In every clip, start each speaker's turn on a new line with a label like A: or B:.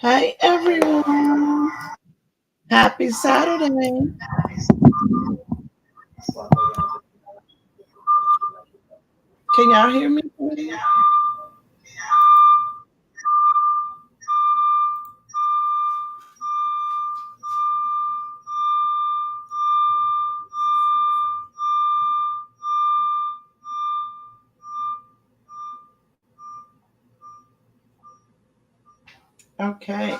A: Hey everyone, happy Saturday. Can y'all hear me? Okay,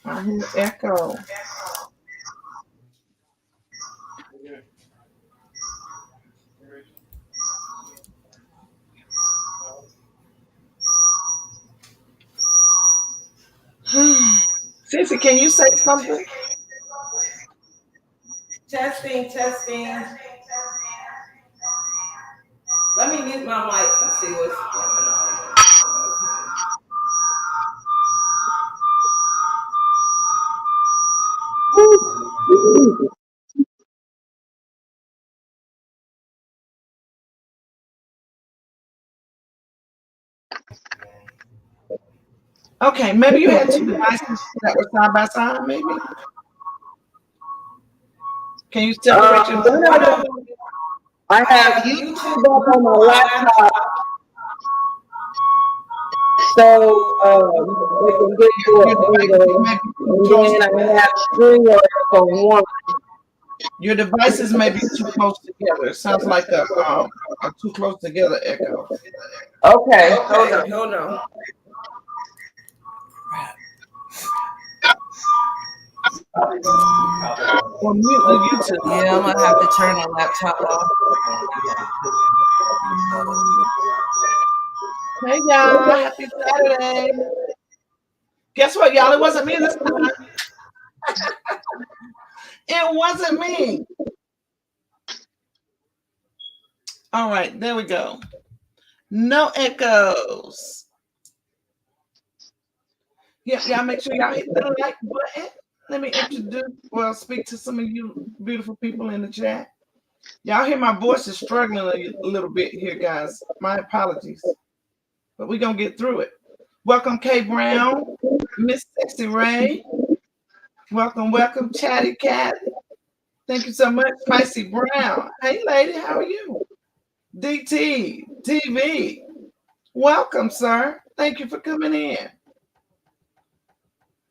A: I hear echo. Sissy, can you say something?
B: Testing, testing. Let me mute my mic and see what's going on.
A: Okay, maybe you had two devices that were side by side, maybe? Can you separate your
C: I have YouTube up on my laptop, so I can get to it later. And then I have StreamYard on one.
A: Your devices may be too close together. It sounds like a too close together echo.
C: Okay,
B: Hold on.
A: Well, mute the YouTube.
B: Yeah, I'm gonna have to turn the laptop off.
A: Hey y'all, happy Saturday. Guess what, y'all? It wasn't me this time. It wasn't me. All right, there we go. No echoes. Yeah, y'all make sure y'all hit the like button. Let me speak to some of you beautiful people in the chat. Y'all hear my voice is struggling a little bit here, guys. My apologies. But we're going to get through it. Welcome, Kay Brown, Miss Sexy Ray. Welcome, Chatty Cat. Thank you so much, Spicy Brown. Hey, lady, how are you? DT, TV. Welcome, sir. Thank you for coming in.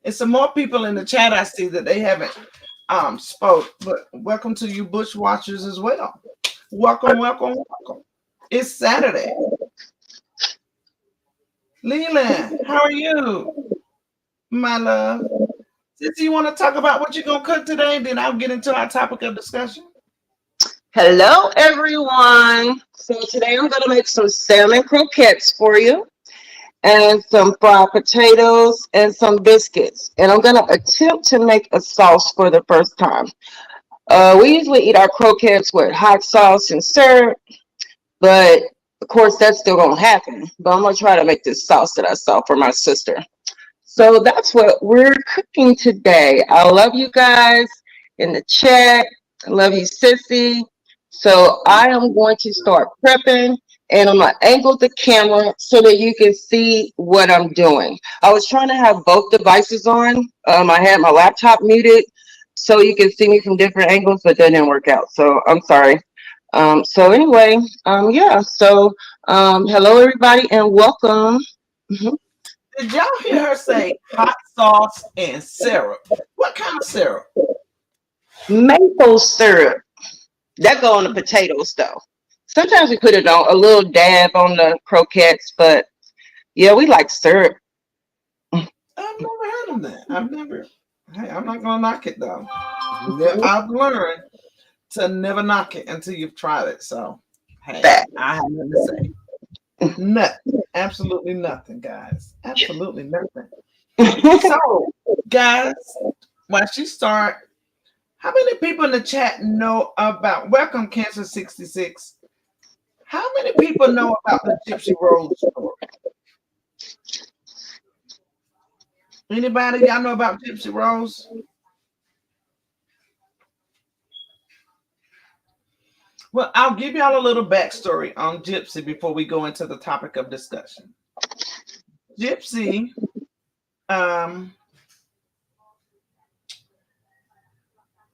A: And some more people in the chat I see that they haven't spoke, but welcome to you bush watchers as well. Welcome. It's Saturday. Leland, how are you, my love? Since you want to talk about what you're going to cook today, then I'll get into our topic of discussion.
C: Hello, everyone. So today I'm going to make some salmon croquettes for you, and some fried potatoes and some biscuits. And I'm going to attempt to make a sauce for the first time. We usually eat our croquettes with hot sauce and syrup, but of course that's still going to happen. But I'm going to try to make this sauce that I saw for my sister. So that's what we're cooking today. I love you guys in the chat. I love you, Sissy. So I am going to start prepping, and I'm going to angle the camera so that you can see what I'm doing. I was trying to have both devices on. I had my laptop muted so you can see me from different angles, but that didn't work out. So I'm sorry. So anyway, So hello, everybody, and welcome.
A: Did y'all hear her say hot sauce and syrup? What kind of syrup?
C: Maple syrup. That go on the potatoes though. Sometimes we put it on a little dab on the croquettes, but yeah, we like syrup.
A: I've never heard of that. Hey, I'm not gonna knock it though. I've learned to never knock it until you've tried it. So hey, I have nothing to say. Nothing. Absolutely nothing, guys. Absolutely nothing. So, guys, while she start, how many people in the chat know about welcome Cancer 66? How many people know about the Gypsy Rose story? Anybody y'all know about Gypsy Rose? Well, I'll give y'all a little backstory on Gypsy before we go into the topic of discussion. Gypsy Um,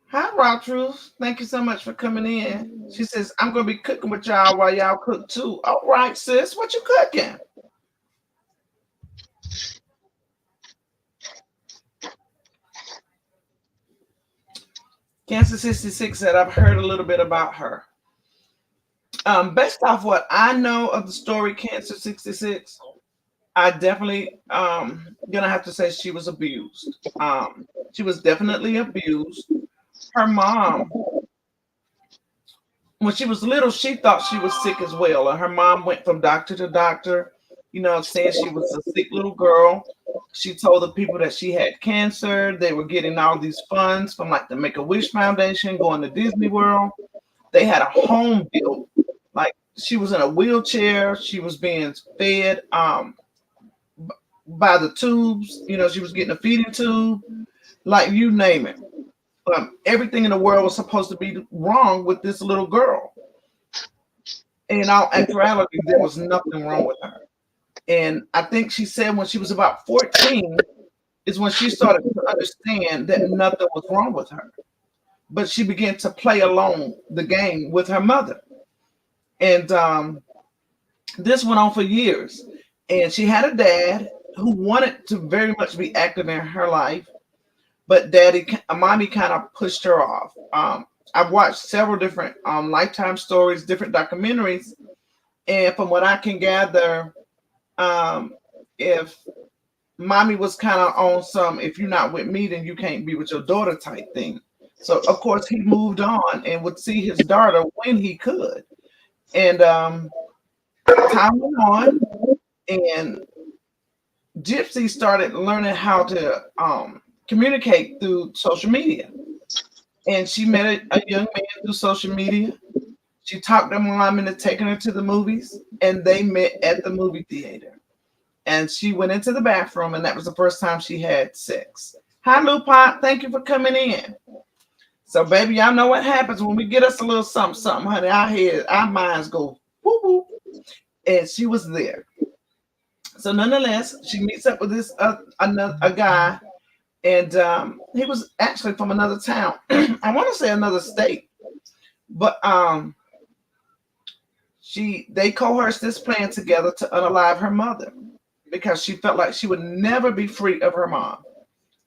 A: Hi, Raw Truth. Thank you so much for coming in. She says, I'm going to be cooking with y'all while y'all cook too. All right, sis. What you cooking? Cancer 66 said, I've heard a little bit about her. Based off what I know of the story, Cancer 66, I definitely gonna have to say she was abused. She was definitely abused. Her mom, when she was little, she thought she was sick as well. And her mom went from doctor to doctor, saying she was a sick little girl. She told the people that she had cancer. They were getting all these funds from like the Make-A-Wish Foundation, going to Disney World. They had a home built. Like she was in a wheelchair. She was being fed by the tubes. She was getting a feeding tube. Like you name it. Everything in the world was supposed to be wrong with this little girl. In all actuality, there was nothing wrong with her. And I think she said when she was about 14 is when she started to understand that nothing was wrong with her. But she began to play along the game with her mother. And this went on for years. And she had a dad who wanted to very much be active in her life, but mommy kind of pushed her off. I've watched several different Lifetime stories, different documentaries, and from what I can gather, if mommy was kind of on some, if you're not with me, then you can't be with your daughter type thing. So of course he moved on and would see his daughter when he could. And time went on, and Gypsy started learning how to communicate through social media. And she met a young man through social media. She talked her mom into taking her to the movies, and they met at the movie theater. And she went into the bathroom, and that was the first time she had sex. Hi, Lou Pop. Thank you for coming in. So, baby, y'all know what happens when we get us a little something, something, honey. Our minds go woo woo. And she was there. So, nonetheless, she meets up with this a guy, and he was actually from another town. I want to say another state, but they coerced this plan together to unalive her mother because she felt like she would never be free of her mom.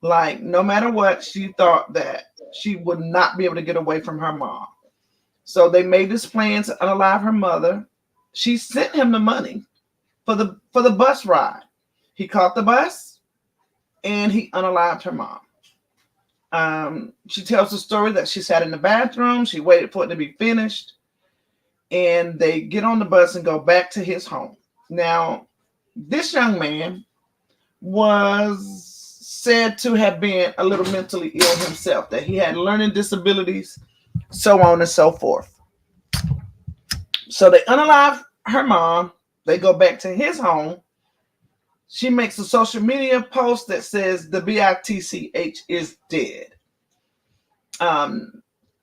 A: Like no matter what, she thought that she would not be able to get away from her mom. So they made this plan to unalive her mother. She sent him the money for the bus ride. He caught the bus and he unalived her mom. She tells the story that she sat in the bathroom. She waited for it to be finished. And they get on the bus and go back to his home. Now, this young man was said to have been a little mentally ill himself, that he had learning disabilities, so on and so forth. So they unalive her mom. They go back to his home. She makes a social media post that says the BITCH is dead.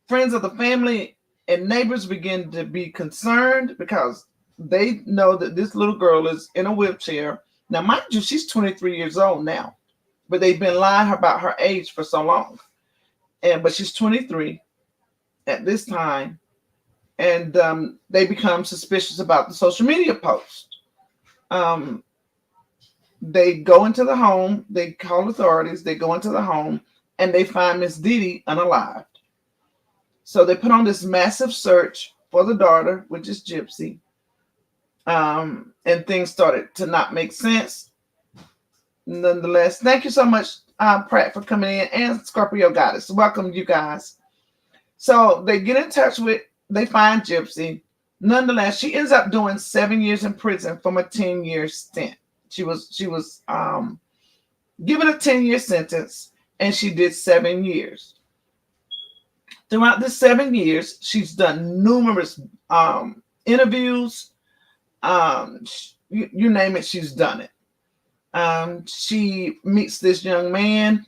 A: Friends of the family and neighbors begin to be concerned because they know that this little girl is in a wheelchair. Now, mind you, she's 23 years old now, but they've been lying about her age for so long. But she's 23 at this time, and they become suspicious about the social media post. They go into the home, they call authorities, they go into the home, and they find Miss Dee unalived. So they put on this massive search for the daughter, which is Gypsy. And things started to not make sense. Nonetheless, thank you so much, Pratt, for coming in, and Scorpio Goddess. Welcome, you guys. So they get in touch they find Gypsy. Nonetheless, she ends up doing 7 years in prison from a 10-year stint. She was given a 10-year sentence, and she did 7 years. Throughout this 7 years, she's done numerous interviews. You name it, she's done it. She meets this young man,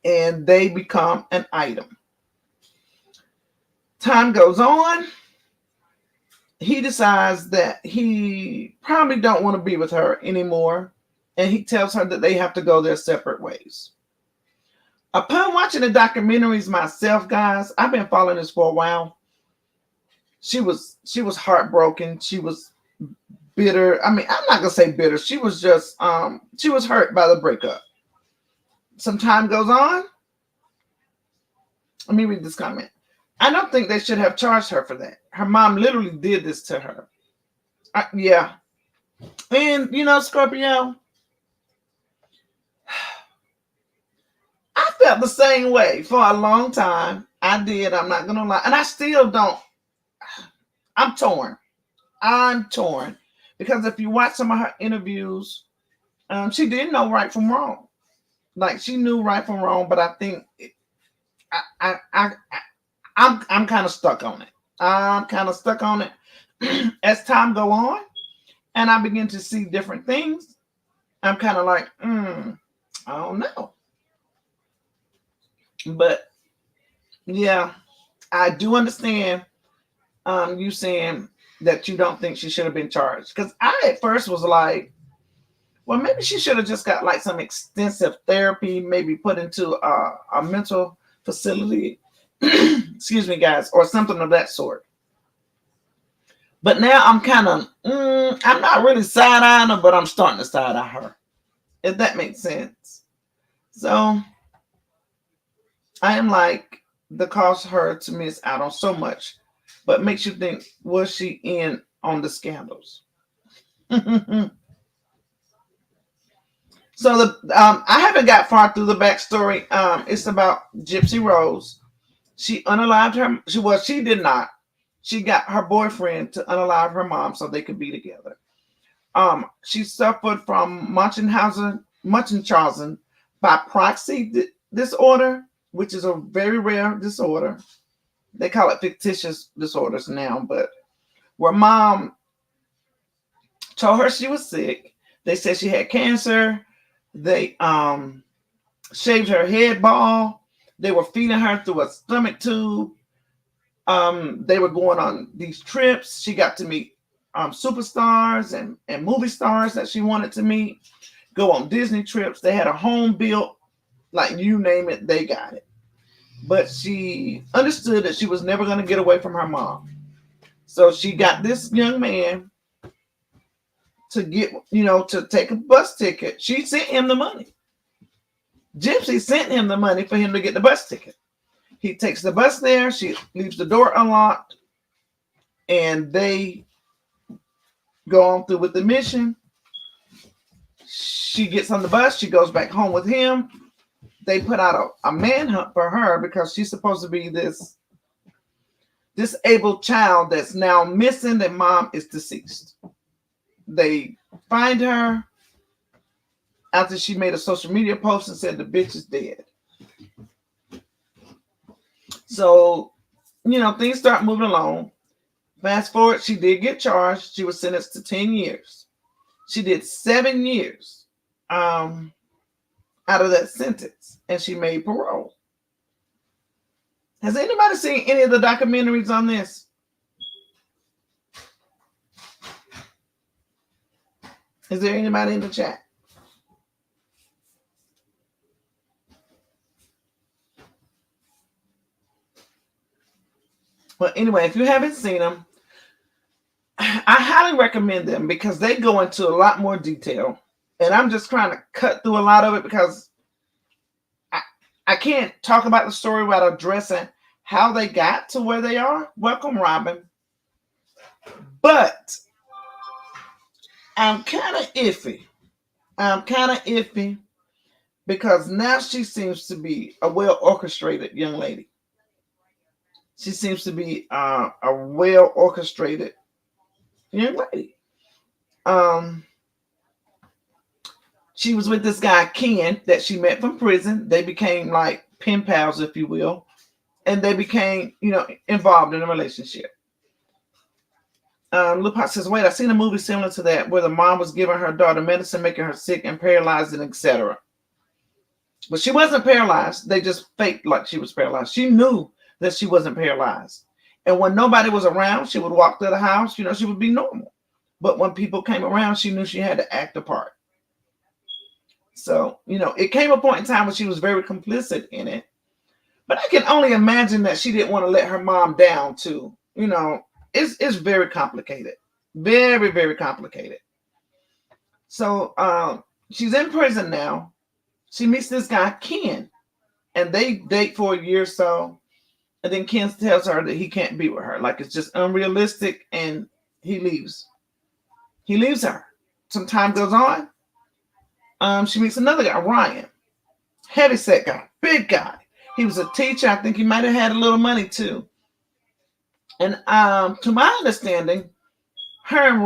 A: and they become an item. Time goes on. He decides that he probably don't want to be with her anymore. and he tells her that they have to go their separate ways. Upon watching the documentaries myself, guys, I've been following this for a while. She was heartbroken. She was bitter. I mean, I'm not gonna say bitter. She was just she was hurt by the breakup. Some time goes on. Let me read this comment. I don't think they should have charged her for that. Her mom literally did this to her. Yeah. And Scorpio, I felt the same way for a long time. I did. I'm not gonna lie, and I still don't. I'm torn. Because if you watch some of her interviews, she did know right from wrong. Like, she knew right from wrong, but I think I'm kind of stuck on it. As time go on, and I begin to see different things. I'm kind of like, I don't know. But yeah, I do understand you saying that you don't think she should have been charged. Because I at first was like, well, maybe she should have just got like some extensive therapy, maybe put into a mental facility, excuse me, guys, or something of that sort. But now I'm kind of, I'm not really side-eyeing her, but I'm starting to side-eye her, if that makes sense. So I am like, the cause her to miss out on so much, but makes you think, was she in on the scandals? So I haven't got far through the backstory. It's about Gypsy Rose. She unalived her. She did not. She got her boyfriend to unalive her mom so they could be together. She suffered from Munchausen by proxy disorder, which is a very rare disorder. They call it fictitious disorders now, but where mom told her she was sick. They said she had cancer. They shaved her head ball. They were feeding her through a stomach tube. They were going on these trips. She got to meet superstars and movie stars that she wanted to meet. Go on Disney trips. They had a home built, like you name it, they got it. But she understood that she was never going to get away from her mom. So she got this young man to get, to take a bus ticket. She sent him the money. Gypsy sent him the money for him to get the bus ticket. He takes the bus there. She leaves the door unlocked. And they go on through with the mission. She gets on the bus. She goes back home with him. They put out a manhunt for her because she's supposed to be this disabled child that's now missing. That mom is deceased. They find her after she made a social media post and said the bitch is dead. So, things start moving along. Fast forward, she did get charged. She was sentenced to 10 years. She did 7 years out of that sentence, and she made parole. Has anybody seen any of the documentaries on this? Is there anybody in the chat? Well, anyway, if you haven't seen them, I highly recommend them because they go into a lot more detail. And I'm just trying to cut through a lot of it because I can't talk about the story without addressing how they got to where they are. Welcome, Robin. But I'm kind of iffy. Because now she seems to be a well-orchestrated young lady. She seems to be a well-orchestrated young lady. She was with this guy, Ken, that she met from prison. They became like pen pals, if you will. And they became, involved in a relationship. Lupot says, wait, I've seen a movie similar to that where the mom was giving her daughter medicine, making her sick and paralyzed and etc. But she wasn't paralyzed. They just faked like she was paralyzed. She knew that she wasn't paralyzed. And when nobody was around, she would walk to the house, she would be normal. But when people came around, she knew she had to act a part. So, it came a point in time when she was very complicit in it. But I can only imagine that she didn't want to let her mom down too. It's very complicated. Very, very complicated. So she's in prison now. She meets this guy, Ken, and they date for a year or so. And then Ken tells her that he can't be with her. Like it's just unrealistic, and he leaves. He leaves her. Some time goes on. She meets another guy, Ryan. Heavyset guy, big guy. He was a teacher. I think he might have had a little money too. And to my understanding, her and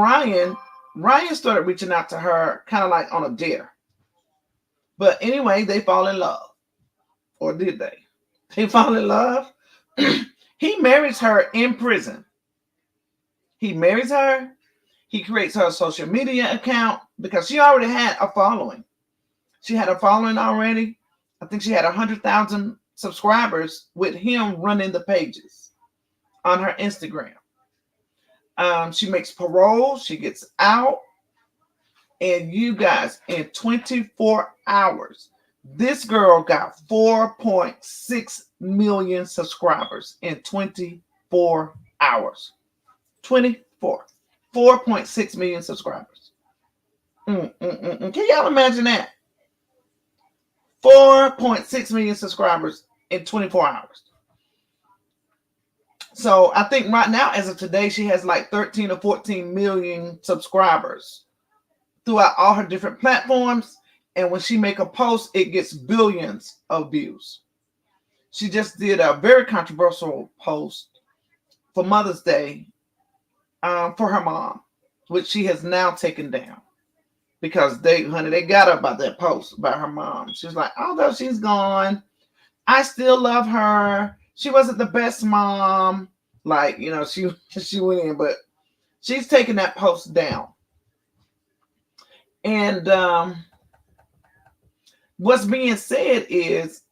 A: Ryan started reaching out to her kind of like on a dare. But anyway, they fall in love. Or did they? They fall in love. He marries her in prison. He marries her. He creates her a social media account because she already had a following. She had a following already. I think she had 100,000 subscribers with him running the pages on her Instagram. She makes parole. She gets out. And you guys, in 24 hours, this girl got 4.6 million subscribers in 24 hours. 24. 4.6 million subscribers. Can y'all imagine that? 4.6 million subscribers in 24 hours. So I think right now, as of today, she has like 13 or 14 million subscribers throughout all her different platforms. And when she make a post, it gets billions of views. She just did a very controversial post for Mother's Day for her mom, which she has now taken down because they got her about that post about her mom. She was like, although she's gone, I still love her. She wasn't the best mom. Like, she went in, but she's taking that post down. And what's being said is,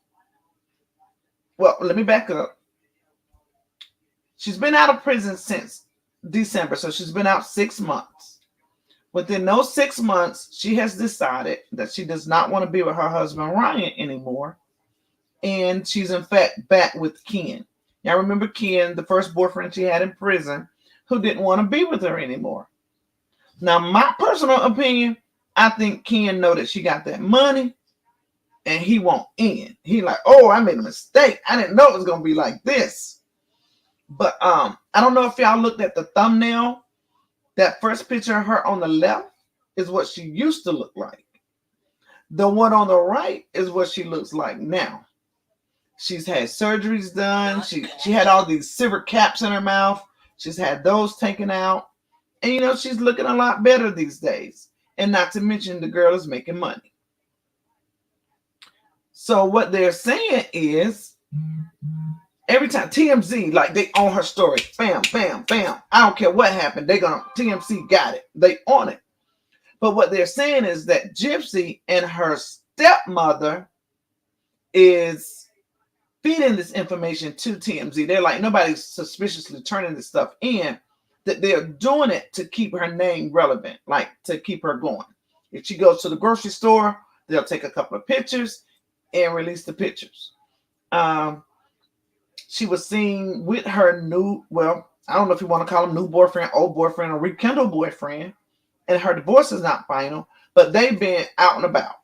A: well, let me back up. She's been out of prison since December, so she's been out 6 months. Within those 6 months, she has decided that she does not want to be with her husband, Ryan, anymore. And she's, in fact, back with Ken. Now, remember Ken, the first boyfriend she had in prison, who didn't want to be with her anymore. Now, my personal opinion, I think Ken know that she got that money and he won't end. He like, oh, I made a mistake. I didn't know it was going to be like this. But I don't know if y'all looked at the thumbnail. That first picture of her on the left is what she used to look like. The one on the right is what she looks like now. She's had surgeries done. She had all these silver caps in her mouth. She's had those taken out. And, she's looking a lot better these days. And not to mention the girl is making money. So what they're saying is, every time TMZ, like they own her story, bam, bam, bam. I don't care what happened. TMZ got it. They own it. But what they're saying is that Gypsy and her stepmother is feeding this information to TMZ. They're like, nobody's suspiciously turning this stuff in, that they're doing it to keep her name relevant, like to keep her going. If she goes to the grocery store, they'll take a couple of pictures and release the pictures. She was seen with her new, well, I don't know if you want to call him new boyfriend, old boyfriend, or rekindled boyfriend, and her divorce is not final, but they've been out and about.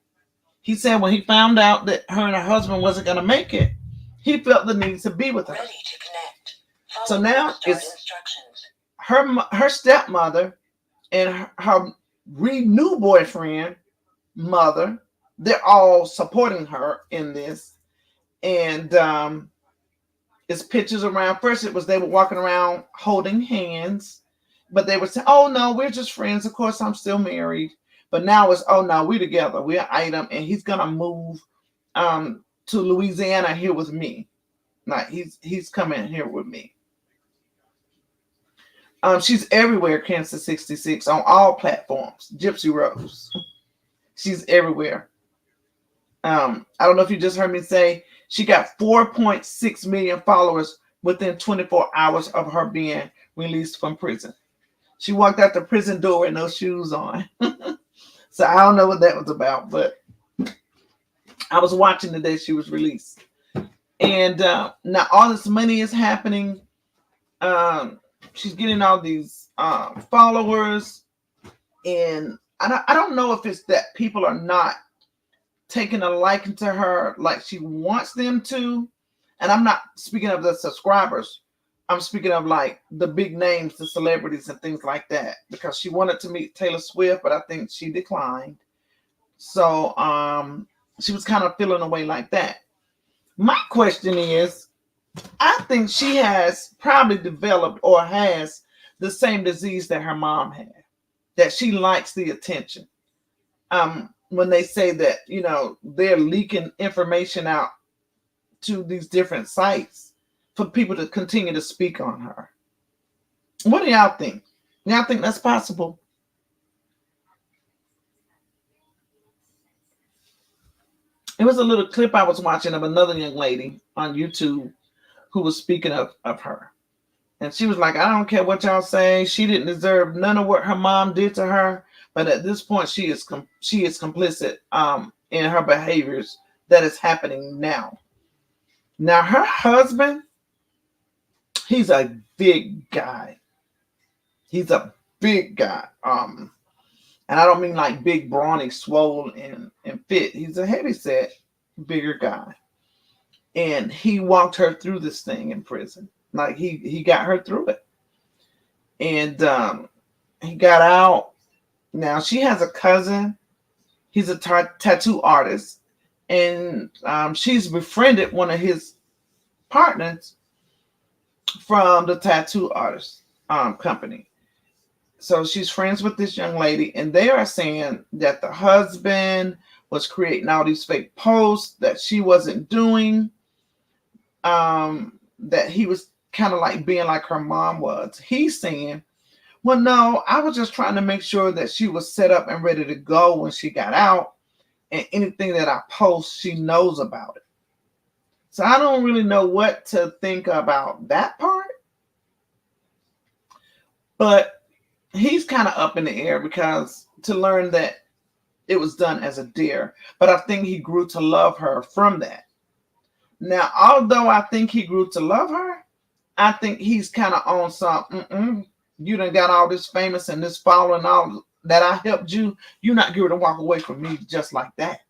A: He said when he found out that her and her husband wasn't going to make it, he felt the need to be with her.
D: Ready to connect.
A: So now it's her stepmother and her new boyfriend mother. They're all supporting her in this. And it's pictures around. First it was they were walking around holding hands. But they were saying, oh no, we're just friends. Of course, I'm still married. But now it's, oh no, we're together. We're an item. And he's going to move to Louisiana here with me. Like he's coming here with me. She's everywhere, Kansas 66, on all platforms. Gypsy Rose. She's everywhere. I don't know if you just heard me say she got 4.6 million followers within 24 hours of her being released from prison. She walked out the prison door with no shoes on. So I don't know what that was about, but I was watching the day she was released. And now all this money is happening. She's getting all these followers. And I don't know if it's that people are not taking a liking to her like she wants them to. And I'm not speaking of the subscribers. I'm speaking of like the big names, the celebrities and things like that. Because she wanted to meet Taylor Swift, but I think she declined. So she was kind of feeling away like that. My question is, I think she has probably developed or has the same disease that her mom had, that she likes the attention. When they say that, they're leaking information out to these different sites for people to continue to speak on her. What do y'all think? Y'all think that's possible? It was a little clip I was watching of another young lady on YouTube who was speaking of her. And she was like, I don't care what y'all say. She didn't deserve none of what her mom did to her. But at this point, she is complicit in her behaviors that is happening now. Now, her husband, he's a big guy. He's a big guy. And I don't mean like big, brawny, swollen, and fit. He's a heavyset, bigger guy. And he walked her through this thing in prison. Like he got her through it. And he got out. Now she has a cousin. He's a tattoo artist. And she's befriended one of his partners from the tattoo artist company. So she's friends with this young lady. And they are saying that the husband was creating all these fake posts that she wasn't doing. That he was kind of like being like her mom was. He's saying, well, no, I was just trying to make sure that she was set up and ready to go when she got out. And anything that I post, she knows about it. So I don't really know what to think about that part. But he's kind of up in the air because to learn that it was done as a dare. But I think he grew to love her from that. Now, although I think he grew to love her, I think he's kind of on some, you done got all this famous and this following, all that I helped you. You're not going to walk away from me just like that.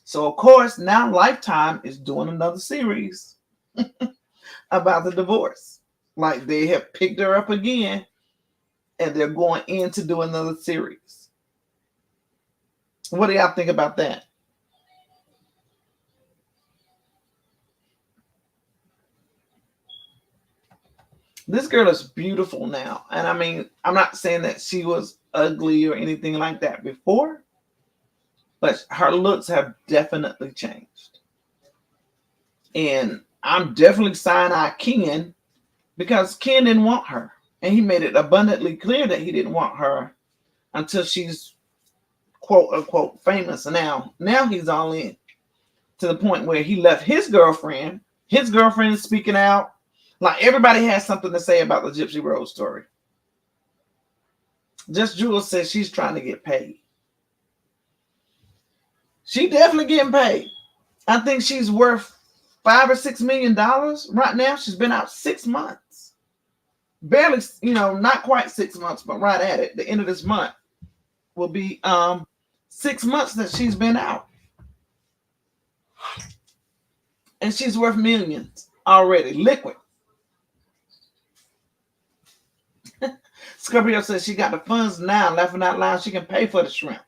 A: So, of course, now Lifetime is doing another series about the divorce. Like they have picked her up again and they're going in to do another series. What do y'all think about that? This girl is beautiful now. And I mean, I'm not saying that she was ugly or anything like that before, but her looks have definitely changed. And I'm definitely side-eye Ken because Ken didn't want her. And he made it abundantly clear that he didn't want her until she's quote unquote famous. And now he's all in to the point where he left his girlfriend. His girlfriend is speaking out. Like everybody has something to say about the Gypsy Rose story. Just Jules says she's trying to get paid. She definitely getting paid. I think she's worth $5 or $6 million right now. She's been out 6 months. Barely, not quite 6 months, but right at it. The end of this month will be 6 months that she's been out. And she's worth millions already, liquid. Scorpio says she got the funds now, laughing out loud. She can pay for the shrimp.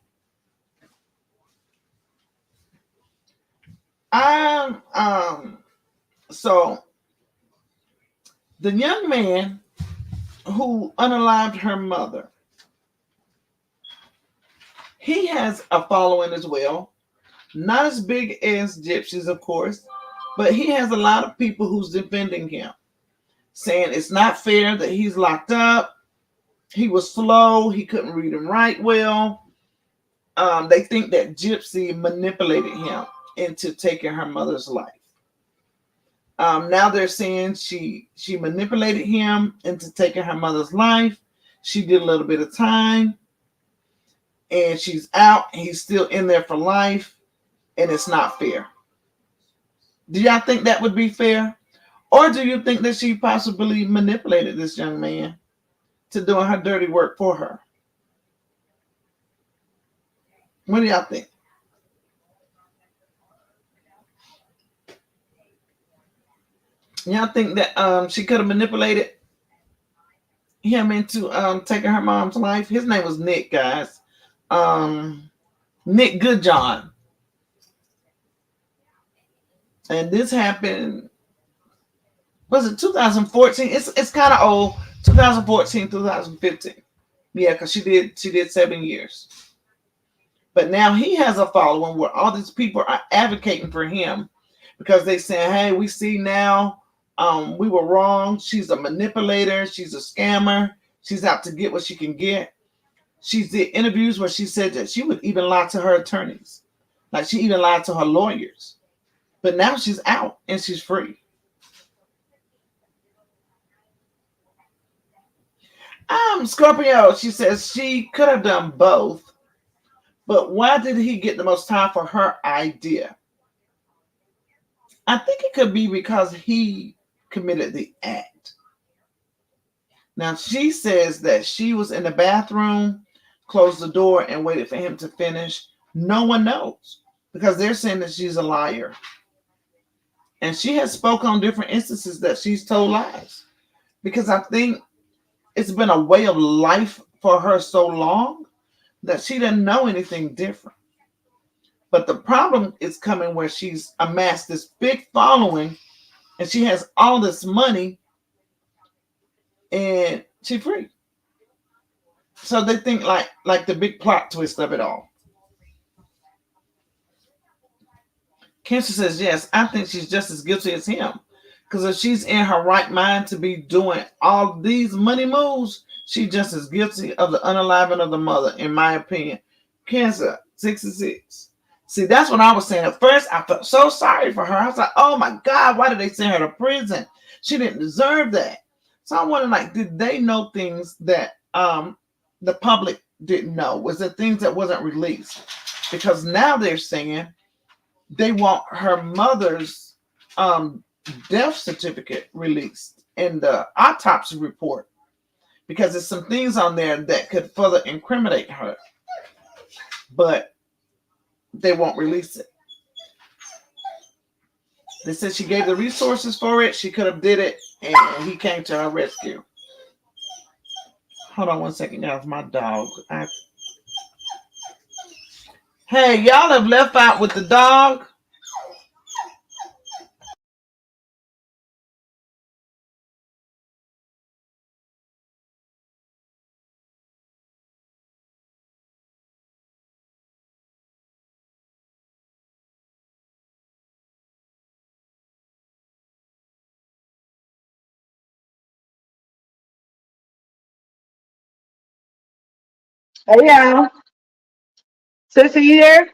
A: So the young man who unalived her mother, he has a following as well. Not as big as Gypsy's, of course, but he has a lot of people who's defending him, saying it's not fair that he's locked up. He was slow. He couldn't read and write well. They think that Gypsy manipulated him into taking her mother's life. Now they're saying she manipulated him into taking her mother's life. She did a little bit of time. And she's out. He's still in there for life. and it's not fair. Do y'all think that would be fair? Or do you think that she possibly manipulated this young man to doing her dirty work for her? What do y'all think? Y'all think that she could have manipulated him into taking her mom's life? His name was Nick, guys. Nick Godejohn. And this happened, was it 2014? It's kind of old. 2014, 2015. Yeah, because she did 7 years. But now he has a following where all these people are advocating for him because they saying, hey, we see now we were wrong. She's a manipulator. She's a scammer. She's out to get what she can get. She did interviews where she said that she would even lie to her attorneys. Like she even lied to her lawyers. But now she's out and she's free. Scorpio, she says she could have done both. But why did he get the most time for her idea? I think it could be because he committed the act. Now, she says that she was in the bathroom, closed the door, and waited for him to finish. No one knows because they're saying that she's a liar. And she has spoken on different instances that she's told lies because I think it's been a way of life for her so long that she didn't know anything different. But the problem is coming where she's amassed this big following and she has all this money and she's free. So they think like the big plot twist of it all. Cancer says, yes, I think she's just as guilty as him. Because if she's in her right mind to be doing all these money moves, she's just as guilty of the unaliving of the mother, in my opinion. Cancer, 66. See, that's what I was saying. At first, I felt so sorry for her. I was like, oh my God, why did they send her to prison? She didn't deserve that. So I'm wondering, like, did they know things that the public didn't know? Was there things that wasn't released? Because now they're saying they want her mother's death certificate released in the autopsy report because there's some things on there that could further incriminate her, but they won't release it. They said she gave the resources for it. She could have did it, and he came to her rescue. Hold on one second, y'all. It's my dog. Hey, y'all have left out with the dog.
C: Hey y'all, Sissy, you there?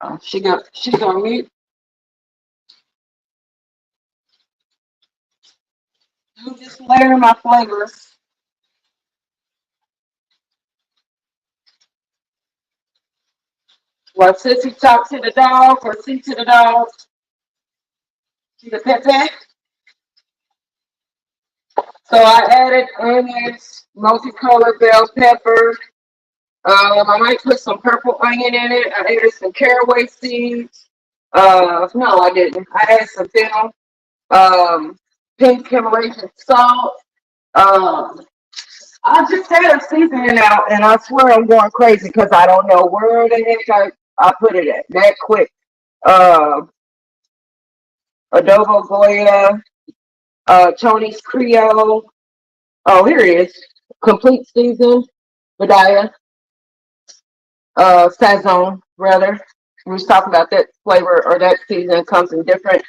C: Oh, she's on mute. I'm just layering my flavors. While Sissy talk to the dog or see to the dog. See the pet pet. So I added onions, multicolored bell pepper. I might put some purple onion in it. I added some caraway seeds. No, I didn't. I added some fennel, pink Himalayan salt. I just had a seasoning out, and I swear I'm going crazy because I don't know where the heck I put it at that quick. Uh, Adobo Goya, Tony's Creole. Oh, here it is. Complete season, Medaya, Sazon, rather. We was talking about that flavor or that season comes in different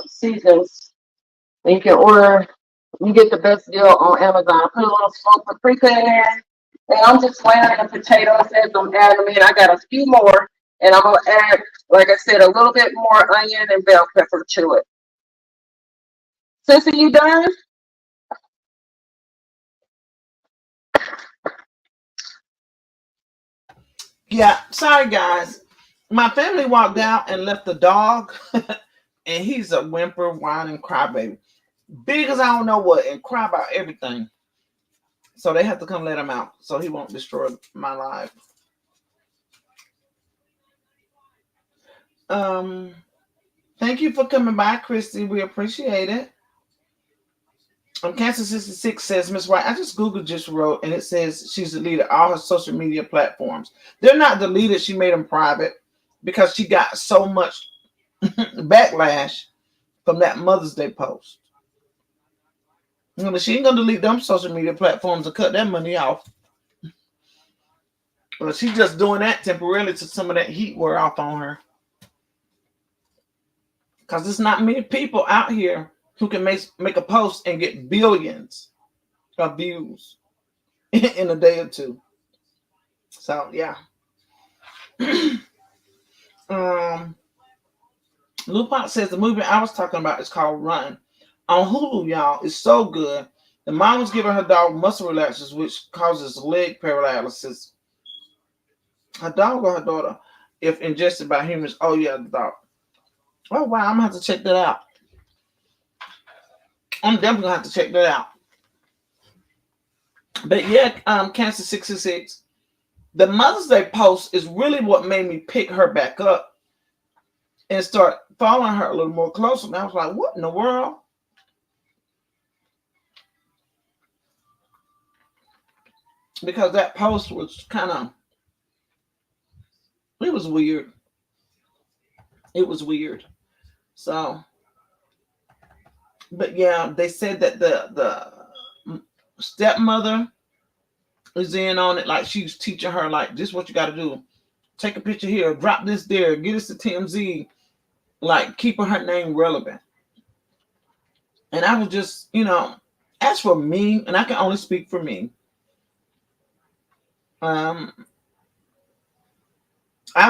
C: seasons. And you can order, you get the best deal on Amazon. I put a little smoked paprika in there. And I'm just layering the potatoes as I'm adding them in. I got a few more. And I'm going to add, like I said, a little bit more onion and bell pepper to it. Sissy, you done?
A: Yeah, sorry guys. My family walked out and left the dog, and he's a whimper, whining crybaby. Big as I don't know what, and cry about everything. So they have to come let him out so he won't destroy my life. Thank you for coming by, Christy. We appreciate it. Cancer 66 says, Miss White, I just Googled Gypsy Rose and it says she's deleted all her social media platforms. They're not deleted, she made them private because she got so much backlash from that Mother's Day post. She ain't gonna delete them social media platforms and cut that money off. Well, she's just doing that temporarily to some of that heat wear off on her. Because there's not many people out here who can make a post and get billions of views in a day or two. So yeah. Lupot says the movie I was talking about is called Run. On Hulu, y'all, it's so good. The mom was giving her dog muscle relaxers, which causes leg paralysis. Her dog or her daughter, if ingested by humans. Oh yeah, the dog. Oh wow, I'm gonna have to check that out. I'm definitely gonna have to check that out. But yeah, Cancer 66. The Mother's Day post is really what made me pick her back up and start following her a little more closely. And I was like, what in the world? Because that post was it was weird. It was weird. So, but yeah, they said that the stepmother is in on it. Like she's teaching her, like, this is what you got to do. Take a picture here, drop this there, get us to TMZ. Like keeping her name relevant. And I was just, as for me, and I can only speak for me, I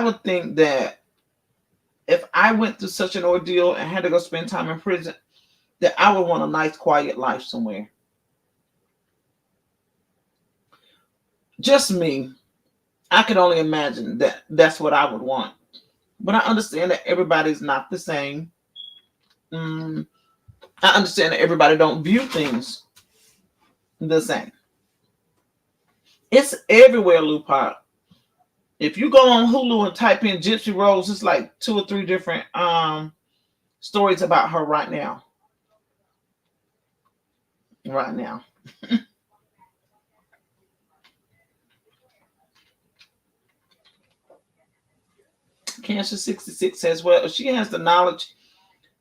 A: would think that if I went through such an ordeal and had to go spend time in prison, that I would want a nice, quiet life somewhere. Just me. I could only imagine that that's what I would want. But I understand that everybody's not the same. I understand that everybody don't view things the same. It's everywhere, Lupot. If you go on Hulu and type in Gypsy Rose, it's like 2 or 3 different stories about her right now. Right now. Cancer 66 says, well, if she has the knowledge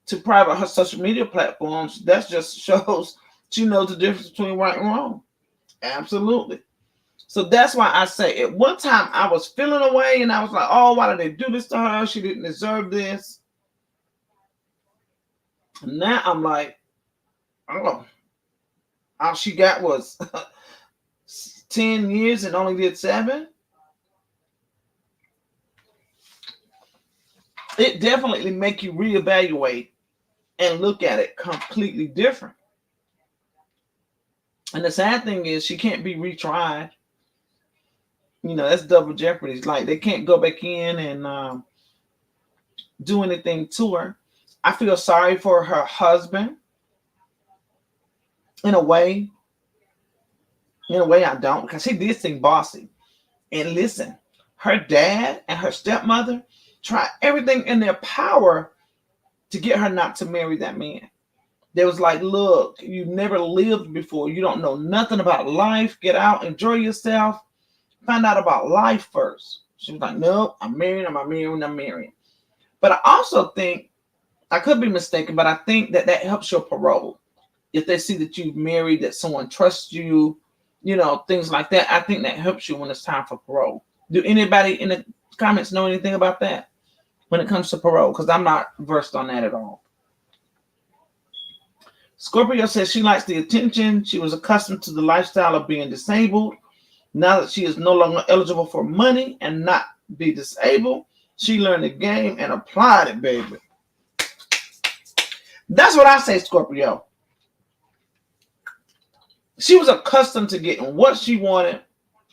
A: to private her social media platforms, that just shows she knows the difference between right and wrong. Absolutely. So that's why I say at one time I was feeling away and I was like, oh, why did they do this to her? She didn't deserve this. And now I'm like, oh, all she got was 10 years and only did 7. It definitely make you reevaluate and look at it completely different. And the sad thing is she can't be retried. That's double jeopardy. It's like they can't go back in and do anything to her. I feel sorry for her husband. In a way I don't, because he did seem bossy. And listen, her dad and her stepmother tried everything in their power to get her not to marry that man. They was like, look, you never lived before. You don't know nothing about life. Get out, enjoy yourself. Find out about life first. She was like, nope, I'm marrying. But I also think, I could be mistaken, but I think that helps your parole. If they see that you've married, that someone trusts you, things like that, I think that helps you when it's time for parole. Do anybody in the comments know anything about that when it comes to parole? Because I'm not versed on that at all. Scorpio says she likes the attention. She was accustomed to the lifestyle of being disabled. Now that she is no longer eligible for money and not be disabled, she learned the game and applied it, baby. That's what I say, Scorpio. She was accustomed to getting what she wanted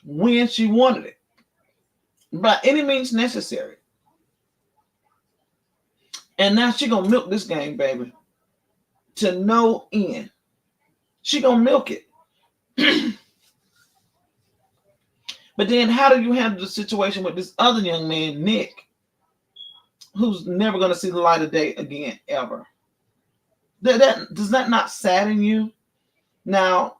A: when she wanted it, by any means necessary. And now she gonna milk this game, baby, to no end. She gonna milk it. But then how do you handle the situation with this other young man, Nick, who's never gonna see the light of day again, ever? Does that not sadden you? Now,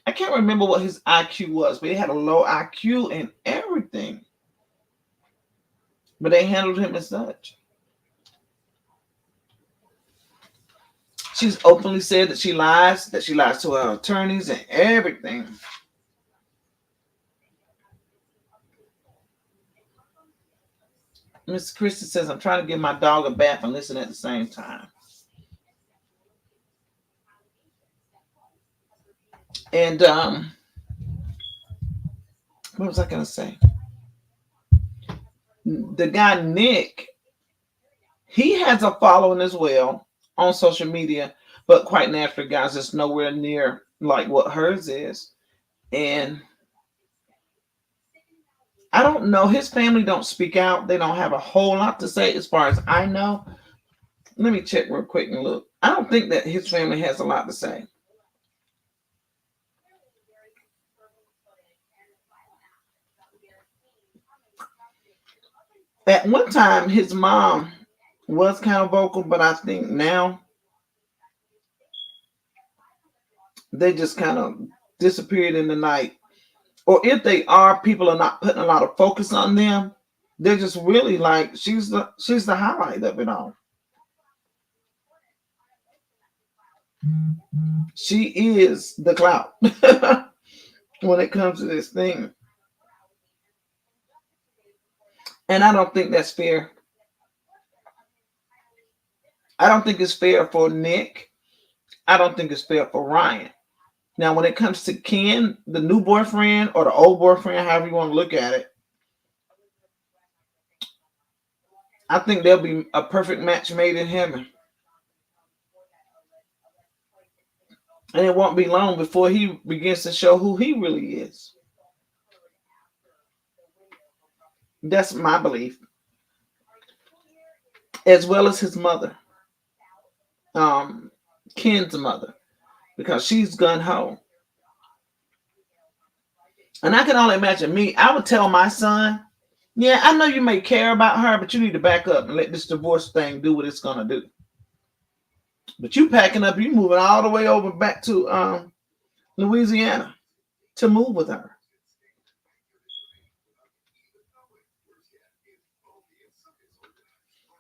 A: I can't remember what his IQ was, but he had a low IQ and everything. But they handled him as such. She's openly said that she lies to her attorneys and everything. Miss Christie says, I'm trying to give my dog a bath and listen at the same time. And what was I going to say? The guy, Nick, he has a following as well on social media, but quite naturally, guys, it's nowhere near like what hers is. And I don't know. His family don't speak out. They don't have a whole lot to say as far as I know. Let me check real quick and look. I don't think that his family has a lot to say. At one time, his mom was kind of vocal, but I think now they just kind of disappeared in the night. Or if they are, people are not putting a lot of focus on them. They're just really like she's the highlight of it all. She is the clout when it comes to this thing. And I don't think that's fair. I don't think it's fair for Nick. I don't think it's fair for Ryan. Now, when it comes to Ken, the new boyfriend or the old boyfriend, however you want to look at it, I think there'll be a perfect match made in heaven. And it won't be long before he begins to show who he really is. That's my belief. As well as his mother. Ken's mother. Because she's gun ho. And I can only imagine me. I would tell my son, yeah, I know you may care about her, but you need to back up and let this divorce thing do what it's going to do. But you packing up, you moving all the way over back to Louisiana to move with her.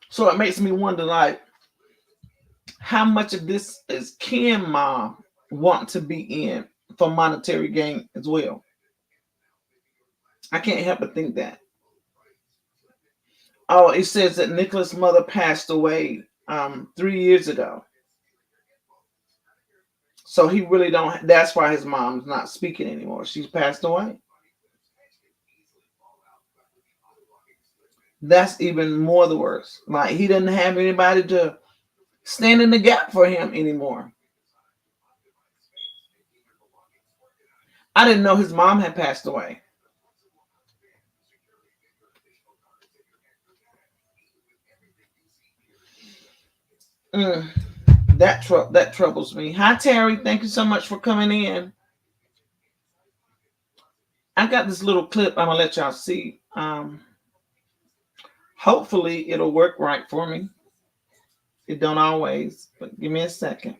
A: So it makes me wonder, like, how much of this is Ken mom want to be in for monetary gain as well? I can't help but think that. Oh, it says that Nicholas' mother passed away 3 years ago. So he really don't. That's why his mom's not speaking anymore. She's passed away. That's even more the worst. Like he doesn't have anybody to stand in the gap for him anymore. I didn't know his mom had passed away. That troubles me. Hi, Terry. Thank you so much for coming in. I got this little clip I'm gonna let y'all see. Hopefully it'll work right for me. It don't always, but give me a second.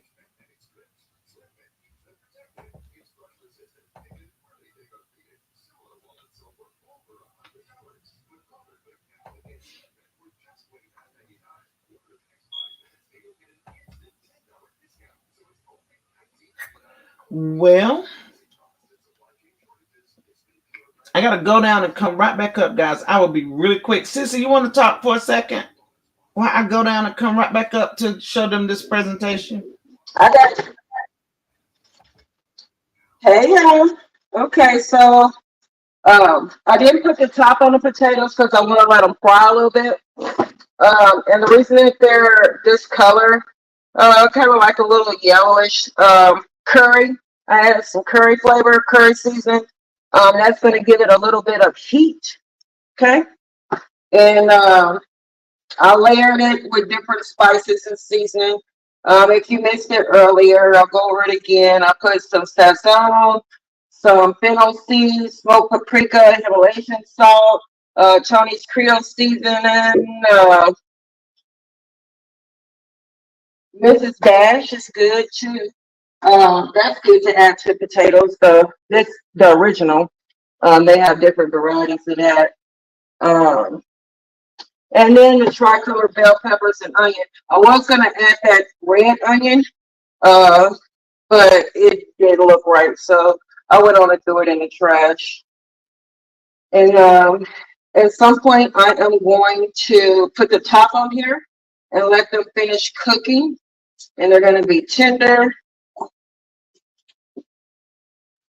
A: Well, I gotta go down and come right back up, guys. I will be really quick. Sissy, you want to talk for a second? While I go down and come right back up to show them this presentation.
C: I got you. Hey, y'all. Okay, so I didn't put the top on the potatoes because I want to let them fry a little bit. And the reason that they're this color, kind of like a little yellowish curry. I added some curry flavor, curry season. That's going to give it a little bit of heat. Okay. And I layered it with different spices and seasoning. If you missed it earlier, I'll go over it again. I put some sazon, some fennel seeds, smoked paprika, Himalayan salt, Chinese Creole seasoning, Mrs. Dash is good too. That's good to add to potatoes. The original. They have different varieties of that. Um, and then the tricolor bell peppers and onion. I was gonna add that red onion, uh, but it didn't look right, so I went on and threw it in the trash. And at some point, I am going to put the top on here and let them finish cooking. And they're going to be tender.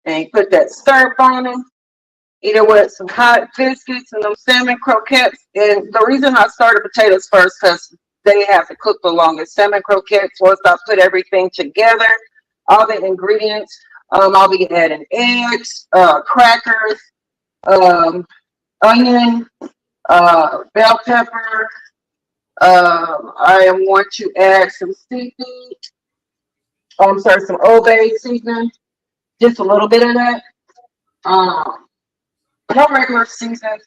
C: And you put that syrup on them. Eat it with some hot biscuits and them salmon croquettes. And the reason I started potatoes first because they have to cook the longest. Salmon croquettes, once I put everything together, all the ingredients, I'll be adding eggs, crackers, onion, bell pepper. I am going to add some seafood. I'm sorry, some Old Bay seasoning. Just a little bit of that. No regular seasoning.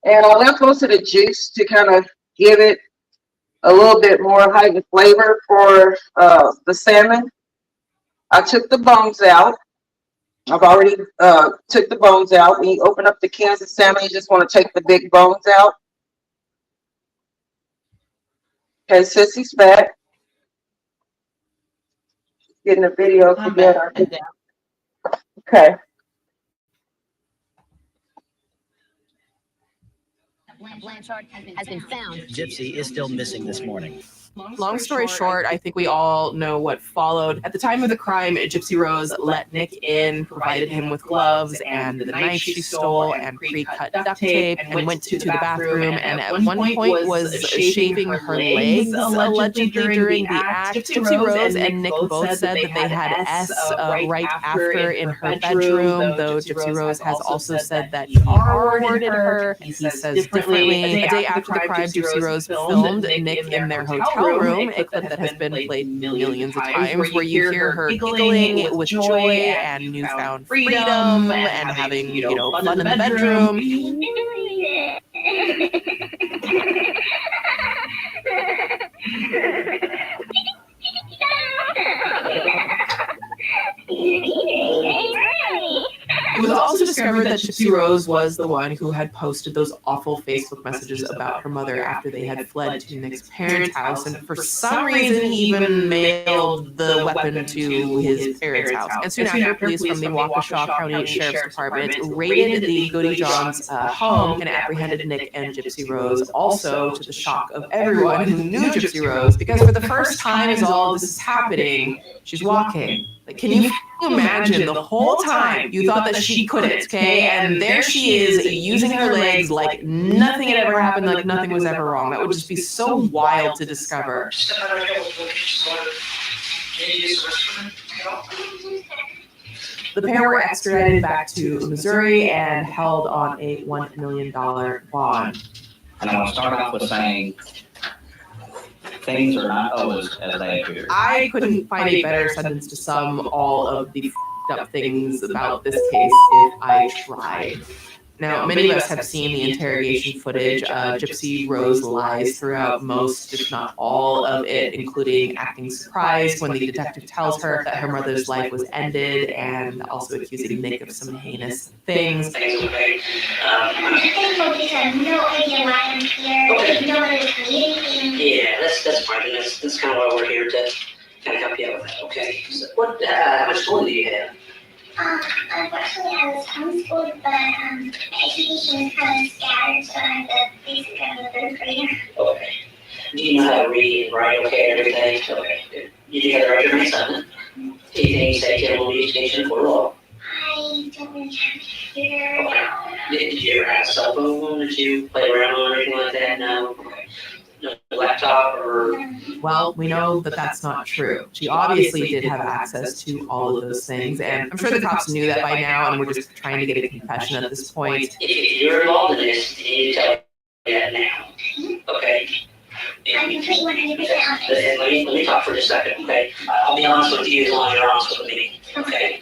C: And I left most of the juice to kind of give it a little bit more heightened flavor for the salmon. I took the bones out. I've already took the bones out. When you open up the cans of salmon, you just want to take the big bones out. Okay, Sissy's back. Getting the video together. Okay.
D: Blanchard has been found. Gypsy is still missing this morning.
E: Long story short, I think we all know what followed. At the time of the crime, Gypsy Rose let Nick in, provided him with gloves and the knife she stole and pre-cut duct tape, and went to the bathroom and at one point was shaving her legs allegedly during the act. Gypsy Rose and Nick both said that they had S right after in her bedroom, though Gypsy Rose has also said that he R-worded her. He says differently. A day after the crime, Gypsy Rose filmed Nick in their hotel room, a clip that has been played millions of times, where you hear her giggling with joy and newfound freedom and having, fun in the bedroom. It was also discovered that Gypsy Rose was the one who had posted those awful Facebook messages about her mother after they had fled to Nick's parents' house, and for some reason he even mailed the weapon to his parents' house. And soon after, police from the Waukesha County Sheriff's Department raided the Godejohn's home and apprehended Nick and Gypsy Rose, also to the shock of everyone who knew Gypsy Rose, because for the first time as all this is happening, she's walking. Like, can you imagine the whole time you thought that she couldn't, okay? And there she is using her legs like nothing had ever happened, like nothing was ever wrong. That would just be so wild to discover. The pair were extradited back to Missouri and held on a $1 million bond.
F: And I want to start off with saying things are not always as they appear.
E: I couldn't find a better sentence to sum all of the f***ed up things about this case if I tried. Now, many of us have seen the interrogation footage. Gypsy Rose lies throughout most, if not all, of it, including acting surprised when the detective tells her that her mother's life was ended, and also accusing Nick of some heinous things.
G: I just have no idea why I'm here. Okay. No one is anything.
H: Yeah, that's fine. That's kind of why we're here, to kind of help you out with that. Okay. So how much time do you have?
G: Unfortunately, I was homeschooled, but my education is kind of scattered, so I have to basically go to the third grader.
H: Okay. Do you know how to read and write okay and everything? Okay. You do have to write your assignment. Anything you say to will be education for law?
G: I don't really have a computer.
H: Okay. Did you ever have a cell phone? Did you play around on or anything like that? No? Okay. No laptop or...
E: Well, we know that that's not true. She obviously did have access to all of those things, and I'm sure the cops knew that by now, and we're just trying to get a confession at this point.
H: If you're involved in this, you need to tell me that now. Okay?
G: I'm completely 100% honest.
H: Let me talk for just a second, okay? I'll be honest with you as long as you're honest with me, okay?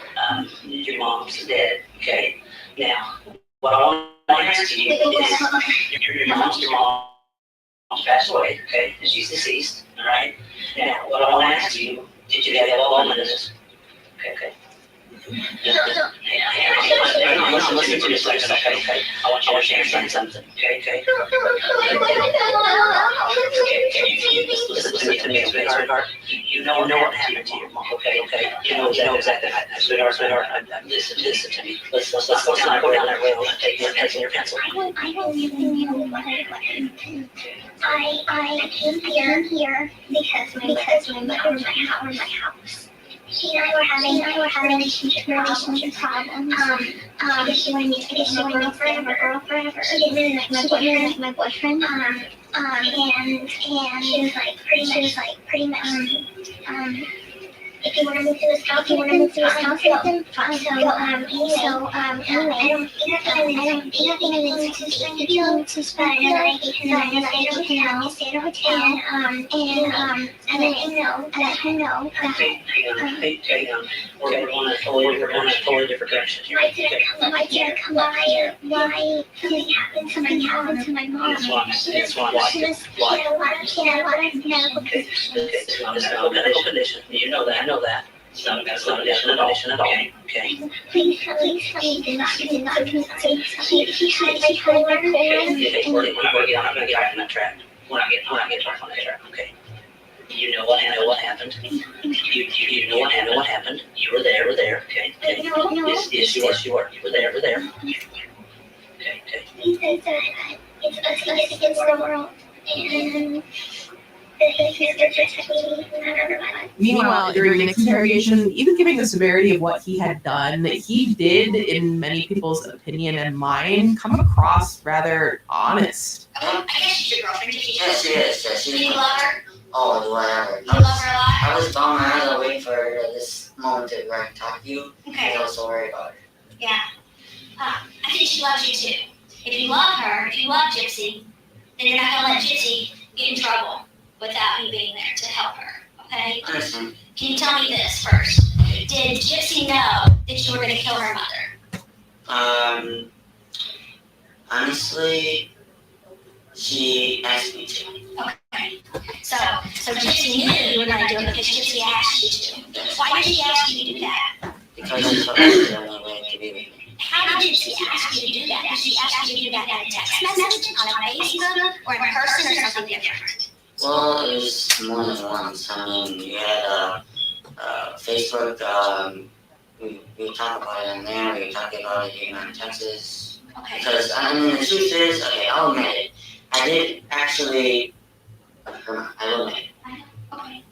H: Your mom's dead, okay? Now, what I want to ask you is, your mom passed away, okay? And she's deceased, all right? Now, what I want to ask you, did you have all of this? Okay. Listen to me a second, okay? I want you to understand something, okay? Listen to me, sweetheart. You know what happened to your mom, okay? You know exactly. Sweetheart. Listen to me. Let's not go down that road. Take your pencil.
G: I don't even know what happened. I came here because my mother was my house. She and I were having relationship problems. Because she wanted me to get my girlfriend. She didn't really like my boyfriend. And she was like pretty much if you want to move to his house, with him, fine. So anyway, nothing really too special. I stayed at a hotel, and I let her know that
H: Hang on. We're going in a totally different direction here.
G: why did something happen to my mom? She had a lot of medical conditions.
H: It's not a medical condition. You know that. I know that. It's not a medical condition at all. Okay.
G: Please help me. Did not she had bipolar
H: We're not going to get off on that track. We're not getting off on that track. Okay. You know what happened. You know what happened. You were there. Okay. Yes, you were. You were there. Okay.
G: He says that it's us against the world, and
E: Meanwhile, during Nick's interrogation, even given the severity of what he had done, he did, in many people's opinion and mind, come across rather honest.
G: I guess she's your girlfriend.
I: Yes, she is. Yes, she
G: Do
I: is.
G: you love her?
I: Oh, whatever.
G: You love her a lot?
I: I was bummed. I was waiting for this moment to where I can talk to you.
G: Okay.
I: I was so worried about her.
G: Yeah. I think she loves you too. If you love her, if you love Gypsy, then you're not gonna let Gypsy get in trouble without you being there to help her. Okay?
I: Understand?
G: Can you tell me this first? Did Gypsy know that you were gonna kill her mother?
I: Honestly, she asked me to.
G: Okay. So Gypsy knew you were gonna do it because Gypsy asked you to. Why did she ask you to do that?
I: Because she felt like the only way to be with me.
G: How did she ask you to do that? Did she ask you to do that in a text message, on a Facebook, or in person, or something different?
I: Well, it was more than once. I mean, we had Facebook. We talked about it in there. We talked about it here in Texas.
G: Okay.
I: Because I mean, the truth is, okay, I'll admit it. I did actually. I will admit it.
G: Okay.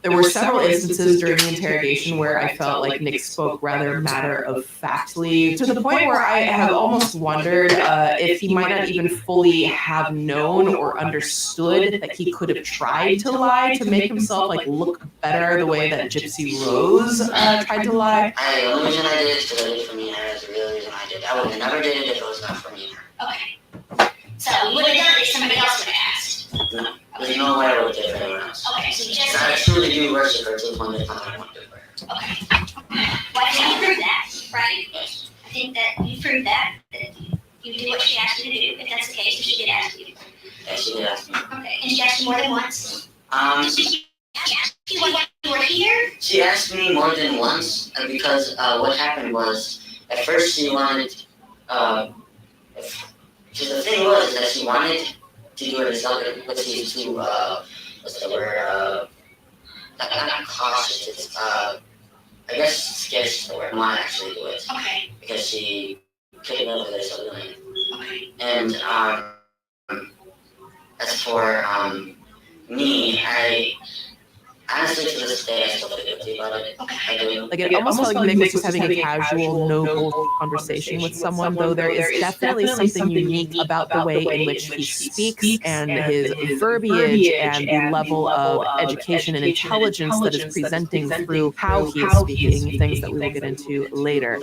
E: There were several instances during the interrogation where I felt like Nick spoke rather matter-of-factly, to the point where I have almost wondered if he might not even fully have known or understood that he could have tried to lie to make himself look better the way that Gypsy Rose tried to lie.
I: The only reason I did it is because I did it for me and her. That's the real reason I did it. I would have never did it if it was not for me and her.
G: Okay. So you would have done it if somebody else would have asked.
I: No, there's no way I would have did it for anyone else.
G: Okay, so you
I: Because
G: just
I: I truly do worship her to the point that I want to do it for her.
G: okay. Well, I think you proved that, right?
I: Yes.
G: I think that you proved that you do what she asked you to do, if that's the case, if she did ask you.
I: Yeah, she did ask me.
G: Okay, and she asked you more than once? She asked you when you were here?
I: She asked me more than once because what happened was at first she wanted. Because the thing was that she wanted to do it as too. What's the word? Not cautious. It's I guess sketchy is the word. Want to actually do it
G: Okay,
I: because she couldn't live with herself doing it.
G: okay.
I: And as for me, Honestly, to this day, I still feel guilty about it. I do.
E: Like it almost felt like Nick was just having a casual, no bull conversation with someone, though there is definitely something unique about the way in which he speaks and his verbiage and the level of education and intelligence that is presenting through how he is speaking, things that we will get into later.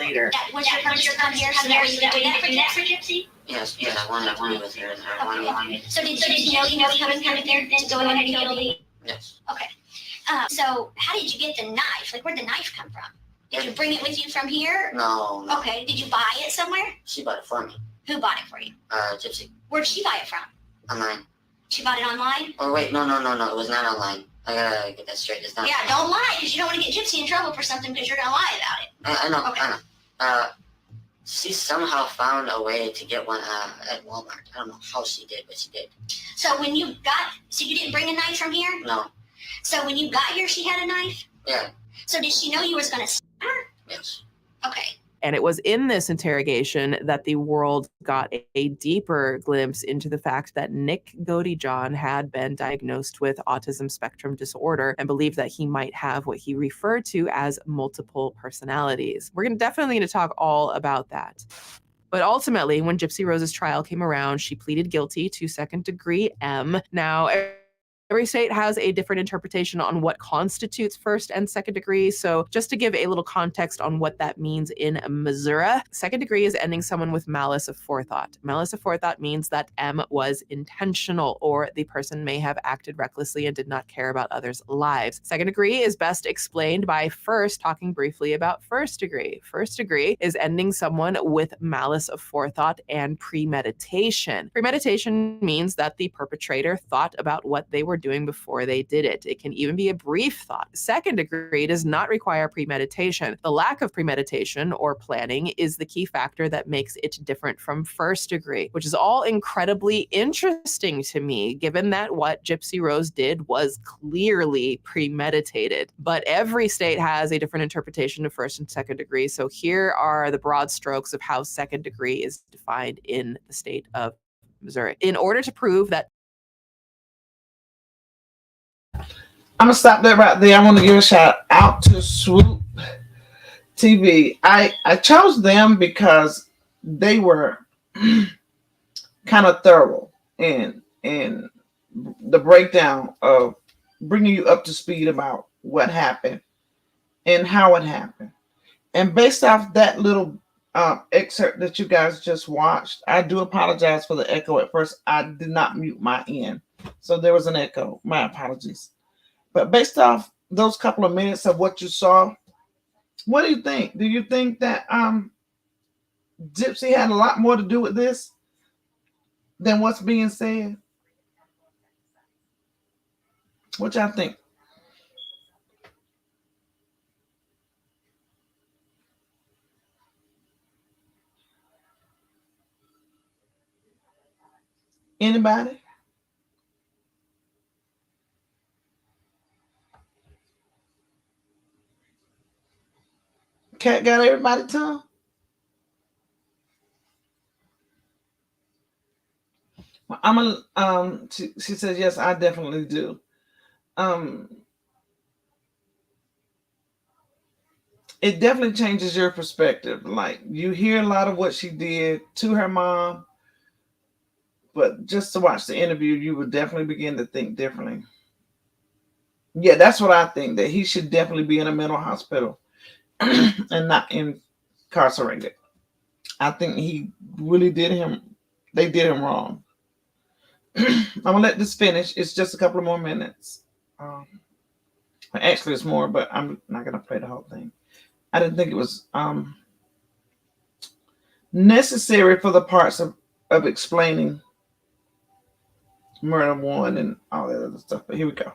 G: Was your purpose to come here? So now you doing that for Gypsy?
I: Yes, I wanted to be with her, and I wanted to.
G: So did you know he was coming there to go in and heal the?
I: Yes.
G: Okay. So how did you get the knife? Like, where'd the knife come from? Did you bring it with you from here?
I: No.
G: Okay. Did you buy it somewhere?
I: She bought it for me.
G: Who bought it for you?
I: Gypsy.
G: Where'd she buy it from?
I: Online.
G: She bought it online?
I: Oh, wait, no. It was not online. I gotta get that straight. It's not.
G: Yeah, don't lie, because you don't want to get Gypsy in trouble for something because you're going to lie about it.
I: I know.
G: Okay.
I: I know. She somehow found a way to get one at Walmart. I don't know how she did, but she did.
G: So when you didn't bring a knife from here?
I: No.
G: So when you got here, she had a knife?
I: Yeah.
G: So did she know you was going to stab her?
I: Yes.
G: Okay.
E: And it was in this interrogation that the world got a deeper glimpse into the fact that Nick Godejohn had been diagnosed with autism spectrum disorder and believed that he might have what he referred to as multiple personalities. We're definitely going to talk all about that. But ultimately, when Gypsy Rose's trial came around, she pleaded guilty to second-degree M. Now, every state has a different interpretation on what constitutes first and second degree. So just to give a little context on what that means in Missouri, second degree is ending someone with malice of forethought. Malice of forethought means that M was intentional, or the person may have acted recklessly and did not care about others' lives. Second degree is best explained by first talking briefly about first degree. First degree is ending someone with malice of forethought and premeditation. Premeditation means that the perpetrator thought about what they were doing before they did it. It can even be a brief thought. Second degree does not require premeditation. The lack of premeditation or planning is the key factor that makes it different from first degree, which is all incredibly interesting to me, given that what Gypsy Rose did was clearly premeditated. But every state has a different interpretation of first and second degree. So here are the broad strokes of how second degree is defined in the state of Missouri. In order to prove that
A: I'm gonna stop that right there. I want to give a shout out to Swoop TV. I chose them because they were kind of thorough in the breakdown of bringing you up to speed about what happened and how it happened. And based off that little excerpt that you guys just watched, I do apologize for the echo. At first, I did not mute my end, so there was an echo. My apologies. But based off those couple of minutes of what you saw, what do you think? Do you think that Gypsy had a lot more to do with this than what's being said? What y'all think? Anybody? Cat got everybody tongue? Well, I'm gonna she says yes, I definitely do. It definitely changes your perspective. Like, you hear a lot of what she did to her mom, but just to watch the interview, you would definitely begin to think differently. Yeah, that's what I think, that he should definitely be in a mental hospital and not incarcerated. I think he really they did him wrong. I'm gonna let this finish. It's just a couple of more minutes. Actually, it's more, but I'm not gonna play the whole thing. I didn't think it was necessary for the parts of explaining murder one and all that other stuff. But here we go.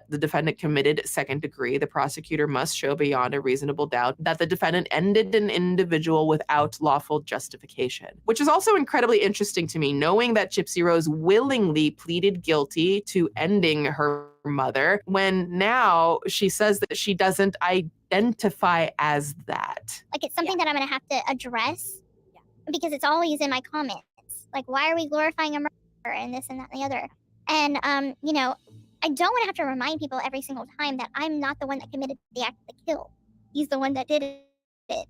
E: The defendant committed second degree, the prosecutor must show beyond a reasonable doubt that the defendant ended an individual without lawful justification, which is also incredibly interesting to me, knowing that Gypsy Rose willingly pleaded guilty to ending her mother, when now she says that she doesn't identify as that.
G: Like, it's something that I'm going to have to address because it's always in my comments. Like, why are we glorifying a murderer and this and that and the other? And, you know, I don't want to have to remind people every single time that I'm not the one that committed the act of the kill. He's the one that did it.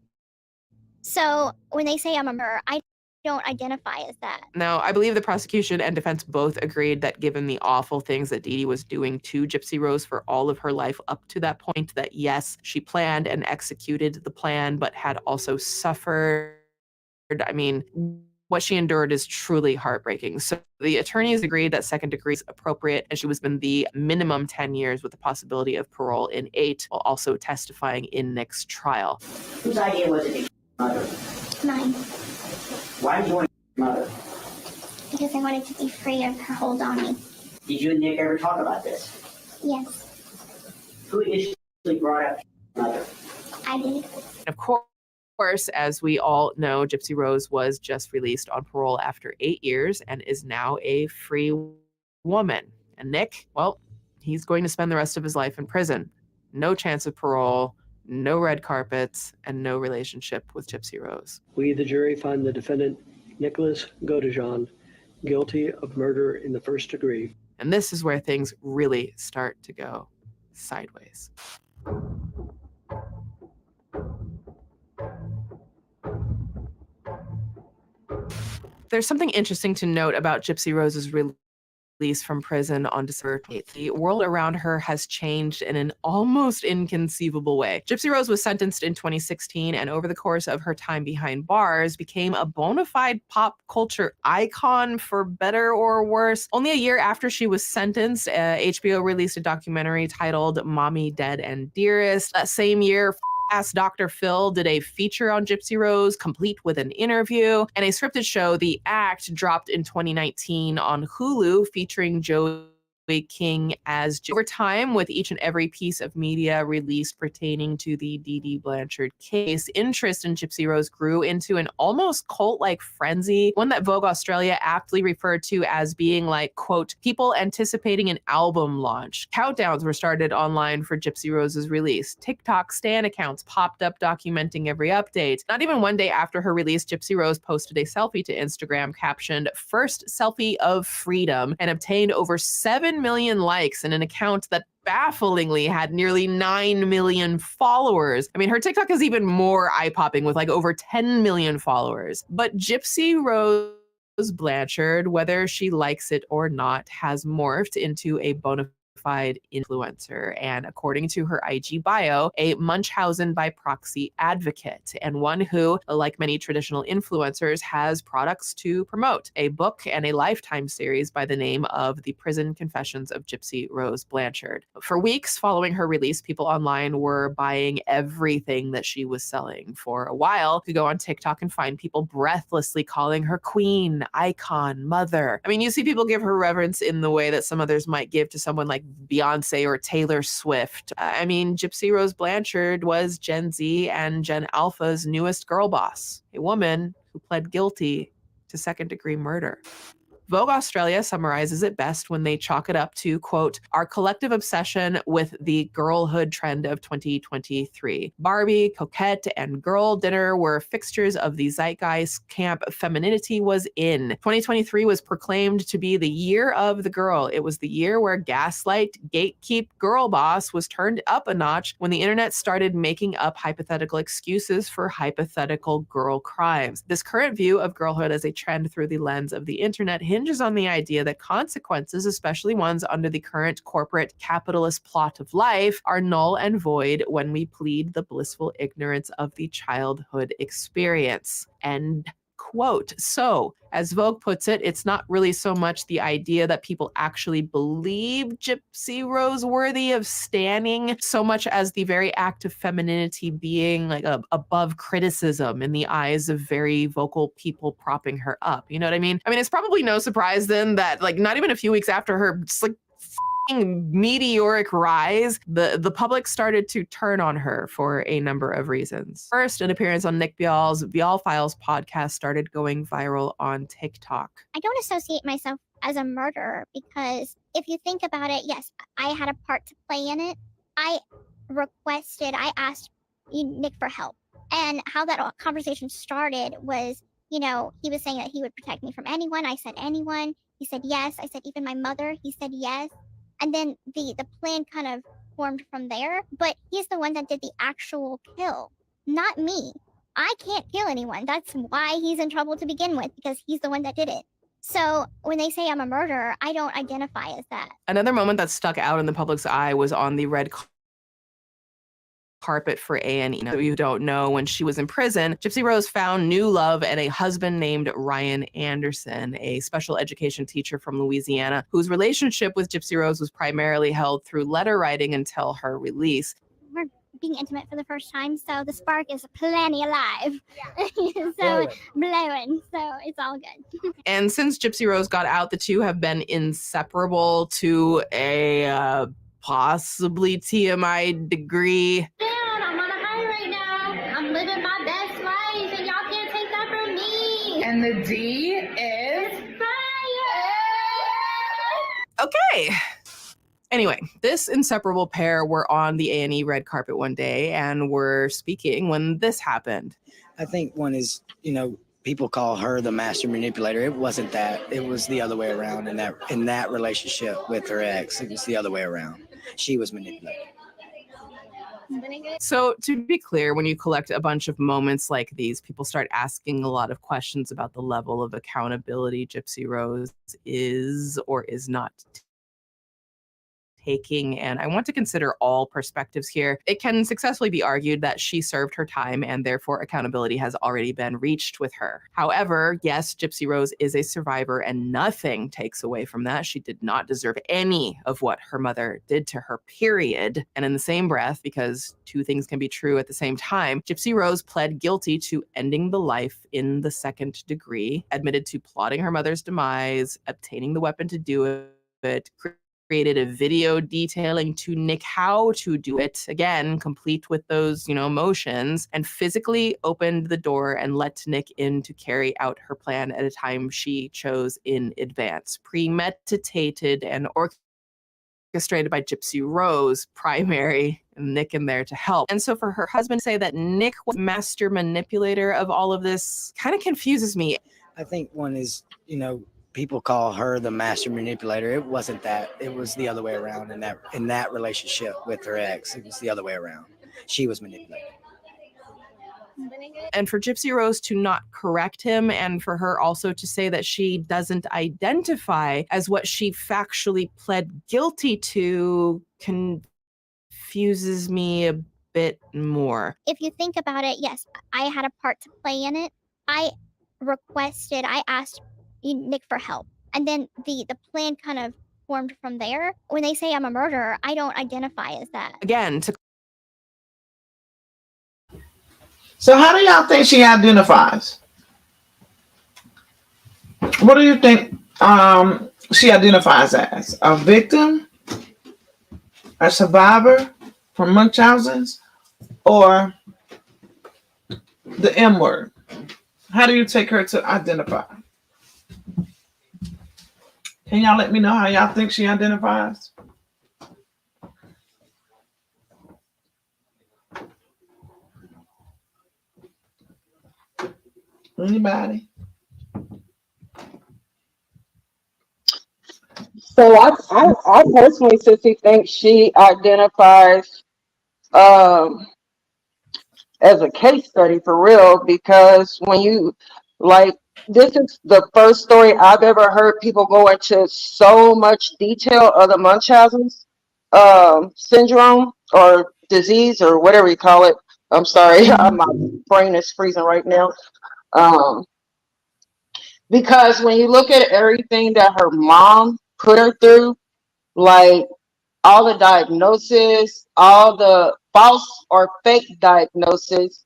G: So when they say I'm a murderer, I don't identify as that.
E: Now, I believe the prosecution and defense both agreed that given the awful things that Dee Dee was doing to Gypsy Rose for all of her life up to that point, that yes, she planned and executed the plan, but had also suffered. I mean, what she endured is truly heartbreaking. So the attorneys agreed that second degree is appropriate, and she was given the minimum 10 years with the possibility of parole in 8, while also testifying in Nick's trial.
I: Whose idea was it to kill mother?
G: Mine.
I: Why did you want to kill mother?
G: Because I wanted to be free of her hold on me.
I: Did you and Nick ever talk about this?
G: Yes,
I: Who initially brought up mother?
G: I did.
E: Of course, as we all know, Gypsy Rose was just released on parole after 8 years and is now a free woman. And Nick, well, he's going to spend the rest of his life in prison. No chance of parole, no red carpets, and no relationship with Gypsy Rose.
J: We, the jury, find the defendant, Nick Godejohn, guilty of murder in the first degree.
E: And this is where things really start to go sideways. There's something interesting to note about Gypsy Rose's release from prison on December 8th. The world around her has changed in an almost inconceivable way. Gypsy Rose was sentenced in 2016, and over the course of her time behind bars, became a bona fide pop culture icon, for better or worse. Only a year after she was sentenced, HBO released a documentary titled Mommy, Dead, and Dearest. That same year, Dr. Phil did a feature on Gypsy Rose, complete with an interview, and a scripted show, The Act, dropped in 2019 on Hulu, featuring Joey King as over time, with each and every piece of media released pertaining to the Dee Dee Blanchard case, interest in Gypsy Rose grew into an almost cult-like frenzy, one that Vogue Australia aptly referred to as being like, quote, people anticipating an album launch. Countdowns were started online for Gypsy Rose's release. TikTok stan accounts popped up documenting every update. Not even one day after her release, Gypsy Rose posted a selfie to Instagram captioned, "First selfie of freedom," and obtained over 7 million likes in an account that bafflingly had nearly 9 million followers. I mean, her TikTok is even more eye-popping with like over 10 million followers. But Gypsy Rose Blanchard, whether she likes it or not, has morphed into a bona fide influencer, and according to her IG bio, a Munchausen by proxy advocate, and one who, like many traditional influencers, has products to promote, a book and a Lifetime series by the name of The Prison Confessions of Gypsy Rose Blanchard. For weeks following her release, people online were buying everything that she was selling. For a while, you could go on TikTok and find people breathlessly calling her queen, icon, mother. I mean, you see people give her reverence in the way that some others might give to someone like Beyonce or Taylor Swift. I mean, Gypsy Rose Blanchard was Gen Z and Gen Alpha's newest girl boss, a woman who pled guilty to second-degree murder. Vogue Australia summarizes it best when they chalk it up to, quote, our collective obsession with the girlhood trend of 2023. Barbie, Coquette, and Girl Dinner were fixtures of the zeitgeist. Camp femininity was in. 2023 was proclaimed to be the year of the girl. It was the year where gaslight, gatekeep, girl boss was turned up a notch when the internet started making up hypothetical excuses for hypothetical girl crimes. This current view of girlhood as a trend through the lens of the internet hinges on the idea that consequences, especially ones under the current corporate capitalist plot of life, are null and void when we plead the blissful ignorance of the childhood experience. End quote. So, as Vogue puts it, it's not really so much the idea that people actually believe Gypsy Rose worthy of standing, so much as the very act of femininity being like above criticism in the eyes of very vocal people propping her up. You know what I mean? I mean, it's probably no surprise then that like not even a few weeks after her just like meteoric rise, the public started to turn on her for a number of reasons. First, an appearance on Nick Viall's Viall Files podcast started going viral on TikTok.
G: I don't associate myself as a murderer because if you think about it, yes, I had a part to play in it. I asked Nick for help. And how that conversation started was, he was saying that he would protect me from anyone. I said anyone. He said yes. I said even my mother. He said yes. And then the plan kind of formed from there. But he's the one that did the actual kill, not me. I can't kill anyone. That's why he's in trouble to begin with, because he's the one that did it. So when they say I'm a murderer, I don't identify as that.
E: Another moment that stuck out in the public's eye was on the red carpet for A&E. Now, you don't know, when she was in prison, Gypsy Rose found new love and a husband named Ryan Anderson, a special education teacher from Louisiana, whose relationship with Gypsy Rose was primarily held through letter writing until her release.
G: We're being intimate for the first time, so the spark is plenty alive. So blowing, so it's all good.
E: And since Gypsy Rose got out, the two have been inseparable to a possibly TMI degree.
G: I'm on a high right now. I'm living my best life, and y'all can't take that from me.
B: And the D is
G: fire.
E: Okay. Anyway, this inseparable pair were on the A&E red carpet one day and were speaking when this happened.
K: I think one is, people call her the master manipulator. It wasn't that. It was the other way around in that relationship with her ex. It was the other way around. She was manipulated.
E: So to be clear, when you collect a bunch of moments like these, people start asking a lot of questions about the level of accountability Gypsy Rose is or is not taking, and I want to consider all perspectives here. It can successfully be argued that she served her time and therefore accountability has already been reached with her. However, yes, Gypsy Rose is a survivor and nothing takes away from that. She did not deserve any of what her mother did to her, period. And in the same breath, because two things can be true at the same time, Gypsy Rose pled guilty to ending the life in the second degree, admitted to plotting her mother's demise, obtaining the weapon to do it, created a video detailing to Nick how to do it, again, complete with those, motions, and physically opened the door and let Nick in to carry out her plan at a time she chose in advance, premeditated and orchestrated by Gypsy Rose, primary, and Nick in there to help. And so for her husband to say that Nick was master manipulator of all of this kind of confuses me.
K: I think one is, people call her the master manipulator. It wasn't that. It was the other way around in that relationship with her ex. It was the other way around. She was manipulated.
E: And for Gypsy Rose to not correct him, and for her also to say that she doesn't identify as what she factually pled guilty to, confuses me a bit more.
G: If you think about it, yes, I had a part to play in it. I asked Nick for help. And then the plan kind of formed from there. When they say I'm a murderer, I don't identify as that.
E: Again,
A: So how do y'all think she identifies? What do you think she identifies as? A victim? A survivor from Munchausen's? Or the M word? How do you take her to identify? Can y'all let me know how y'all think she identifies? Anybody?
C: So I personally, Sissy, think she identifies as a case study for real, because when you this is the first story I've ever heard people go into so much detail of the Munchausen's syndrome or disease or whatever you call it. I'm sorry, my brain is freezing right now. Because when you look at everything that her mom put her through, like all the diagnosis, all the false or fake diagnosis,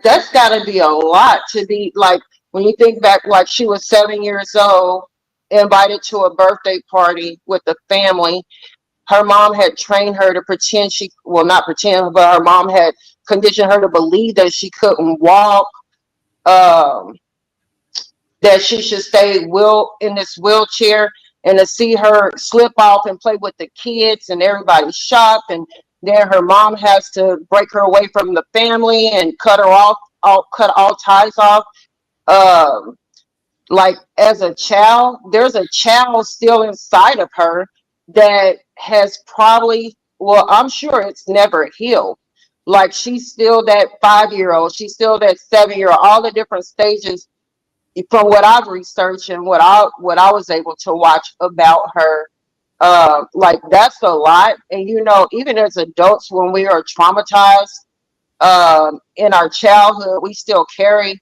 C: that's got to be a lot to be like, when you think back, like she was 7 years old invited to a birthday party with the family. Her mom had trained her to pretend not pretend, but her mom had conditioned her to believe that she couldn't walk, um, that she should stay in this wheelchair, and to see her slip off and play with the kids and everybody's shocked, and then her mom has to break her away from the family and cut all ties off. Um, like as a child, there's a child still inside of her that has probably, well, I'm sure it's never healed. Like she's still that 5-year-old, she's still that 7-year-old, all the different stages from what I've researched and what I was able to watch about her. Like that's a lot. And even as adults, when we are traumatized in our childhood, we still carry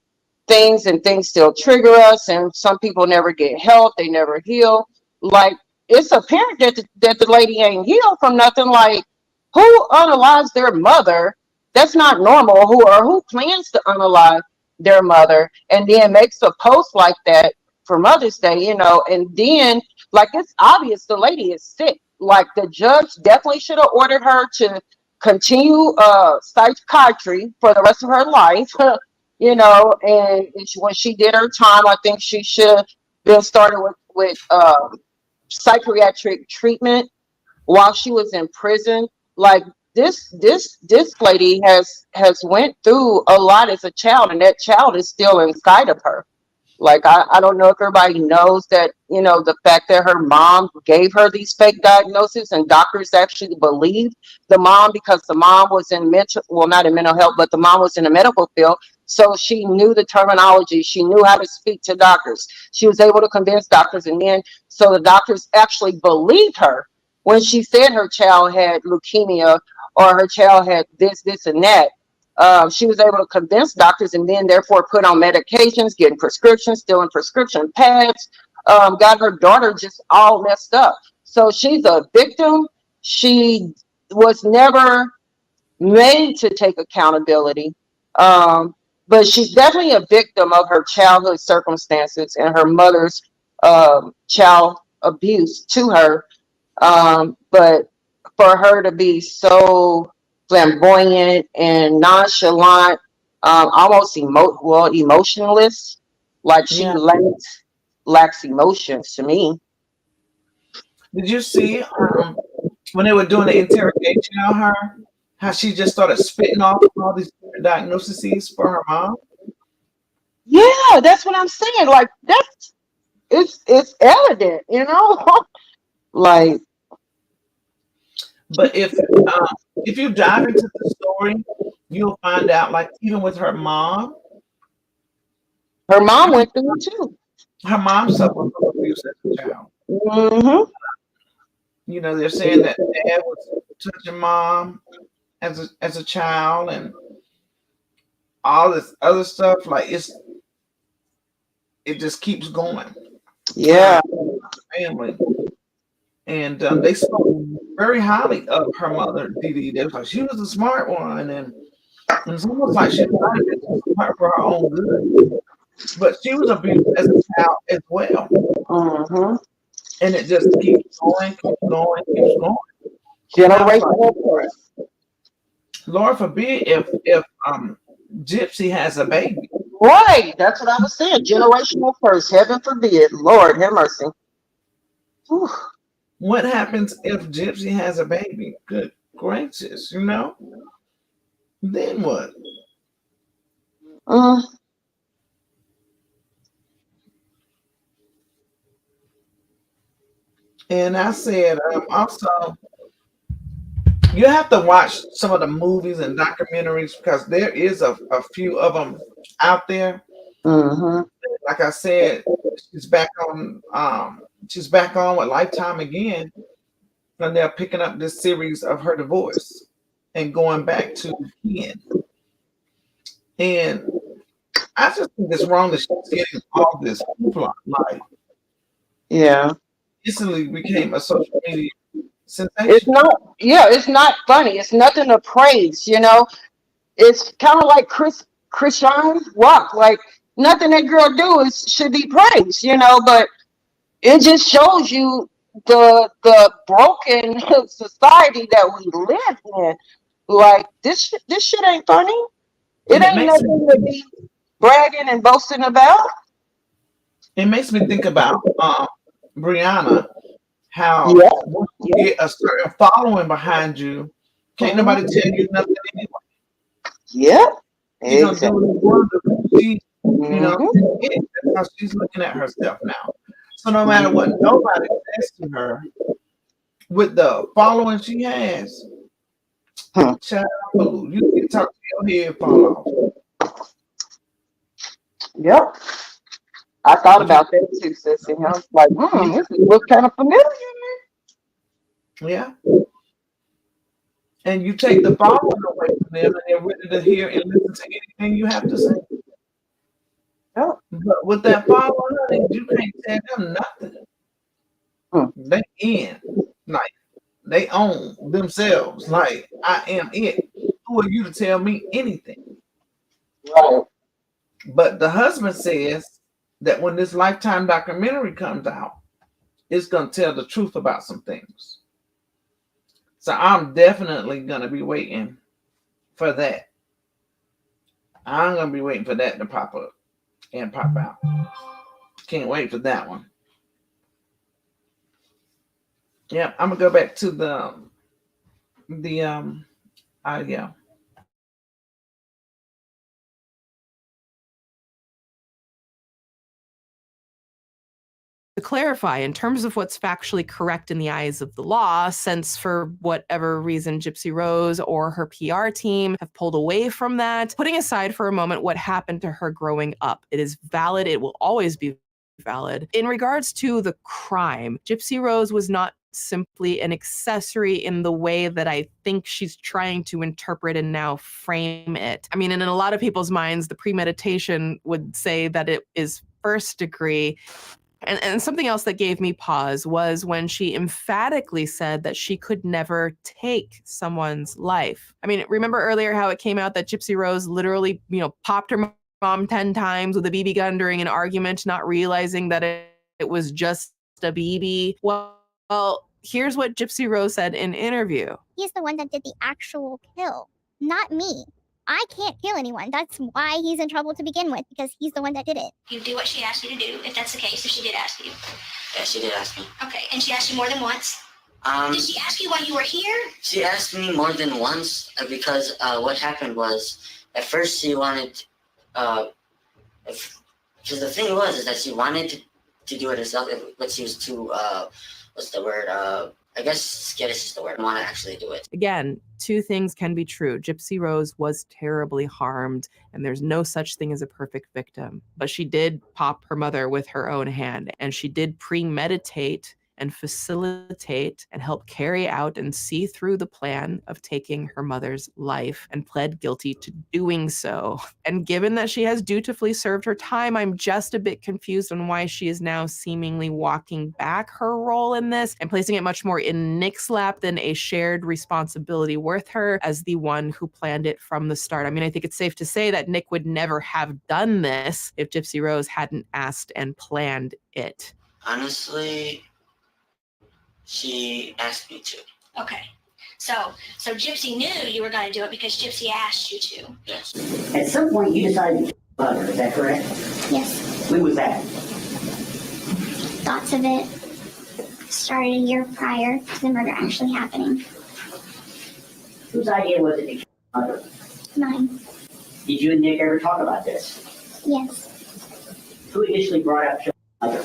C: things, and things still trigger us, and some people never get help, they never heal. Like it's apparent that the lady ain't healed from nothing. Like who unalives their mother? That's not normal. Who plans to unalive their mother and then makes a post like that for Mother's Day, and then like it's obvious the lady is sick. Like the judge definitely should have ordered her to continue psychiatry for the rest of her life. And when she did her time, I think she should have been started with psychiatric treatment while she was in prison. Like this lady has went through a lot as a child, and that child is still inside of her. Like I don't know if everybody knows that, the fact that her mom gave her these fake diagnoses, and doctors actually believed the mom because the mom was not in mental health, but the mom was in the medical field. So she knew the terminology. She knew how to speak to doctors. She was able to convince doctors. And then, so the doctors actually believed her when she said her child had leukemia or her child had this, and that. She was able to convince doctors, and then therefore put on medications, getting prescriptions, stealing prescription pads, got her daughter just all messed up. So she's a victim. She was never made to take accountability. But she's definitely a victim of her childhood circumstances and her mother's child abuse to her. But for her to be so flamboyant and nonchalant, almost emotionless, like she lacks emotions to me.
A: Did you see when they were doing the interrogation on her, how she just started spitting off all these diagnoses for her mom?
C: Yeah, that's what I'm saying. Like it's evident, like.
A: But if you dive into the story, you'll find out, like even with her mom
C: went through it too.
A: Her mom suffered from abuse as a child.
C: Mm-hmm.
A: They're saying that dad was touching mom as a child, and all this other stuff. Like it just keeps going.
C: Yeah.
A: Family. And they spoke very highly of her mother, Dee Dee. They was like, she was a smart one, and it's almost like she was smart for her own good. But she was abused as a child as well.
C: Mm-hmm.
A: And it just keeps going.
C: Generational.
A: Lord forbid if Gypsy has a baby.
C: Right, that's what I was saying. Generational curse. Heaven forbid. Lord have mercy. Whew.
A: What happens if Gypsy has a baby? Good gracious, Then what? And I said, also, you have to watch some of the movies and documentaries, because there is a few of them out there.
C: Mm-hmm.
A: Like I said, she's back on with Lifetime again, and they're picking up this series of her divorce and going back to Ken. And I just think it's wrong that she's getting all this hoopla. Like,
C: yeah,
A: instantly became a social media sensation.
C: It's not funny. It's nothing to praise. It's kind of like Christian Rock. Like nothing that girl should be praised. But it just shows you the broken society that we live in. Like this shit ain't funny. It
A: And it
C: ain't
A: makes me
C: nothing to be bragging and boasting about.
A: think about Brianna, how
C: Yeah,
A: once you
C: yeah.
A: get a certain following behind you, can't nobody tell you nothing anyway.
C: Yeah,
A: She's gonna do
C: exactly.
A: what she wanna do. She, you know,
C: Hmm.
A: that's how she's looking at herself now. So no matter what nobody says to her, with the following she has,
C: Hmm.
A: child, you can talk to your head fall off.
C: Yep. I thought
A: But you,
C: about that too, sissy. I was like,
A: yeah,
C: this looks kind of familiar.
A: yeah. And you take the following away from them, and they're ready to hear and listen to anything you have to say.
C: Yep.
A: But with that following, honey, you can't tell them nothing.
C: Hmm.
A: They in, like they own themselves. Like I am it. Who are you to tell me anything?
C: Right.
A: But the husband says that when this Lifetime documentary comes out, it's gonna tell the truth about some things. So I'm definitely gonna be waiting for that. I'm gonna be waiting for that to pop up and pop out. Can't wait for that one. Yeah, I'm gonna go back to the yeah.
E: To clarify, in terms of what's factually correct in the eyes of the law, since for whatever reason Gypsy Rose or her PR team have pulled away from that, putting aside for a moment what happened to her growing up, it is valid. It will always be valid. In regards to the crime, Gypsy Rose was not simply an accessory in the way that I think she's trying to interpret and now frame it. I mean, and in a lot of people's minds, the premeditation would say that it is first degree. And something else that gave me pause was when she emphatically said that she could never take someone's life. I mean, remember earlier how it came out that Gypsy Rose literally, popped her mom 10 times with a BB gun during an argument, not realizing that it was just a BB? Well, here's what Gypsy Rose said in interview.
G: He's the one that did the actual kill, not me. I can't kill anyone. That's why he's in trouble to begin with, because he's the one that did it.
I: You do what she asked you to do, if that's the case, if she did ask you. Yeah, she did ask me. Okay, and she asked you more than once? Did she ask you why you were here? She asked me more than once because what happened was, at first she wanted, because the thing was is that she wanted to do it herself, but she was too, what's the word, I guess scared is just the word. I want to actually do it.
E: Again, two things can be true. Gypsy Rose was terribly harmed, and there's no such thing as a perfect victim. But she did pop her mother with her own hand, and she did premeditate and facilitate and help carry out and see through the plan of taking her mother's life, and pled guilty to doing so. And given that she has dutifully served her time, I'm just a bit confused on why she is now seemingly walking back her role in this and placing it much more in Nick's lap than a shared responsibility with her as the one who planned it from the start. I mean, I think it's safe to say that Nick would never have done this if Gypsy Rose hadn't asked and planned it.
I: Honestly, she asked me to. Okay. So Gypsy knew you were going to do it because Gypsy asked you to. Yes.
L: At some point, you decided to kill her. Is that correct?
G: Yes.
L: When was that?
G: Thoughts of it started a year prior to the murder actually happening.
L: Whose idea was it to kill her mother?
G: Mine.
L: Did you and Nick ever talk about this?
G: Yes.
L: Who initially brought up killing her mother?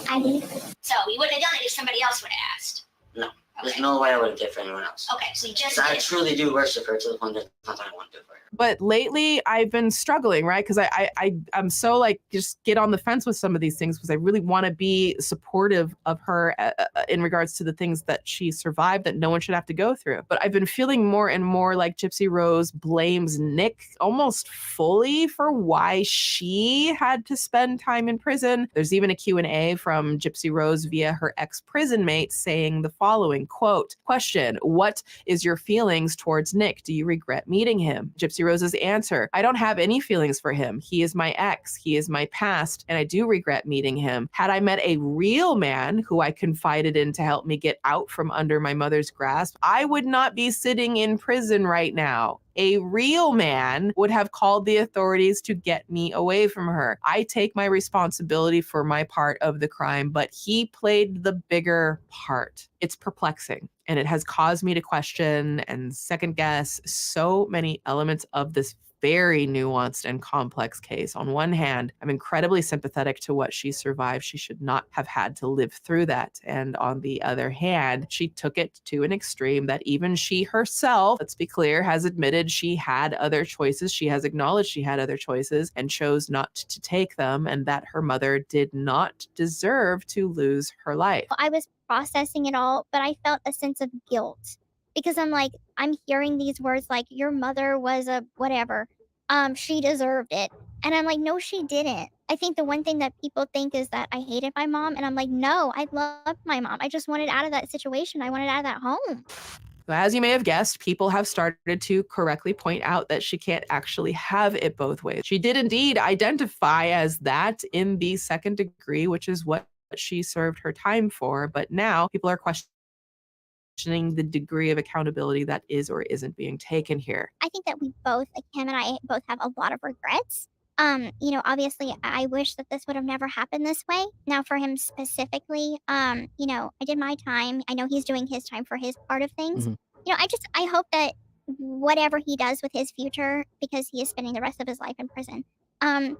G: I did.
I: So you wouldn't have done it if somebody else would have asked? No. There's no way I would have did it for anyone else. Okay, so you just did. I truly do worship her to the point that that's what I want to do for her.
E: But lately I've been struggling, right? Because I'm so like, just get on the fence with some of these things because I really want to be supportive of her in regards to the things that she survived that no one should have to go through. But I've been feeling more and more like Gypsy Rose blames Nick almost fully for why she had to spend time in prison. There's even a Q&A from Gypsy Rose via her ex-prison mate saying the following, end quote. Question: what is your feelings towards Nick? Do you regret meeting him? Gypsy Rose's answer: I don't have any feelings for him. He is my ex. He is my past, and I do regret meeting him. Had I met a real man who I confided in to help me get out from under my mother's grasp, I would not be sitting in prison right now. A real man would have called the authorities to get me away from her. I take my responsibility for my part of the crime, but he played the bigger part. It's perplexing, and it has caused me to question and second guess so many elements of this very nuanced and complex case. On one hand, I'm incredibly sympathetic to what she survived. She should not have had to live through that. And on the other hand, she took it to an extreme that even she herself, let's be clear, has admitted she had other choices. She has acknowledged she had other choices and chose not to take them, and that her mother did not deserve to lose her life.
M: I was processing it all, but I felt a sense of guilt because I'm like, I'm hearing these words like, your mother was a whatever. She deserved it. And I'm like, no, she didn't. I think the one thing that people think is that I hated my mom. And I'm like, no, I loved my mom. I just wanted out of that situation. I wanted out of that home.
E: As you may have guessed, people have started to correctly point out that she can't actually have it both ways. She did indeed identify as that in the second degree, which is what she served her time for. But now people are questioning the degree of accountability that is or isn't being taken here.
M: I think that we both, like him and I, both have a lot of regrets. Obviously I wish that this would have never happened this way. Now for him specifically, I did my time. I know he's doing his time for his part of things. I hope that whatever he does with his future, because he is spending the rest of his life in prison, I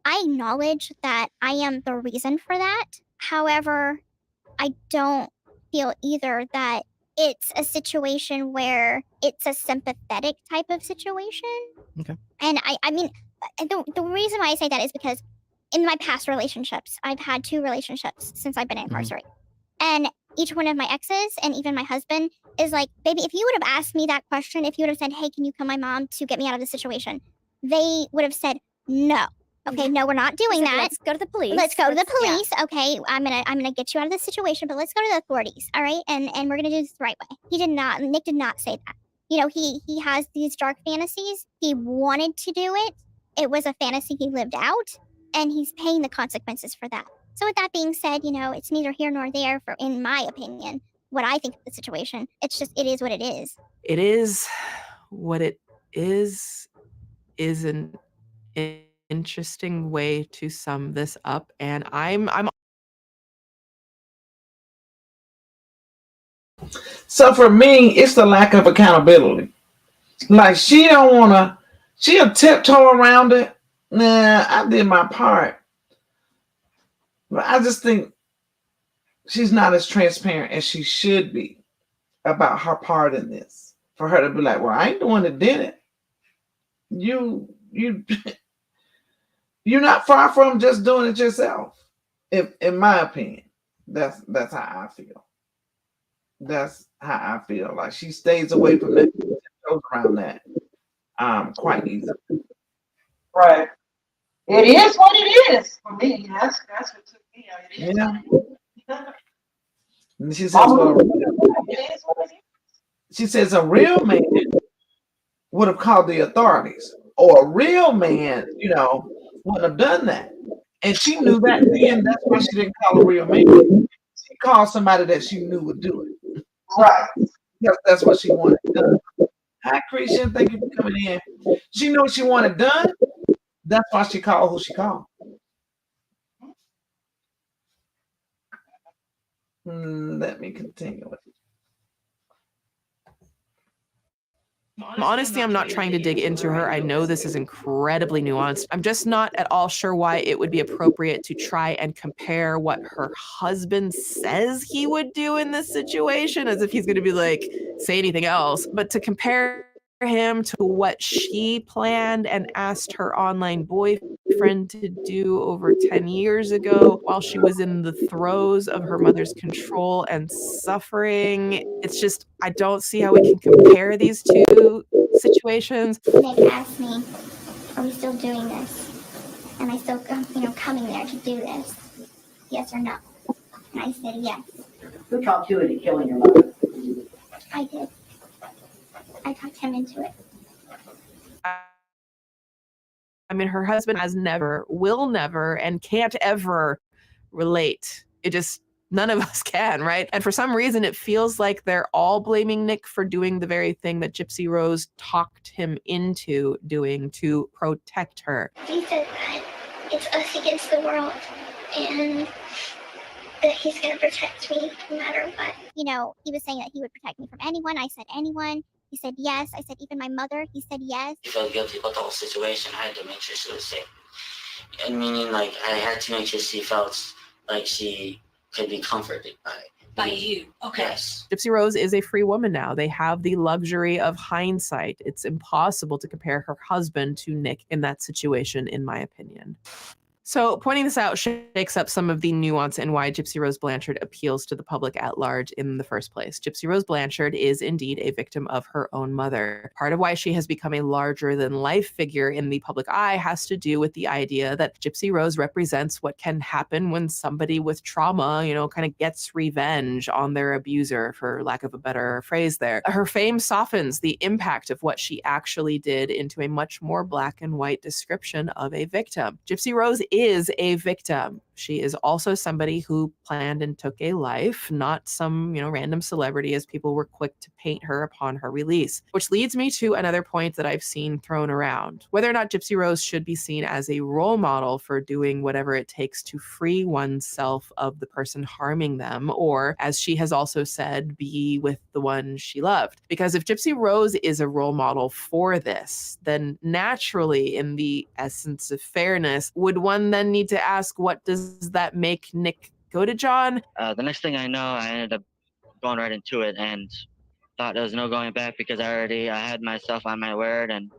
M: acknowledge that I am the reason for that. However, I don't feel either that it's a situation where it's a sympathetic type of situation.
K: Okay.
M: And I mean, the reason why I say that is because in my past relationships, I've had 2 relationships since I've been incarcerated. And each one of my exes and even my husband is like, baby, if you would have asked me that question, if you would have said, hey, can you kill my mom to get me out of this situation? They would have said, no. Okay, no, we're not doing that.
N: Let's go to the police.
M: Let's go to the police. Yeah. Okay, I'm gonna get you out of this situation, but let's go to the authorities. All right, and we're gonna do this the right way. Nick did not say that. He has these dark fantasies. He wanted to do it. It was a fantasy he lived out, and he's paying the consequences for that. So with that being said, it's neither here nor there for, in my opinion, what I think of the situation. It's just, it is what it is.
E: It is what it is an interesting way to sum this up, and I'm
A: So for me, it's the lack of accountability. Like she'll tiptoe around it. Nah, I did my part. But I just think she's not as transparent as she should be about her part in this. For her to be like, well, I ain't the one that did it. You're not far from just doing it yourself. In my opinion. That's how I feel. That's how I feel. Like she stays away from that, goes around that quite easily.
C: Right. It is what it is for me. That's what took me out.
A: Yeah. And she says, she says a real man would have called the authorities, or a real man, wouldn't have done that. And she knew that then. That's why she didn't call a real man. She called somebody that she knew would do it.
C: Right.
A: That's what she wanted done. Hi, Christian. Thank you for coming in. She knew what she wanted done. That's why she called who she called. Let me continue with it.
E: Honestly, I'm not trying to dig into her. I know this is incredibly nuanced. I'm just not at all sure why it would be appropriate to try and compare what her husband says he would do in this situation, as if he's going to be like, say anything else, but to compare him to what she planned and asked her online boyfriend to do over 10 years ago while she was in the throes of her mother's control and suffering. It's just, I don't see how we can compare these two situations.
M: Nick asked me, are we still doing this? Am I still, coming there to do this? Yes or no? And I said yes.
L: Who talked you into killing your mother?
G: I did. I talked him into it.
E: I mean, her husband has never, will never, and can't ever relate. It just, none of us can, right? And for some reason, it feels like they're all blaming Nick for doing the very thing that Gypsy Rose talked him into doing to protect her.
G: He said that it's us against the world, and that he's gonna protect me no matter what. You know, he was saying that he would protect me from anyone. I said anyone. He said yes. I said even my mother. He said yes.
I: She felt guilty about the whole situation. I had to make sure she was safe. And meaning, like, I had to make sure she felt like she could be comforted by you. Okay. Yes.
E: Gypsy Rose is a free woman now. They have the luxury of hindsight. It's impossible to compare her husband to Nick in that situation, in my opinion. So pointing this out shakes up some of the nuance in why Gypsy Rose Blanchard appeals to the public at large in the first place. Gypsy Rose Blanchard is indeed a victim of her own mother. Part of why she has become a larger-than-life figure in the public eye has to do with the idea that Gypsy Rose represents what can happen when somebody with trauma, you know, kind of gets revenge on their abuser, for lack of a better phrase there. Her fame softens the impact of what she actually did into a much more black and white description of a victim. Gypsy Rose is a victim. She is also somebody who planned and took a life, not some, you know, random celebrity as people were quick to paint her upon her release. Which leads me to another point that I've seen thrown around. Whether or not Gypsy Rose should be seen as a role model for doing whatever it takes to free oneself of the person harming them, or, as she has also said, be with the one she loved. Because if Gypsy Rose is a role model for this, then naturally, in the essence of fairness, would one then need to ask, what does that make Nick Godejohn?
N: The next thing I know, I ended up going right into it and thought there was no going back because I had myself on my word, and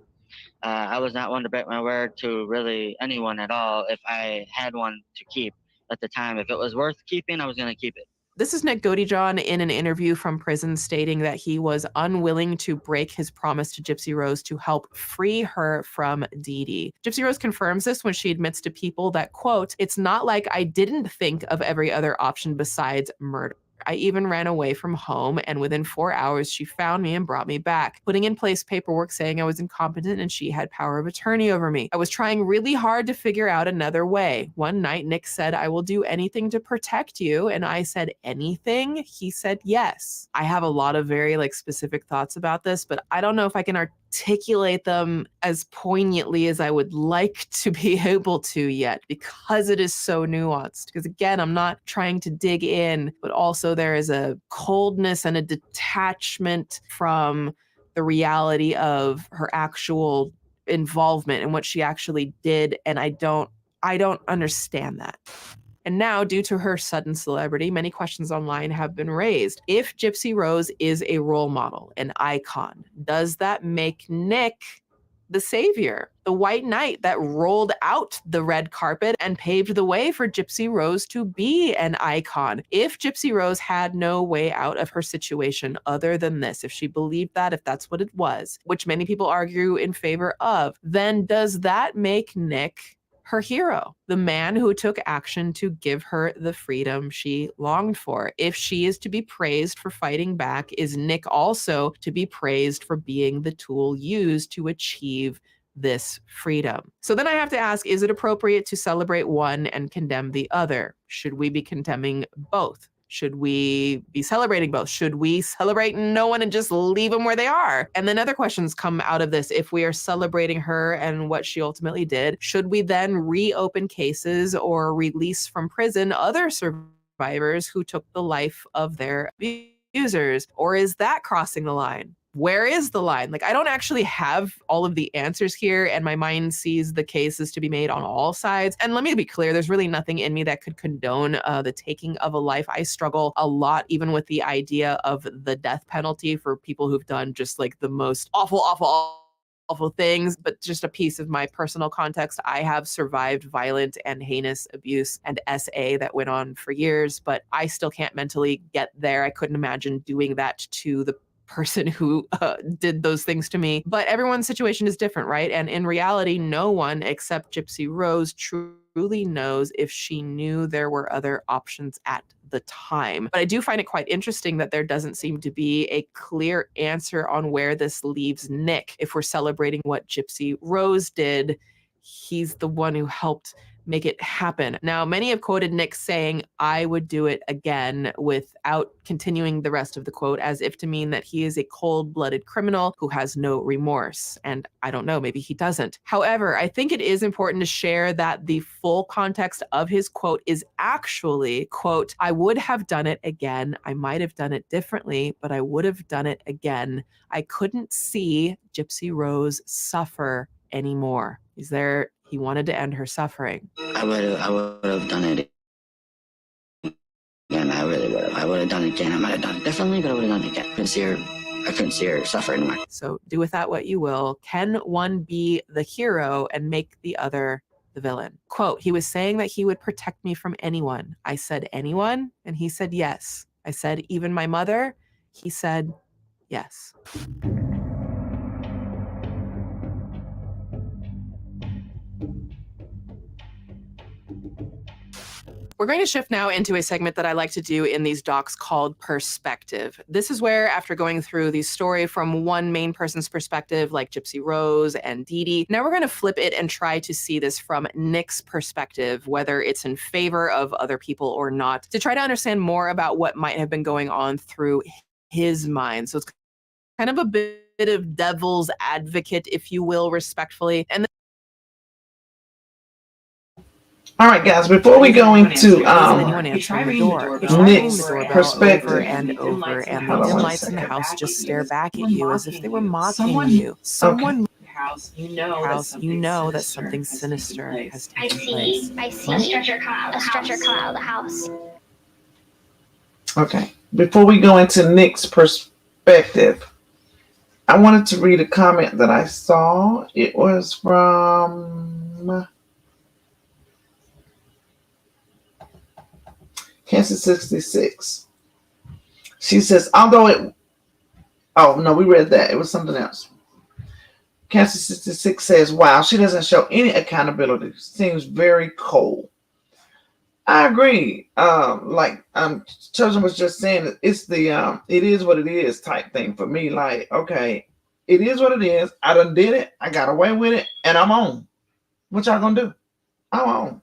N: I was not one to break my word to really anyone at all if I had one to keep at the time. If it was worth keeping, I was going to keep it.
E: This is Nick Godejohn in an interview from prison stating that he was unwilling to break his promise to Gypsy Rose to help free her from Dee Dee. Gypsy Rose confirms this when she admits to People that, quote, "It's not like I didn't think of every other option besides murder. I even ran away from home, and within 4 hours, she found me and brought me back, putting in place paperwork saying I was incompetent and she had power of attorney over me. I was trying really hard to figure out another way. One night, Nick said, 'I will do anything to protect you.' And I said, 'Anything?' He said, 'Yes.'" I have a lot of very specific thoughts about this, but I don't know if I can articulate them as poignantly as I would like to be able to yet, because it is so nuanced. Because again, I'm not trying to dig in, but also there is a coldness and a detachment from the reality of her actual involvement and what she actually did, and I don't understand that. And now, due to her sudden celebrity, many questions online have been raised. If Gypsy Rose is a role model, an icon, does that make Nick the savior, the white knight that rolled out the red carpet and paved the way for Gypsy Rose to be an icon? If Gypsy Rose had no way out of her situation other than this, if she believed that, if that's what it was, which many people argue in favor of, then does that make Nick her hero, the man who took action to give her the freedom she longed for? If she is to be praised for fighting back, is Nick also to be praised for being the tool used to achieve this freedom? So then I have to ask, is it appropriate to celebrate one and condemn the other? Should we be condemning both? Should we be celebrating both? Should we celebrate no one and just leave them where they are? And then other questions come out of this. If we are celebrating her and what she ultimately did, should we then reopen cases or release from prison other survivors who took the life of their abusers? Or is that crossing the line? Where is the line? I don't actually have all of the answers here, and my mind sees the cases to be made on all sides. And let me be clear, there's really nothing in me that could condone the taking of a life. I struggle a lot, even with the idea of the death penalty for people who've done just the most awful things. But just a piece of my personal context, I have survived violent and heinous abuse and SA that went on for years, but I still can't mentally get there. I couldn't imagine doing that to the person who did those things to me. But everyone's situation is different, right? And in reality, no one except Gypsy Rose truly knows if she knew there were other options at the time. But I do find it quite interesting that there doesn't seem to be a clear answer on where this leaves Nick. If we're celebrating what Gypsy Rose did, he's the one who helped make it happen. Now, many have quoted Nick saying, "I would do it again," without continuing the rest of the quote, as if to mean that he is a cold-blooded criminal who has no remorse. And I don't know, maybe he doesn't. However, I think it is important to share that the full context of his quote is actually, quote, "I would have done it again. I might have done it differently, but I would have done it again. I couldn't see Gypsy Rose suffer anymore." He wanted to end her suffering.
I: I would have done it again. I really would have. I would have done it again. I might have done it differently, but I would have done it again. I couldn't see her suffer anymore.
E: So do with that what you will. Can one be the hero and make the other the villain? Quote, "He was saying that he would protect me from anyone. I said, anyone? And he said, yes. I said, even my mother? He said, yes." We're going to shift now into a segment that I like to do in these docs called Perspective. This is where, after going through the story from one main person's perspective, like Gypsy Rose and Dee Dee, now we're going to flip it and try to see this from Nick's perspective, whether it's in favor of other people or not, to try to understand more about what might have been going on through his mind. So it's kind of a bit of devil's advocate, if you will, respectfully. And
A: all right, guys, before we go into Nick's perspective,
E: and over, and the dim lights in the house just stare back at you as if they were mocking you. Someone house, you know that something sinister has taken place.
G: I see a stretcher come out of the house.
A: Okay, before we go into Nick's perspective, I wanted to read a comment that I saw. It was from Kansas 66. She says, we read that. It was something else. Kansas 66 says, wow, she doesn't show any accountability. Seems very cold. I agree. Chosen was just saying, it's the it is what it is type thing for me. Like, okay, it is what it is. I done did it. I got away with it, and I'm on. What y'all gonna do? I'm on.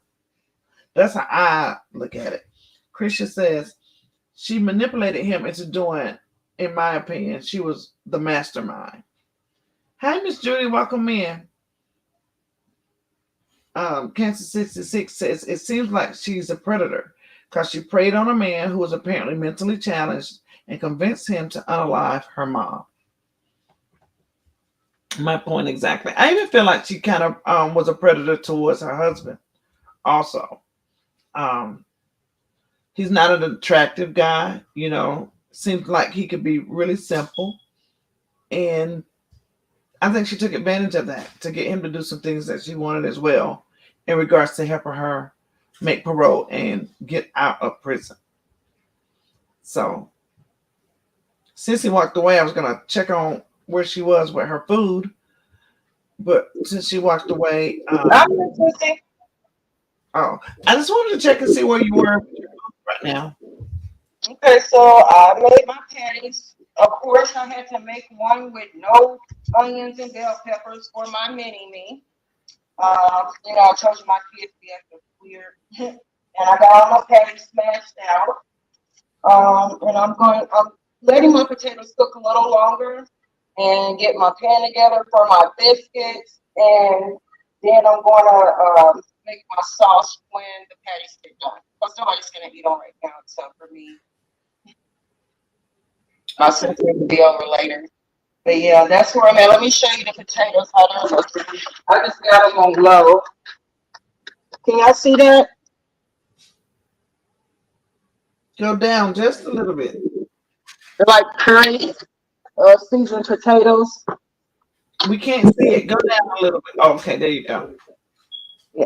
A: That's how I look at it. Christian says she manipulated him into doing, in my opinion, she was the mastermind. Hi, Miss Judy, welcome in. Kansas 66 says it seems like she's a predator because she preyed on a man who was apparently mentally challenged and convinced him to unalive her mom. My point exactly. I even feel like she kind of was a predator towards her husband also. He's not an attractive guy, seems like he could be really simple. And I think she took advantage of that to get him to do some things that she wanted as well in regards to helping her make parole and get out of prison. So since he walked away, I was going to check on where she was with her food. But since she walked away, I just wanted to check and see where you were right now.
C: Okay, so I made my patties. Of course, I had to make one with no onions and bell peppers for my mini-me. I told you my kids be acting weird. And I got all my patties smashed out. And I'm letting my potatoes cook a little longer and get my pan together for my biscuits. And then I'm going to make my sauce when the patties get done. Because nobody's going to eat them right now except for me. My sister will be over later. But yeah, that's where I'm at. Let me show you the potatoes. How they're looking. I just got them on low. Can y'all see that?
A: Go down just a little bit.
C: They're like curry, seasoned potatoes.
A: We can't see it. Go down a little bit. Oh, okay, there you go.
C: Yeah.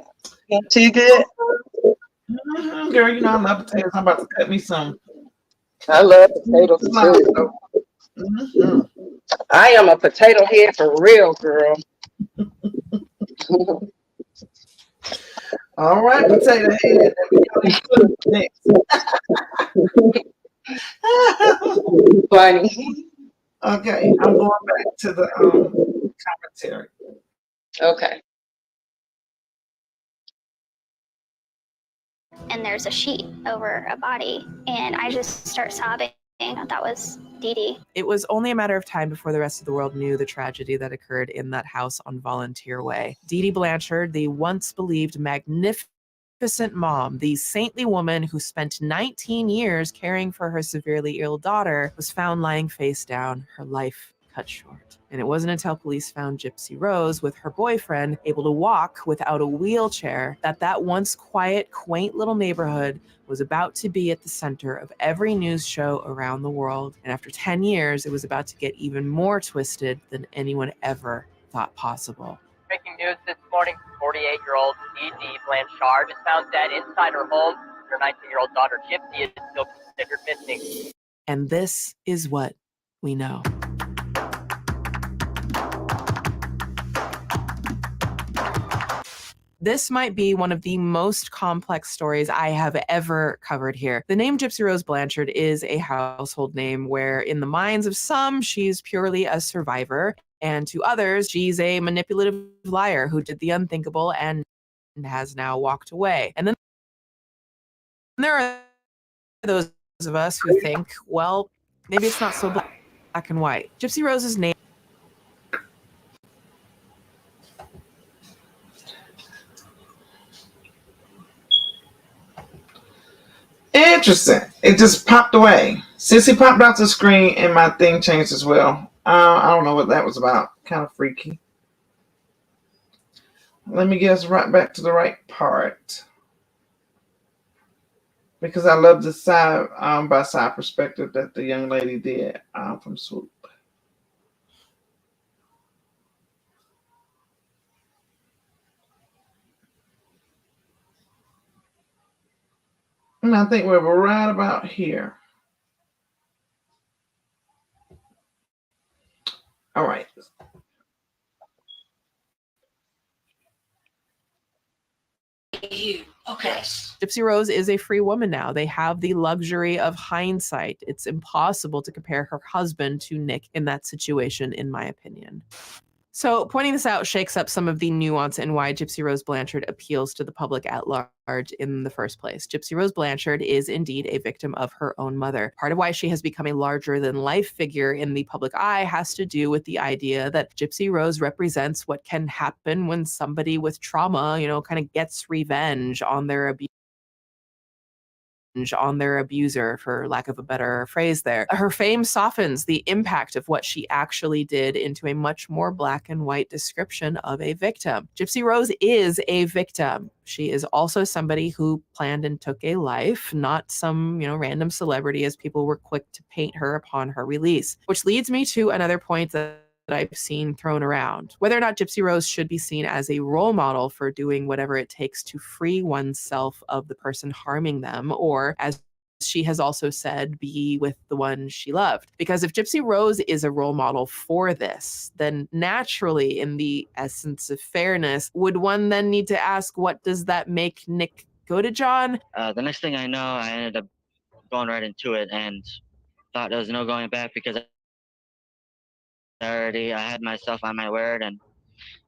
C: See good?
A: Girl, I love potatoes. I'm about to cut me some.
C: I love potatoes too.
A: Mhm.
C: I am a potato head for real, girl.
A: All right, potato head. Next.
C: Funny.
A: Okay, I'm going back to the commentary.
C: Okay.
M: And there's a sheet over a body, and I just start sobbing. That was Dee Dee.
E: It was only a matter of time before the rest of the world knew the tragedy that occurred in that house on Volunteer Way. Dee Dee Blanchard, the once believed magnificent mom, the saintly woman who spent 19 years caring for her severely ill daughter, was found lying face down, her life cut short. And it wasn't until police found Gypsy Rose with her boyfriend able to walk without a wheelchair that once quiet, quaint little neighborhood was about to be at the center of every news show around the world. And after 10 years, it was about to get even more twisted than anyone ever thought possible.
O: Breaking news this morning, 48-year-old Dee Dee Blanchard is found dead inside her home. Her 19-year-old daughter Gypsy is still considered missing.
E: And this is what we know. This might be one of the most complex stories I have ever covered here. The name Gypsy Rose Blanchard is a household name where, in the minds of some, she's purely a survivor, and to others, she's a manipulative liar who did the unthinkable and has now walked away. And then there are those of us who think, well, maybe it's not so black and white. Gypsy Rose's name.
A: Interesting. It just popped away. Since he popped out the screen and my thing changed as well. I don't know what that was about. Kind of freaky. Let me get us right back to the right part. Because I love the side by side perspective that the young lady did from Swoop. And I think we're right about here. All right.
I: Okay.
E: Gypsy Rose is a free woman now. They have the luxury of hindsight. It's impossible to compare her husband to Nick in that situation, in my opinion. So pointing this out shakes up some of the nuance in why Gypsy Rose Blanchard appeals to the public at large in the first place. Gypsy Rose Blanchard is indeed a victim of her own mother. Part of why she has become a larger-than-life figure in the public eye has to do with the idea that Gypsy Rose represents what can happen when somebody with trauma, kind of gets revenge on their abuser, for lack of a better phrase there. Her fame softens the impact of what she actually did into a much more black and white description of a victim. Gypsy Rose is a victim. She is also somebody who planned and took a life, not some, random celebrity as people were quick to paint her upon her release. Which leads me to another point that I've seen thrown around. Whether or not Gypsy Rose should be seen as a role model for doing whatever it takes to free oneself of the person harming them, or as she has also said, be with the one she loved. Because if Gypsy Rose is a role model for this, then naturally, in the essence of fairness, would one then need to ask, what does that make Nick Godejohn?
N: The next thing I know, I ended up going right into it and thought there was no going back because I had myself on my word, and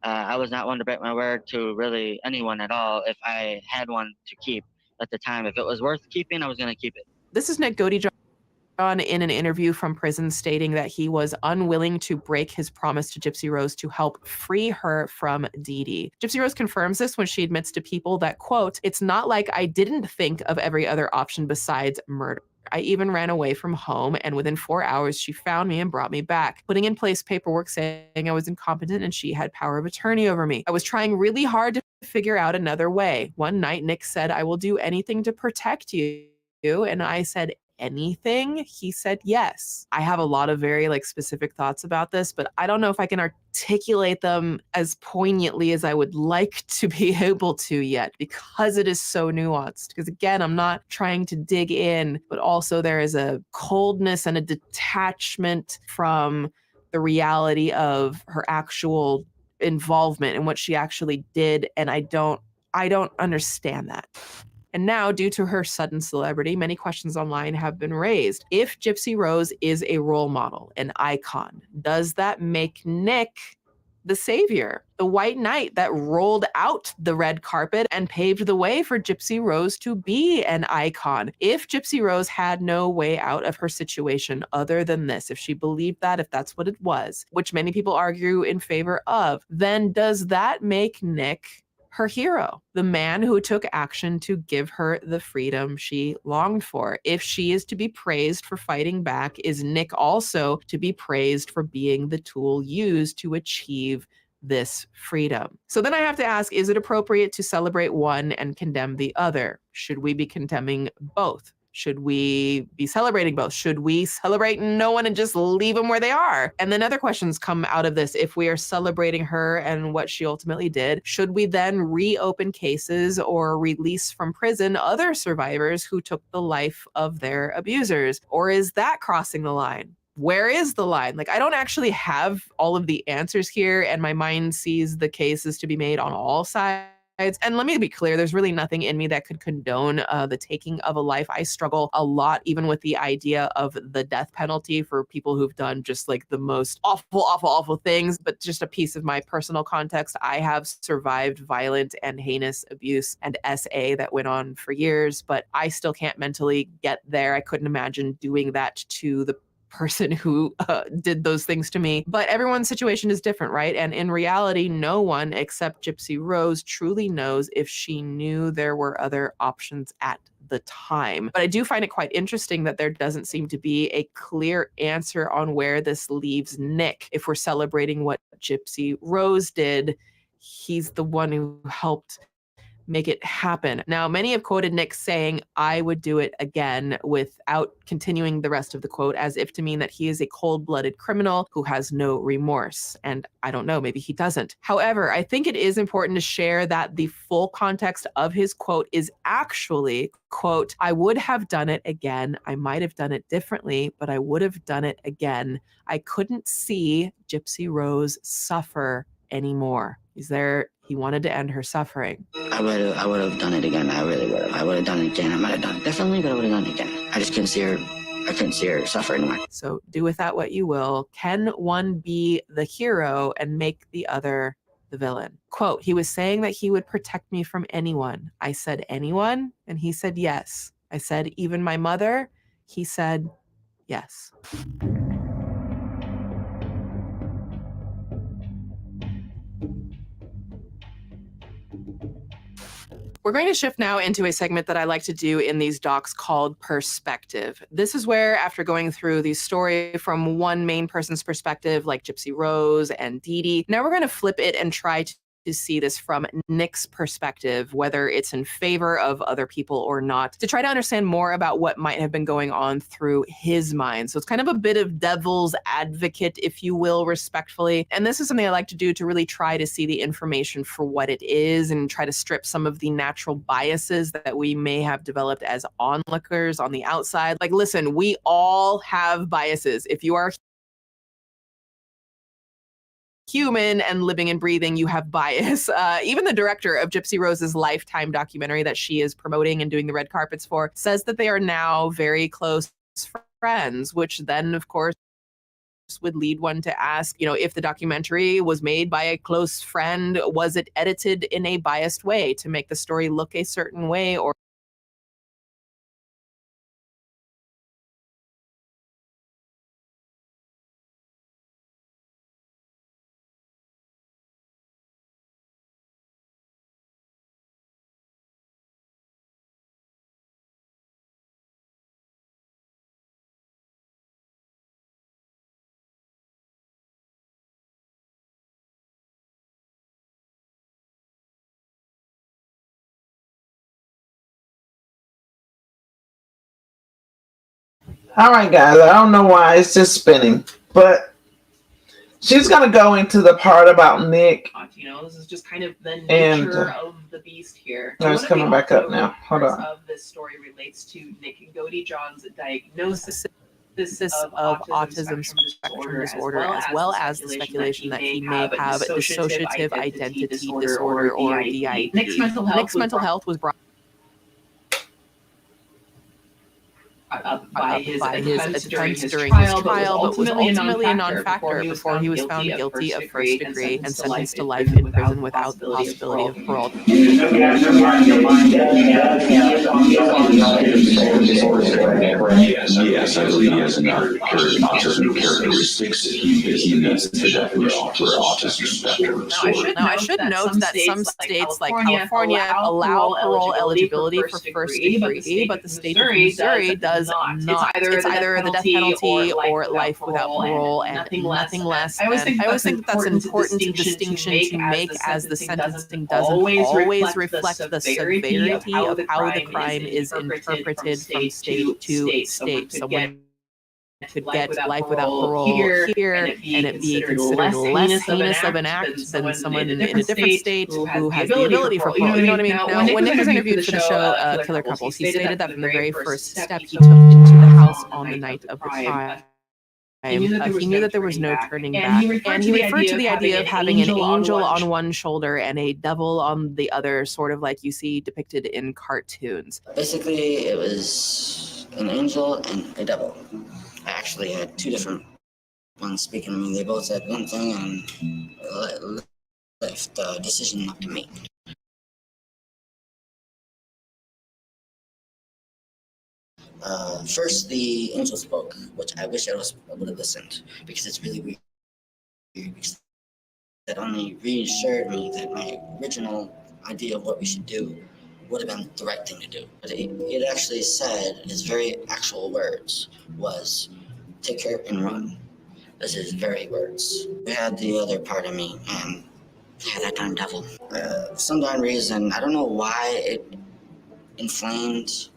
N: I was not one to break my word to really anyone at all if I had one to keep at the time. If it was worth keeping, I was going to keep it.
E: This is Nick Godejohn in an interview from prison stating that he was unwilling to break his promise to Gypsy Rose to help free her from Dee Dee. Gypsy Rose confirms this when she admits to People that, quote, "It's not like I didn't think of every other option besides murder. I even ran away from home, and within 4 hours, she found me and brought me back, putting in place paperwork saying I was incompetent and she had power of attorney over me. I was trying really hard to figure out another way. One night, Nick said, I will do anything to protect you. And I said, anything? He said yes. I have a lot of very like specific thoughts about this, but I don't know if I can articulate them as poignantly as I would like to be able to yet, because it is so nuanced. Because again, I'm not trying to dig in, but also there is a coldness and a detachment from the reality of her actual involvement and what she actually did, and I don't understand that. And now, due to her sudden celebrity, many questions online have been raised. If Gypsy Rose is a role model, an icon, does that make Nick the savior, the white knight that rolled out the red carpet and paved the way for Gypsy Rose to be an icon? If Gypsy Rose had no way out of her situation other than this, if she believed that, if that's what it was, which many people argue in favor of, then does that make Nick her hero, the man who took action to give her the freedom she longed for? If she is to be praised for fighting back, is Nick also to be praised for being the tool used to achieve this freedom? So then I have to ask, is it appropriate to celebrate one and condemn the other? Should we be condemning both? Should we be celebrating both? Should we celebrate no one and just leave them where they are? And then other questions come out of this. If we are celebrating her and what she ultimately did, should we then reopen cases or release from prison other survivors who took the life of their abusers? Or is that crossing the line? Where is the line? Like, I don't actually have all of the answers here, and my mind sees the cases to be made on all sides. And let me be clear, there's really nothing in me that could condone the taking of a life. I struggle a lot, even with the idea of the death penalty for people who've done just like the most awful things. But just a piece of my personal context, I have survived violent and heinous abuse and SA that went on for years, but I still can't mentally get there. I couldn't imagine doing that to the person who did those things to me. But everyone's situation is different, right? And in reality, no one except Gypsy Rose truly knows if she knew there were other options at the time. But I do find it quite interesting that there doesn't seem to be a clear answer on where this leaves Nick. If we're celebrating what Gypsy Rose did, he's the one who helped make it happen. Now, many have quoted Nick saying, "I would do it again," without continuing the rest of the quote, as if to mean that he is a cold-blooded criminal who has no remorse. And I don't know, maybe he doesn't. However, I think it is important to share that the full context of his quote is actually, quote, "I would have done it again. I might have done it differently, but I would have done it again. I couldn't see Gypsy Rose suffer anymore." He wanted to end her suffering.
I: I would have done it again. I really would have. I would have done it again. I might have done it differently, but I would have done it again. I just couldn't see her. I couldn't see her suffer anymore.
E: So do with that what you will. Can one be the hero and make the other the villain? Quote, "He was saying that he would protect me from anyone. I said, anyone? And he said, yes. I said, even my mother? He said, yes." We're going to shift now into a segment that I like to do in these docs called Perspective. This is where, after going through the story from one main person's perspective, like Gypsy Rose and Dee Dee, now we're going to flip it and try to see this from Nick's perspective, whether it's in favor of other people or not, to try to understand more about what might have been going on through his mind. So it's kind of a bit of devil's advocate, if you will, respectfully. And this is something I like to do to really try to see the information for what it is and try to strip some of the natural biases that we may have developed as onlookers on the outside. Like, listen, we all have biases. If you are human and living and breathing, you have bias. Even the director of Gypsy Rose's Lifetime documentary that she is promoting and doing the red carpets for says that they are now very close friends, which then, of course, would lead one to ask, if the documentary was made by a close friend, was it edited in a biased way to make the story look a certain way, or
A: All right, guys. I don't know why it's just spinning, but she's gonna go into the part about Nick.
E: You know, this is just kind of the
A: And,
E: nature of the beast here.
A: no, it's coming back up now. Hold on.
E: Of this story relates to Nick Godejohn's diagnosis of autism spectrum disorder, as well as the speculation that he may have dissociative identity disorder or DID. Nick's mental health was brought by his defense during his trial, but was ultimately a non-factor before he was found guilty of first degree and sentenced to life in prison without the possibility of parole.
P: Yes, I believe he has enough autism characteristics that he meets the definition for autism spectrum disorder.
E: Now, I should note that some states like California allow parole eligibility for first degree, but the state of Missouri does not. It's either the death penalty or life without parole and nothing less. I always think that's an important distinction to make, as the sentencing doesn't always reflect the severity of how the crime is interpreted from state to state. Someone could get life without parole here and it be considered less heinous of an act than someone in a different state who has the ability for parole. You know what I mean? Now, when Nick was interviewed for the show Killer Couples, he stated that from the very first step he took into the house on the night of the crime, he knew that there was no turning back. And he referred to the idea of having an angel on one shoulder and a devil on the other, sort of like you see depicted in cartoons.
I: Basically, it was an angel and a devil. I actually had two different ones speaking to me. They both said one thing and left the decision up to me. First, the angel spoke, which I wish I would have listened, because it's really weird. Because that only reassured me that my original idea of what we should do would have been the right thing to do. But it actually said, his very actual words was, take care and run. This is very words. We had the other part of me, and yeah, that darn devil. For some darn reason, I don't know why it inflamed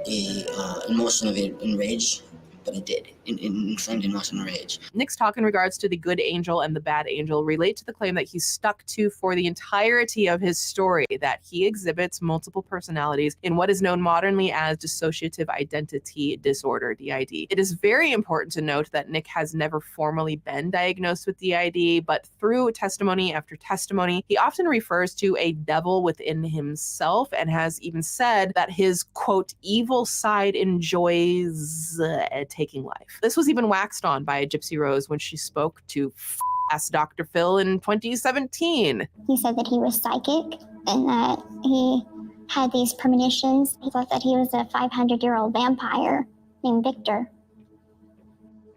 I: the emotion of enrage, but it did. It inflamed emotion and rage.
E: Nick's talk in regards to the good angel and the bad angel relate to the claim that he's stuck to for the entirety of his story, that he exhibits multiple personalities in what is known modernly as dissociative identity disorder, DID. It is very important to note that Nick has never formally been diagnosed with DID, but through testimony after testimony, he often refers to a devil within himself and has even said that his, quote, evil side enjoys taking life. This was even waxed on by Gypsy Rose when she spoke to ass Dr. Phil in 2017.
M: He said that he was psychic and that he had these premonitions. He thought that he was a 500-year-old vampire named Victor.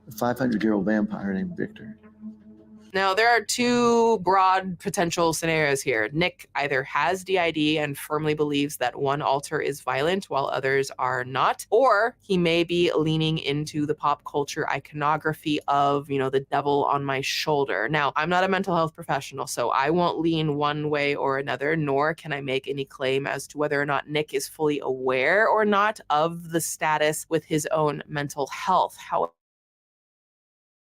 Q: A 500-year-old vampire named Victor.
E: Now, there are two broad potential scenarios here. Nick either has DID and firmly believes that one alter is violent while others are not, or he may be leaning into the pop culture iconography of, you know, the devil on my shoulder. Now, I'm not a mental health professional, so I won't lean one way or another, nor can I make any claim as to whether or not Nick is fully aware or not of the status with his own mental health.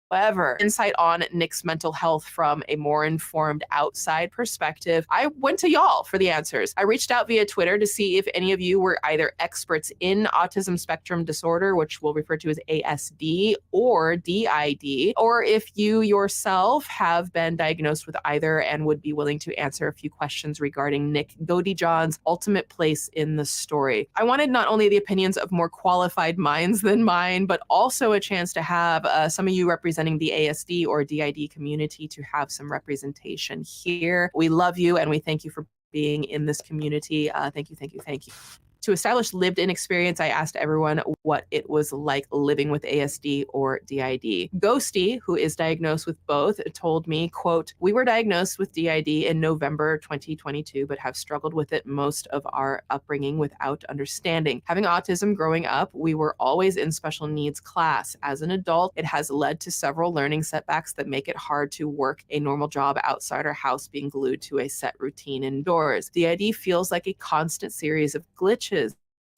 E: However, insight on Nick's mental health from a more informed outside perspective, I went to y'all for the answers. I reached out via Twitter to see if any of you were either experts in autism spectrum disorder, which we'll refer to as ASD, or DID, or if you yourself have been diagnosed with either and would be willing to answer a few questions regarding Nick Godejohn's ultimate place in the story. I wanted not only the opinions of more qualified minds than mine, but also a chance to have some of you representing the ASD or DID community to have some representation here. We love you and we thank you for being in this community. Thank you. To establish lived-in experience, I asked everyone what it was like living with ASD or DID. Ghosty, who is diagnosed with both, told me, quote, we were diagnosed with DID in November 2022, but have struggled with it most of our upbringing without understanding. Having autism growing up, we were always in special needs class. As an adult, it has led to several learning setbacks that make it hard to work a normal job outside our house, being glued to a set routine indoors. DID feels like a constant series of glitches.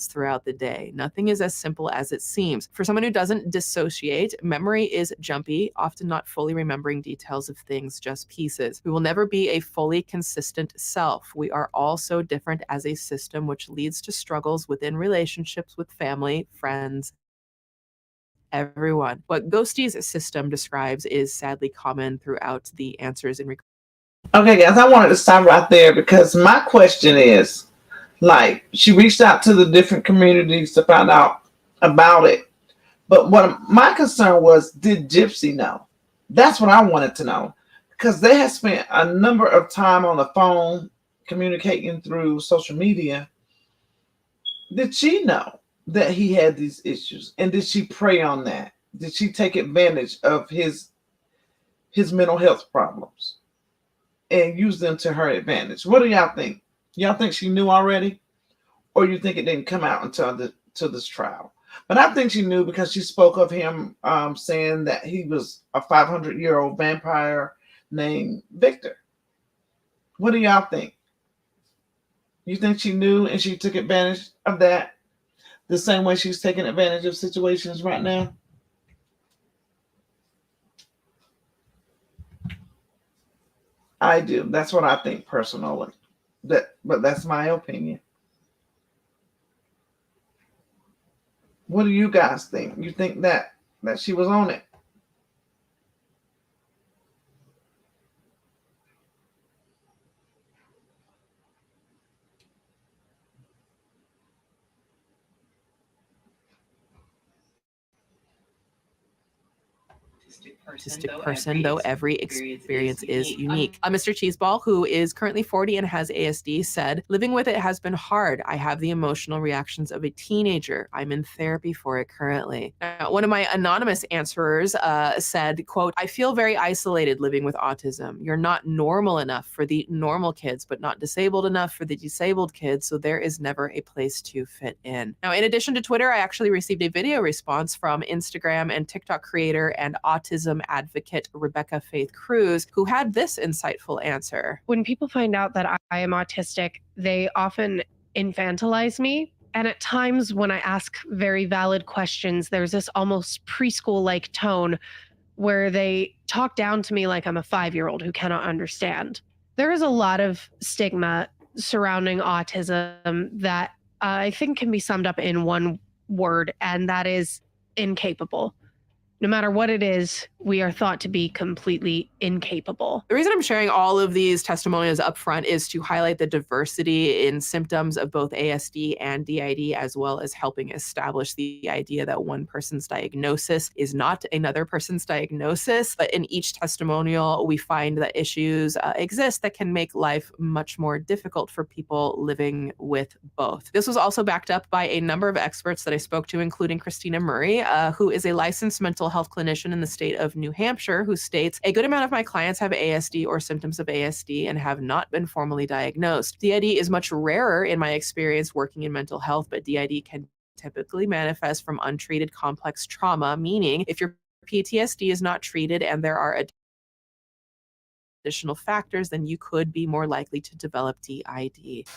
E: throughout the day. Nothing is as simple as it seems. For someone who doesn't dissociate, memory is jumpy, often not fully remembering details of things, just pieces. We will never be a fully consistent self. We are all so different as a system, which leads to struggles within relationships with family, friends, everyone. What Ghosty's system describes is sadly common throughout the answers in.
A: Okay, guys, I wanted to stop right there because my question is, like, she reached out to the different communities to find out about it. But what my concern was, did Gypsy know? That's what I wanted to know. Because they had spent a number of time on the phone communicating through social media. Did she know that he had these issues? And did she prey on that? Did she take advantage of his mental health problems and use them to her advantage? What do y'all think? Y'all think she knew already? Or you think it didn't come out until this trial? But I think she knew because she spoke of him saying that he was a 500-year-old vampire named Victor. What do y'all think? You think she knew and she took advantage of that the same way she's taking advantage of situations right now? I do. That's what I think personally. But that's my opinion. What do you guys think? You think that she was on it?
E: Autistic person, though every experience is unique. Mr. Cheeseball, who is currently 40 and has ASD, said, "Living with it has been hard. I have the emotional reactions of a teenager. I'm in therapy for it currently." Now, one of my anonymous answerers said, quote, "I feel very isolated living with autism. You're not normal enough for the normal kids, but not disabled enough for the disabled kids, so there is never a place to fit in." Now, in addition to Twitter, I actually received a video response from Instagram and TikTok creator and autism advocate Rebecca Faith Cruz, who had this insightful answer.
R: When people find out that I am autistic, they often infantilize me. And at times when I ask very valid questions, there's this almost preschool-like tone where they talk down to me like I'm a 5-year-old who cannot understand. There is a lot of stigma surrounding autism that I think can be summed up in one word, and that is incapable. No matter what it is, we are thought to be completely incapable.
E: The reason I'm sharing all of these testimonials up front is to highlight the diversity in symptoms of both ASD and DID, as well as helping establish the idea that one person's diagnosis is not another person's diagnosis. But in each testimonial, we find that issues exist that can make life much more difficult for people living with both. This was also backed up by a number of experts that I spoke to, including Christina Murray, who is a licensed mental health clinician in the state of New Hampshire, who states, "A good amount of my clients have ASD or symptoms of ASD and have not been formally diagnosed. DID is much rarer in my experience working in mental health, but DID can typically manifest from untreated complex trauma, meaning if your PTSD is not treated and there are additional factors, then you could be more likely to develop DID."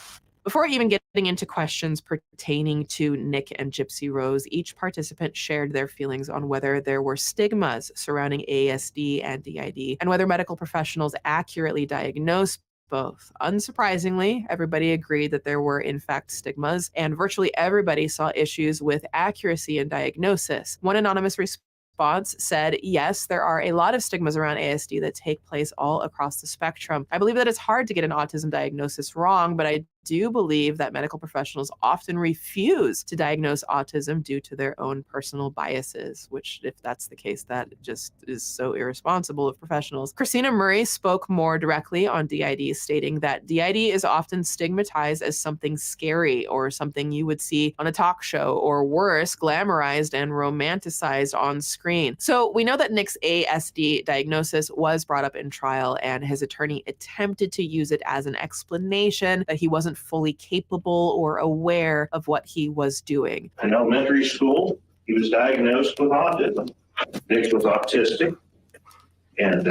E: Before even getting into questions pertaining to Nick and Gypsy Rose, each participant shared their feelings on whether there were stigmas surrounding ASD and DID, and whether medical professionals accurately diagnosed both. Unsurprisingly, everybody agreed that there were in fact stigmas, and virtually everybody saw issues with accuracy in diagnosis. One anonymous response said, "Yes, there are a lot of stigmas around ASD that take place all across the spectrum. I believe that it's hard to get an autism diagnosis wrong, but I do believe that medical professionals often refuse to diagnose autism due to their own personal biases," which, if that's the case, that just is so irresponsible of professionals. Christina Murray spoke more directly on DID, stating that DID is often stigmatized as something scary or something you would see on a talk show, or worse, glamorized and romanticized on screen. So we know that Nick's ASD diagnosis was brought up in trial, and his attorney attempted to use it as an explanation that he wasn't fully capable or aware of what he was doing.
S: In elementary school, he was diagnosed with autism. Nick was autistic, and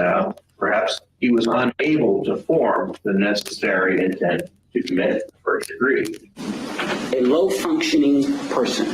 S: perhaps he was unable to form the necessary intent to commit first degree.
L: a low functioning person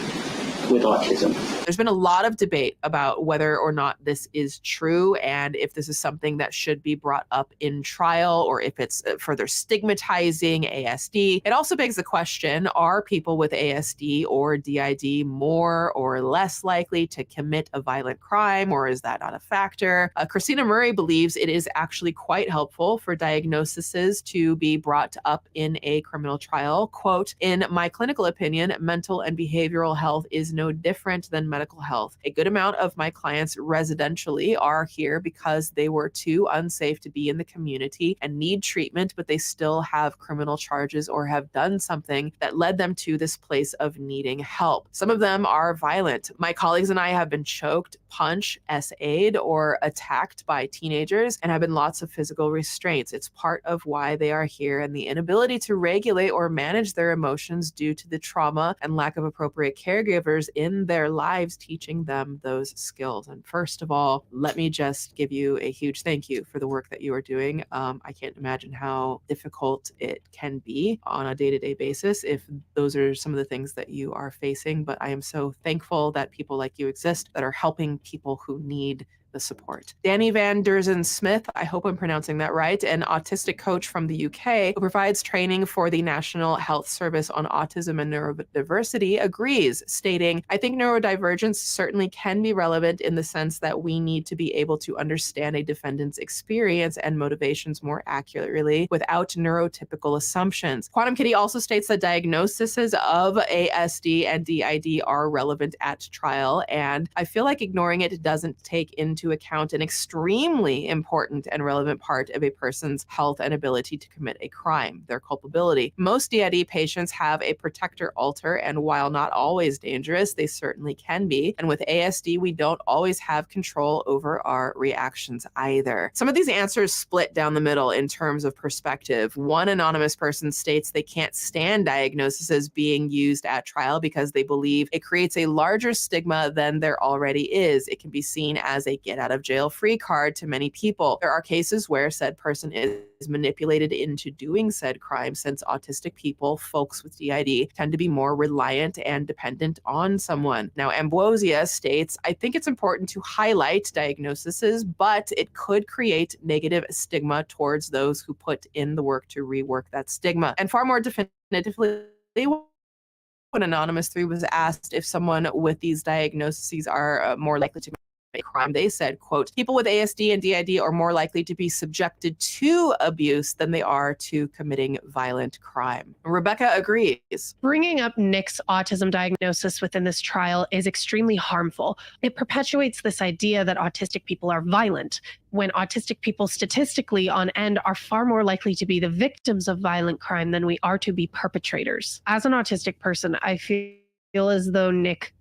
L: with autism.
E: There's been a lot of debate about whether or not this is true and if this is something that should be brought up in trial or if it's further stigmatizing ASD. It also begs the question, are people with ASD or DID more or less likely to commit a violent crime, or is that not a factor? Christina Murray believes it is actually quite helpful for diagnoses to be brought up in a criminal trial. Quote, "In my clinical opinion, mental and behavioral health is no different than medical health. A good amount of my clients residentially are here because they were too unsafe to be in the community and need treatment, but they still have criminal charges or have done something that led them to this place of needing help. Some of them are violent. My colleagues and I have been choked, punched, SA'd, or attacked by teenagers and have been lots of physical restraints. It's part of why they are here, and the inability to regulate or manage their emotions due to the trauma and lack of appropriate caregivers in their lives teaching them those skills." And first of all, let me just give you a huge thank you for the work that you are doing. I can't imagine how difficult it can be on a day-to-day basis if those are some of the things that you are facing, but I am so thankful that people like you exist that are helping people who need the support. Danny Van Derzen Smith, I hope I'm pronouncing that right, an autistic coach from the UK who provides training for the National Health Service on Autism and Neurodiversity, agrees, stating, "I think neurodivergence certainly can be relevant in the sense that we need to be able to understand a defendant's experience and motivations more accurately without neurotypical assumptions." Quantum Kitty also states that diagnoses of ASD and DID are relevant at trial, and I feel like ignoring it doesn't take into account an extremely important and relevant part of a person's health and ability to commit a crime, their culpability. Most DID patients have a protector alter, and while not always dangerous, they certainly can be. And with ASD, we don't always have control over our reactions either. Some of these answers split down the middle in terms of perspective. One anonymous person states they can't stand diagnoses being used at trial because they believe it creates a larger stigma than there already is. It can be seen as a get out of jail free card to many people. There are cases where said person is manipulated into doing said crime, since autistic people, folks with DID, tend to be more reliant and dependent on someone. Now, Ambrosia states, "I think it's important to highlight diagnoses, but it could create negative stigma towards those who put in the work to rework that stigma." And far more definitively, when Anonymous 3 was asked if someone with these diagnoses are more likely to a crime, they said, quote, "People with ASD and DID are more likely to be subjected to abuse than they are to committing violent crime." Rebecca agrees.
R: Bringing up Nick's autism diagnosis within this trial is extremely harmful. It perpetuates this idea that autistic people are violent, when autistic people statistically on end are far more likely to be the victims of violent crime than we are to be perpetrators. As an autistic person, I feel as though Nick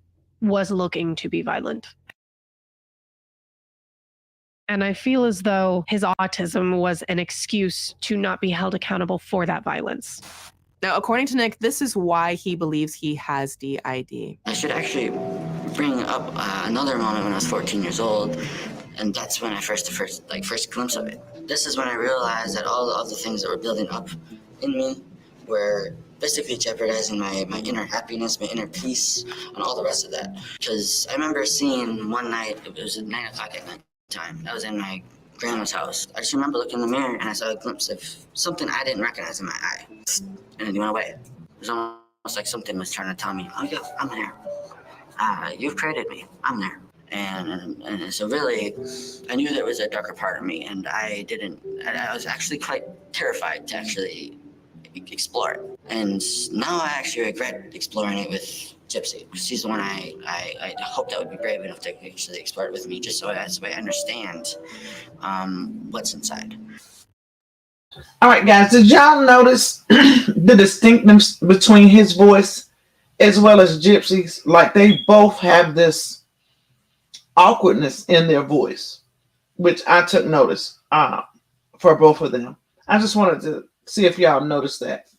R: was looking to be violent. And I feel as though his autism was an excuse to not be held accountable for that violence.
E: Now, according to Nick, this is why he believes he has DID.
I: I should actually bring up another moment when I was 14 years old, and that's when I first glimpse of it. This is when I realized that all the other things that were building up in me were basically jeopardizing my inner happiness, my inner peace, and all the rest of that. Because I remember seeing one night, it was at 9 o'clock at night time. I was in my grandma's house. I just remember looking in the mirror and I saw a glimpse of something I didn't recognize in my eye. And it went away. It was almost like something was trying to tell me, "Oh yeah, I'm there. You've created me. I'm there." And so really, I knew there was a darker part of me, and I was actually quite terrified to actually explore it. And now I actually regret exploring it with Gypsy, because she's the one I hope that would be brave enough to actually explore it with me, just so I understand what's inside.
A: All right, guys, did y'all notice the distinctness between his voice as well as Gypsy's? Like, they both have this awkwardness in their voice, which I took notice for both of them. I just wanted to see if y'all noticed that.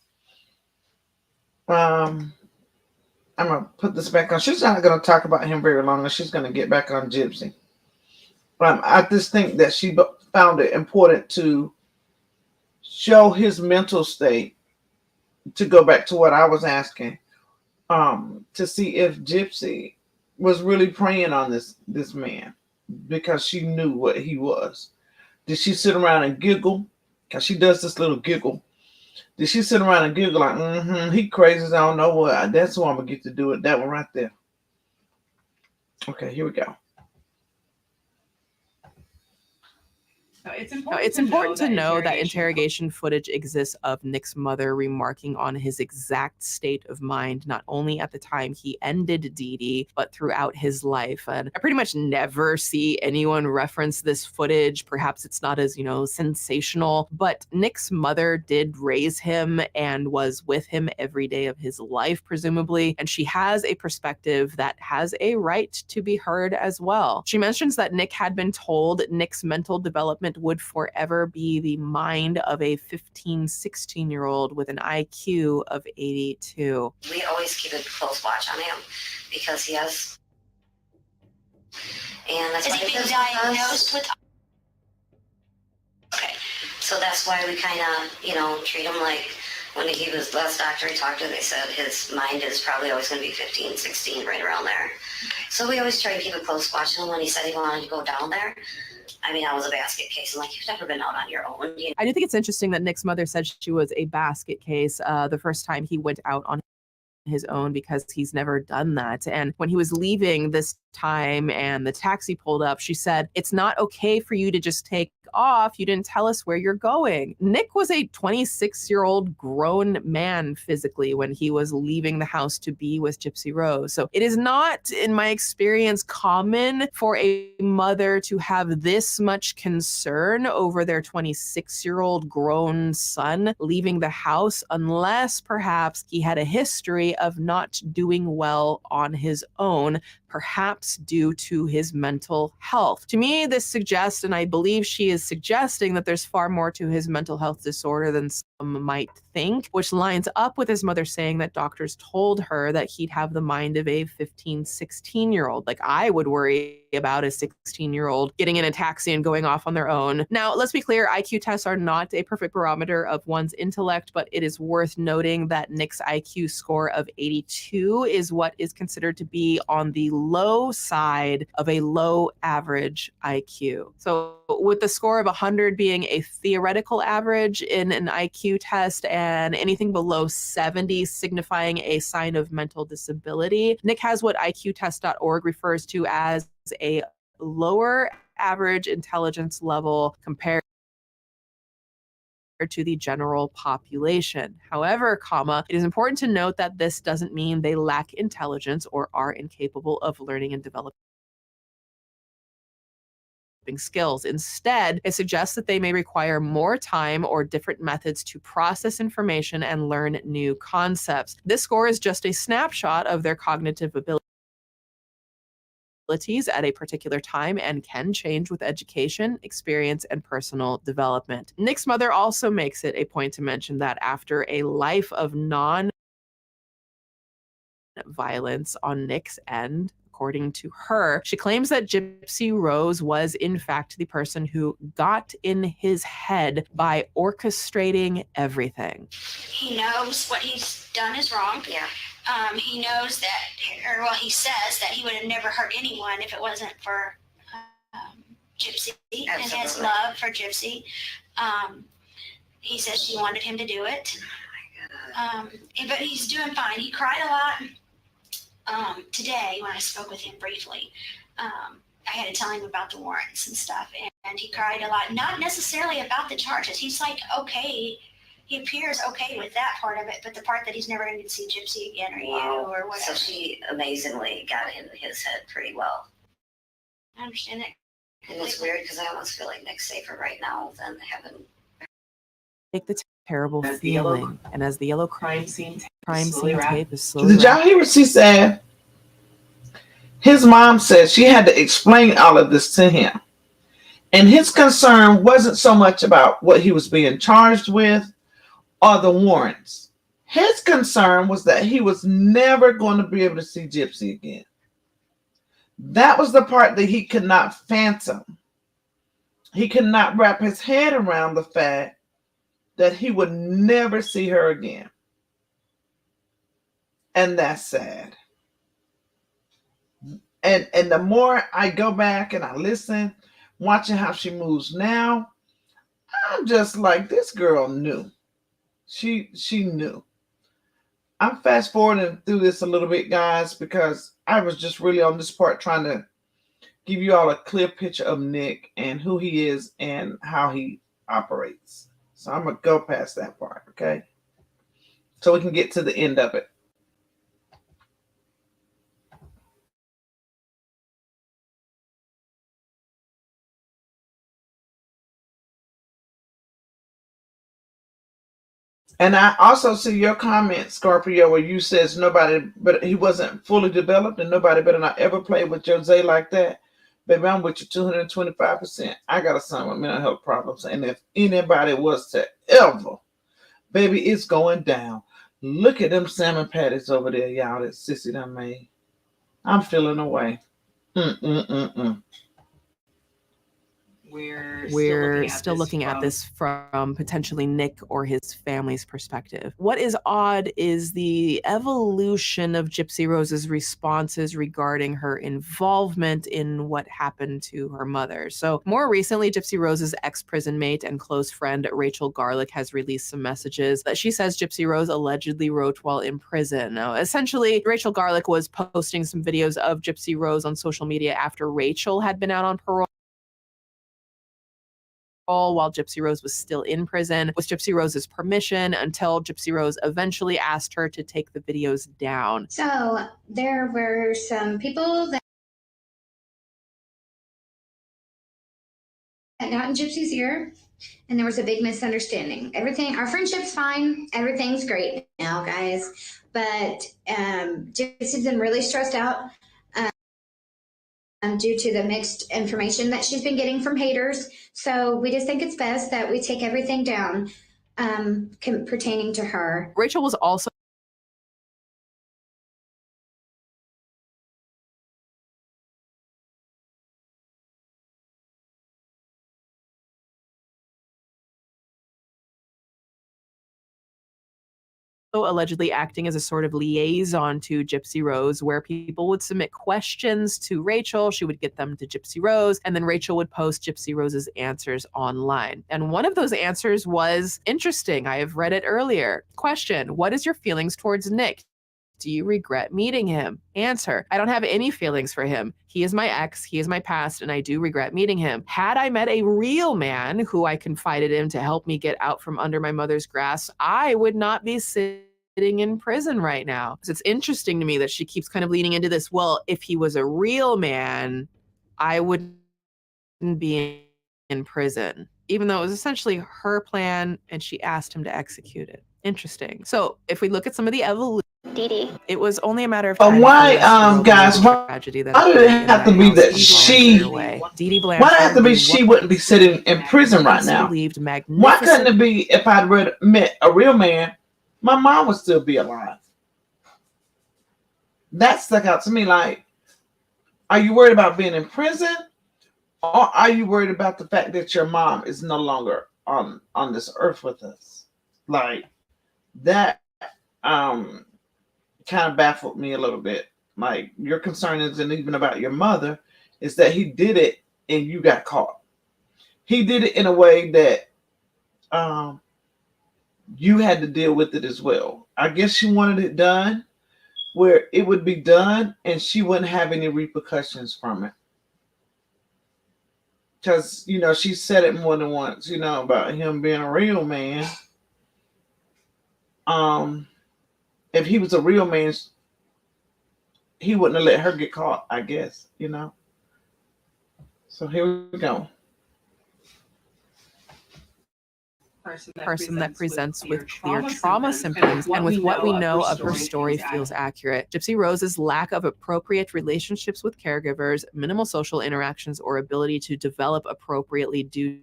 A: I'm going to put this back on. She's not going to talk about him very long, and she's going to get back on Gypsy. I just think that she found it important to show his mental state, to go back to what I was asking. to see if Gypsy was really preying on this man because she knew what he was. Did she sit around and giggle? Because she does this little giggle. Did she sit around and giggle like, he crazy as I don't know what. That's who I'm going to get to do it. That one right there. Okay, here we go.
E: It's important to know that interrogation footage exists of Nick's mother remarking on his exact state of mind, not only at the time he ended Dee Dee, but throughout his life. And I pretty much never see anyone reference this footage. Perhaps it's not as, sensational, but Nick's mother did raise him and was with him every day of his life, presumably. And she has a perspective that has a right to be heard as well. She mentions that Nick had been told Nick's mental development would forever be the mind of a 15, 16-year-old with an IQ of 82.
I: We always keep a close watch on him because he has. And that's
G: Is
I: why
G: he being
I: does
G: diagnosed with?
I: Okay, so that's why we kind of, treat him like when he was last doctor he talked to, they said his mind is probably always going to be 15, 16, right around there. So we always try to keep a close watch on him. When he said he wanted to go down there, I mean, that was a basket case. I'm like, you've never been out on your own.
E: I do think it's interesting that Nick's mother said she was a basket case the first time he went out on his own, because he's never done that. And when he was leaving this time and the taxi pulled up, she said, "It's not okay for you to just take off. You didn't tell us where you're going." Nick was a 26-year-old grown man physically when he was leaving the house to be with Gypsy Rose. So it is not, in my experience, common for a mother to have this much concern over their 26-year-old grown son leaving the house, unless perhaps he had a history of not doing well on his own, perhaps due to his mental health. To me, this suggests, and I believe she is suggesting, that there's far more to his mental health disorder than some might think, which lines up with his mother saying that doctors told her that he'd have the mind of a 15, 16-year-old. Like I would worry about a 16-year-old getting in a taxi and going off on their own. Now, let's be clear, IQ tests are not a perfect barometer of one's intellect, but it is worth noting that Nick's IQ score of 82 is what is considered to be on the low side of a low average IQ. So with the score of 100 being a theoretical average in an IQ test and anything below 70 signifying a sign of mental disability, Nick has what IQtest.org refers to as a lower average intelligence level compared to the general population. However, it is important to note that this doesn't mean they lack intelligence or are incapable of learning and developing skills. Instead, it suggests that they may require more time or different methods to process information and learn new concepts. This score is just a snapshot of their cognitive abilities at a particular time and can change with education, experience, and personal development. Nick's mother also makes it a point to mention that after a life of non-violence on Nick's end, according to her, she claims that Gypsy Rose was in fact the person who got in his head by orchestrating everything.
G: He knows what he's done is wrong.
I: Yeah.
G: He knows that, he says that he would have never hurt anyone if it wasn't for Gypsy.
I: Absolutely.
G: And his love for Gypsy. He says she wanted him to do it. But he's doing fine. He cried a lot today when I spoke with him briefly. I had to tell him about the warrants and stuff, and he cried a lot. Not necessarily about the charges. He's like, okay. He appears okay with that part of it, but the part that he's never going to see Gypsy again or you or whatever.
I: So she amazingly got into his head pretty well.
G: I understand that.
I: And it's weird because I almost feel like Nick's safer right now than having.
E: Take the terrible feeling, and as the yellow crime scene tape is slowly.
A: Did y'all hear what she said? His mom said she had to explain all of this to him. And his concern wasn't so much about what he was being charged with or the warrants. His concern was that he was never going to be able to see Gypsy again. That was the part that he could not fathom. He could not wrap his head around the fact that he would never see her again. And that's sad. And the more I go back and I listen, watching how she moves now, I'm just like, this girl knew. She knew. I'm fast forwarding through this a little bit, guys, because I was just really on this part trying to give you all a clear picture of Nick and who he is and how he operates. So I'm going to go past that part, okay? So we can get to the end of it. And I also see your comment, Scorpio, where you says nobody, but he wasn't fully developed and nobody better not ever play with Jose like that. Baby, I'm with you 225%. I got a son with mental health problems. And if anybody was to ever, baby, it's going down. Look at them salmon patties over there, y'all, that Sissy done made. I'm feeling away.
E: We're still looking at this from potentially Nick or his family's perspective. What is odd is the evolution of Gypsy Rose's responses regarding her involvement in what happened to her mother. So more recently, Gypsy Rose's ex-prison mate and close friend Rachel Garlick has released some messages that she says Gypsy Rose allegedly wrote while in prison. Now, essentially, Rachel Garlick was posting some videos of Gypsy Rose on social media after Rachel had been out on parole while Gypsy Rose was still in prison, with Gypsy Rose's permission, until Gypsy Rose eventually asked her to take the videos down.
T: So there were some people that got in Gypsy's ear, and there was a big misunderstanding. Our friendship's fine. Everything's great now, guys. But Gypsy's been really stressed out due to the mixed information that she's been getting from haters. So we just think it's best that we take everything down pertaining to her.
E: Rachel was also allegedly acting as a sort of liaison to Gypsy Rose, where people would submit questions to Rachel, she would get them to Gypsy Rose, and then Rachel would post Gypsy Rose's answers online. And one of those answers was interesting. I have read it earlier. Question: what is your feelings towards Nick? Do you regret meeting him? Answer: I don't have any feelings for him. He is my ex, he is my past, and I do regret meeting him. Had I met a real man who I confided in to help me get out from under my mother's grasp, I would not be sitting in prison right now. So it's interesting to me that she keeps kind of leaning into this, well, if he was a real man, I wouldn't be in prison, even though it was essentially her plan and she asked him to execute it. Interesting. So if we look at some of the evolution, it was only a matter of time.
A: Why, guys, why did it have to be that she, why did it have to be she wouldn't be sitting in prison right now? Why couldn't it be if I'd met a real man, my mom would still be alive? That stuck out to me. Like, are you worried about being in prison? Or are you worried about the fact that your mom is no longer on this earth with us? Like, that kind of baffled me a little bit. Like, your concern isn't even about your mother, it's that he did it and you got caught. He did it in a way that you had to deal with it as well. I guess she wanted it done where it would be done and she wouldn't have any repercussions from it. Because, you know, she said it more than once, you know, about him being a real man. If he was a real man, he wouldn't have let her get caught, I guess, you know. So here we go.
E: Person that presents with clear trauma symptoms, and with what we know of her story feels accurate. Gypsy Rose's lack of appropriate relationships with caregivers, minimal social interactions, or ability to develop appropriately due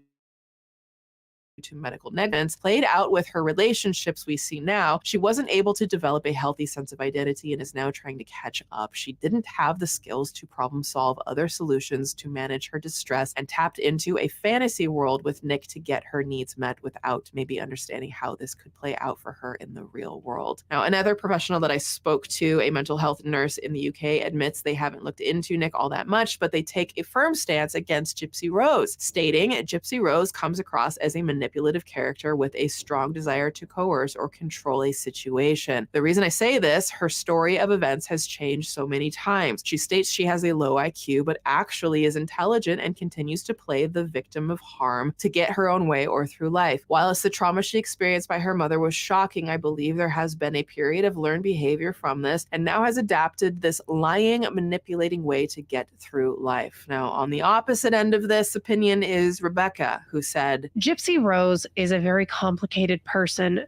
E: to medical negligence played out with her relationships we see now. She wasn't able to develop a healthy sense of identity and is now trying to catch up. She didn't have the skills to problem solve other solutions to manage her distress and tapped into a fantasy world with Nick to get her needs met without maybe understanding how this could play out for her in the real world. Now, another professional that I spoke to, a mental health nurse in the UK, admits they haven't looked into Nick all that much, but they take a firm stance against Gypsy Rose, stating Gypsy Rose comes across as a manipulative character with a strong desire to coerce or control a situation. The reason I say this, her story of events has changed so many times. She states she has a low IQ, but actually is intelligent and continues to play the victim of harm to get her own way or through life. Whilst the trauma she experienced by her mother was shocking, I believe there has been a period of learned behavior from this and now has adapted this lying, manipulating way to get through life. Now, on the opposite end of this opinion is Rebecca, who said,
R: Gypsy Rose is a very complicated person,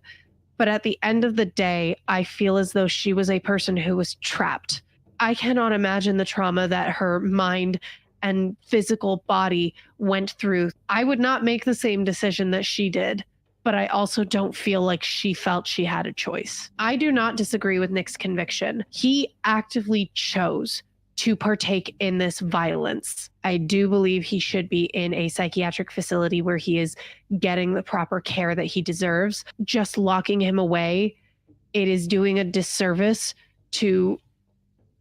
R: but at the end of the day, I feel as though she was a person who was trapped. I cannot imagine the trauma that her mind and physical body went through. I would not make the same decision that she did, but I also don't feel like she felt she had a choice. I do not disagree with Nick's conviction. He actively chose to partake in this violence. I do believe he should be in a psychiatric facility where he is getting the proper care that he deserves. Just locking him away, it is doing a disservice to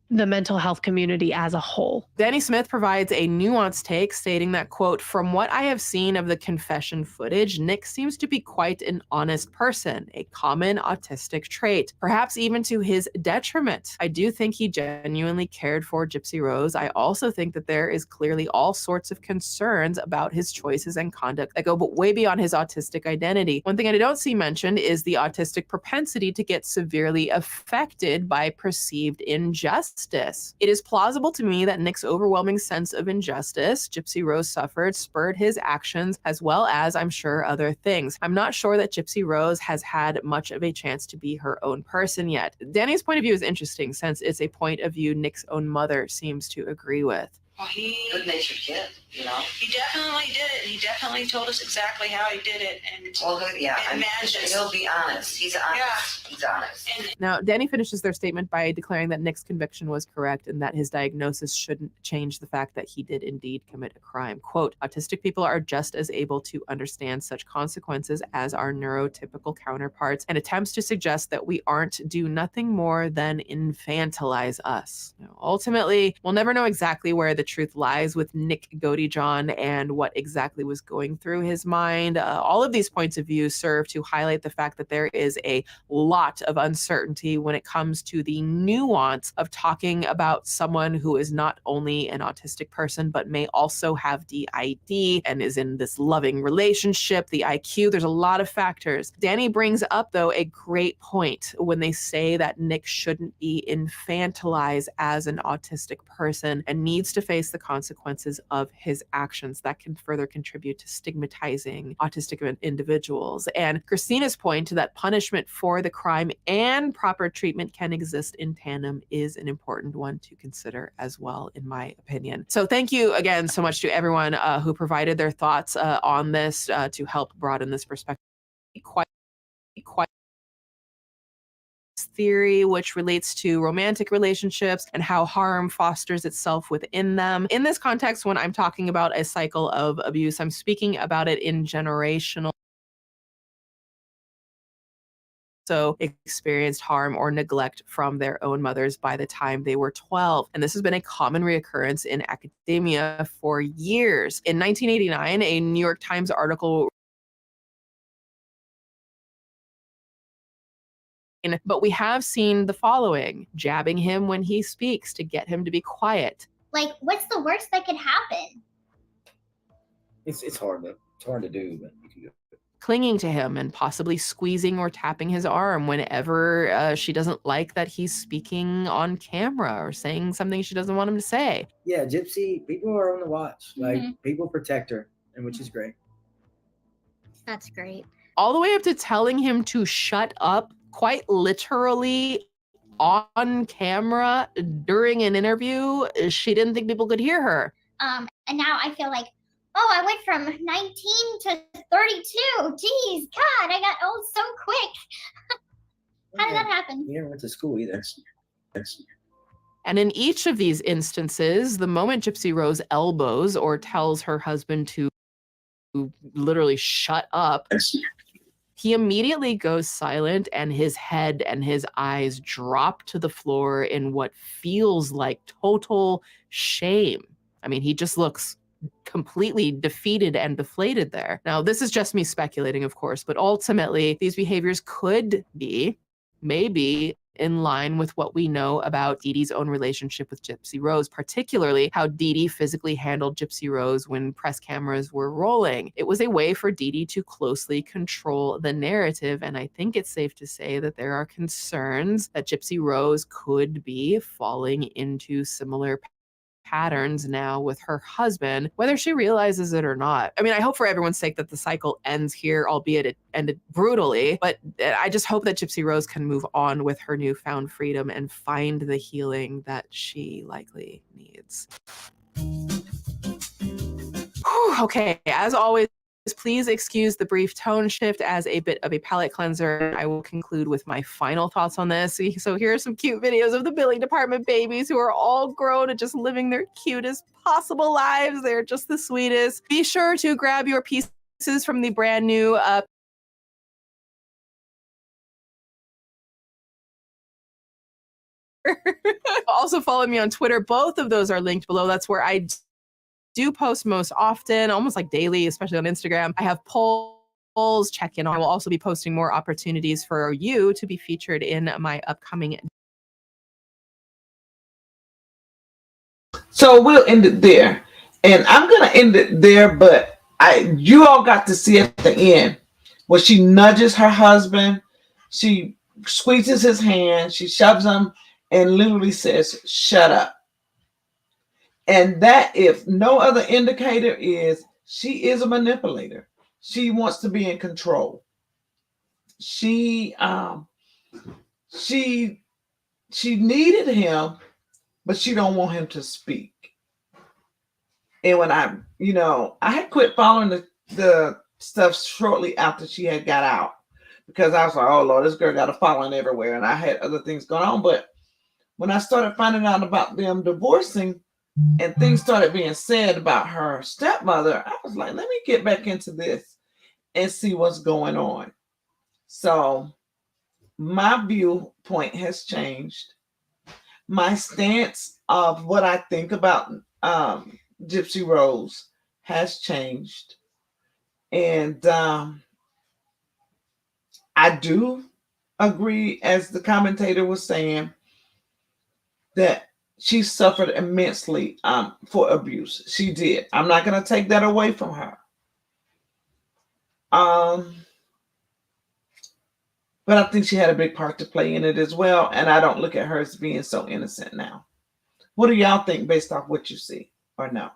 R: the mental health community as a whole.
E: Danny Smith provides a nuanced take, stating that, quote, from what I have seen of the confession footage, Nick seems to be quite an honest person, a common autistic trait, perhaps even to his detriment. I do think he genuinely cared for Gypsy Rose. I also think that there is clearly all sorts of concerns about his choices and conduct that go way beyond his autistic identity. One thing I don't see mentioned is the autistic propensity to get severely affected by perceived injustice. It is plausible to me that Nick's overwhelming sense of injustice Gypsy Rose suffered spurred his actions, as well as, I'm sure, other things. I'm not sure that Gypsy Rose has had much of a chance to be her own person yet. Danny's point of view is interesting, since it's a point of view Nick's own mother seems to agree with.
I: Well, good-natured kid, you know.
U: He definitely did it. He definitely told us exactly how he did it. And
I: well, yeah, he'll be honest. He's honest. Yeah. He's honest.
E: Now, Danny finishes their statement by declaring that Nick's conviction was correct and that his diagnosis shouldn't change the fact that he did indeed commit a crime. Quote, autistic people are just as able to understand such consequences as our neurotypical counterparts, and attempts to suggest that we aren't do nothing more than infantilize us. Now, ultimately, we'll never know exactly where the truth lies with Nick Godejohn and what exactly was going through his mind. All of these points of view serve to highlight the fact that there is a lot of uncertainty when it comes to the nuance of talking about someone who is not only an autistic person, but may also have DID and is in this loving relationship, the IQ. There's a lot of factors. Danny brings up, though, a great point when they say that Nick shouldn't be infantilized as an autistic person and needs to face the consequences of his actions that can further contribute to stigmatizing autistic individuals. And Christina's point that punishment for the crime and proper treatment can exist in tandem is an important one to consider as well, in my opinion. So thank you again so much to everyone who provided their thoughts on this to help broaden this perspective. Quite theory, which relates to romantic relationships and how harm fosters itself within them. In this context, when I'm talking about a cycle of abuse, I'm speaking about it in generational. So experienced harm or neglect from their own mothers by the time they were 12. And this has been a common reoccurrence in academia for years. In 1989, a New York Times article, but we have seen the following: jabbing him when he speaks to get him to be quiet.
M: Like, what's the worst that could happen?
K: It's hard to do, but you can do it.
E: Clinging to him and possibly squeezing or tapping his arm whenever she doesn't like that he's speaking on camera or saying something she doesn't want him to say.
K: Yeah, Gypsy, people are on the watch. Like, people protect her, and which is great.
M: That's great.
E: All the way up to telling him to shut up, quite literally on camera during an interview. She didn't think people could hear her.
M: And now I feel like, Oh, I went from 19 to 32. Jeez, God, I got old so quick. How did that happen?
K: You never went to school either.
E: And in each of these instances, the moment Gypsy Rose elbows or tells her husband to literally shut up, he immediately goes silent and his head and his eyes drop to the floor in what feels like total shame. I mean, he just looks completely defeated and deflated there. Now, this is just me speculating, of course, but ultimately, these behaviors could be, maybe, in line with what we know about Dee Dee's own relationship with Gypsy Rose, particularly how Dee Dee physically handled Gypsy Rose when press cameras were rolling. It was a way for Dee Dee to closely control the narrative, and I think it's safe to say that there are concerns that Gypsy Rose could be falling into similar patterns now with her husband, whether she realizes it or not. I mean, I hope for everyone's sake that the cycle ends here, albeit it ended brutally, but I just hope that Gypsy Rose can move on with her newfound freedom and find the healing that she likely needs. Whew, okay, as always, please excuse the brief tone shift as a bit of a palate cleanser. I will conclude with my final thoughts on this. So here are some cute videos of the billing department babies who are all grown and just living their cutest possible lives. They're just the sweetest. Be sure to grab your pieces from the brand new also follow me on Twitter. Both of those are linked below. That's where I do post most often, almost like daily, especially on Instagram. I have polls, check in. I will also be posting more opportunities for you to be featured in my upcoming.
A: So we'll end it there. And I'm going to end it there, but you all got to see at the end where she nudges her husband. She squeezes his hand. She shoves him and literally says, shut up. And that, if no other indicator, is she is a manipulator. She wants to be in control. She needed him, but she don't want him to speak. And when I had quit following the stuff shortly after she had got out, because I was like, oh Lord, this girl got a following everywhere, and I had other things going on. But when I started finding out about them divorcing, and things started being said about her stepmother, I was like, let me get back into this and see what's going on. So my viewpoint has changed. My stance of what I think about Gypsy Rose has changed. And I do agree, as the commentator was saying, that she suffered immensely for abuse. She did. I'm not going to take that away from her. But I think she had a big part to play in it as well. And I don't look at her as being so innocent now. What do y'all think based off what you see or no?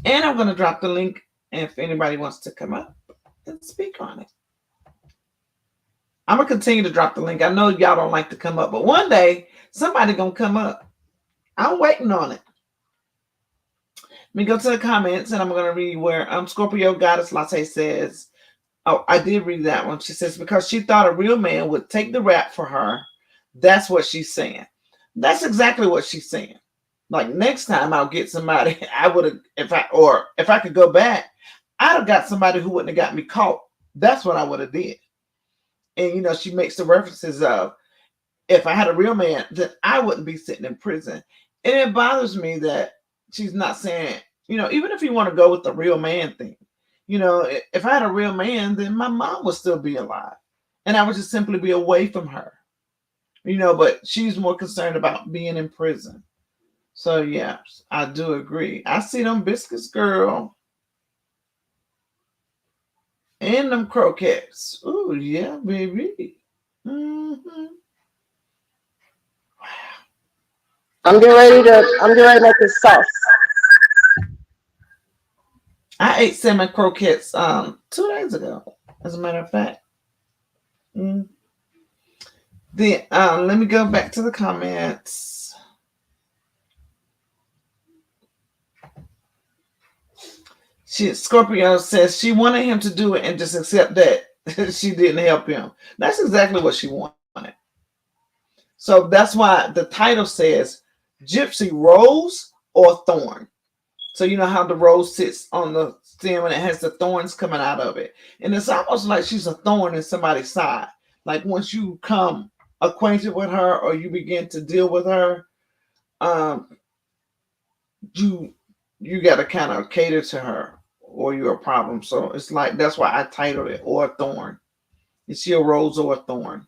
A: And I'm going to drop the link if anybody wants to come up and speak on it. I'm going to continue to drop the link. I know y'all don't like to come up, but one day somebody going to come up. I'm waiting on it. Let me go to the comments, and I'm going to read where Scorpio Goddess Latte says, oh, I did read that one. She says, because she thought a real man would take the rap for her. That's what she's saying. That's exactly what she's saying. Like, next time I'll get somebody, I would have, if I could go back, I'd have got somebody who wouldn't have got me caught. That's what I would have did. And, she makes the references of, if I had a real man, then I wouldn't be sitting in prison. And it bothers me that she's not saying, even if you want to go with the real man thing, if I had a real man, then my mom would still be alive. And I would just simply be away from her. But she's more concerned about being in prison. So, yeah, I do agree. I see them biscuits, girl. And them croquettes. Oh, yeah, baby. Mm-hmm.
C: I'm getting ready to make this sauce.
A: I ate salmon croquettes 2 days ago, as a matter of fact. Then let me go back to the comments. Scorpio says she wanted him to do it and just accept that she didn't help him. That's exactly what she wanted. So that's why the title says Gypsy Rose or Thorn. So you know how the rose sits on the stem and it has the thorns coming out of it. And it's almost like she's a thorn in somebody's side. Like once you come acquainted with her or you begin to deal with her, you got to kind of cater to her or you're a problem. So it's like, that's why I titled it Or a Thorn. Is she a rose or a thorn?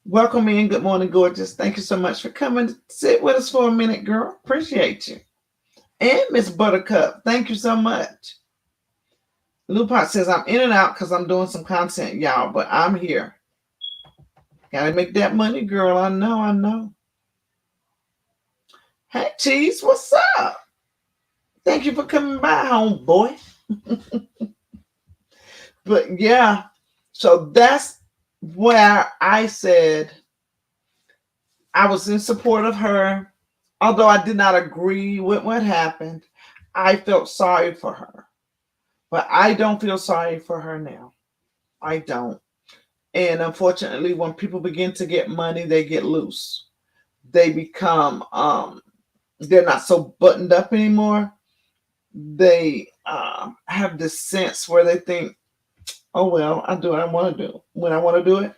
A: Welcome in. Good morning, gorgeous. Thank you so much for coming to sit with us for a minute, girl. Appreciate you. And Miss Buttercup, thank you so much. Lupot says, I'm in and out because I'm doing some content, y'all, but I'm here. Gotta make that money, girl. I know. Hey, Cheese, what's up? Thank you for coming by, homeboy. But yeah, so that's where I said I was in support of her. Although I did not agree with what happened, I felt sorry for her. But I don't feel sorry for her now. I don't. And unfortunately, when people begin to get money, they get loose. They become, they're not so buttoned up anymore. They have this sense where they think, oh, well, I do what I want to do, when I want to do it,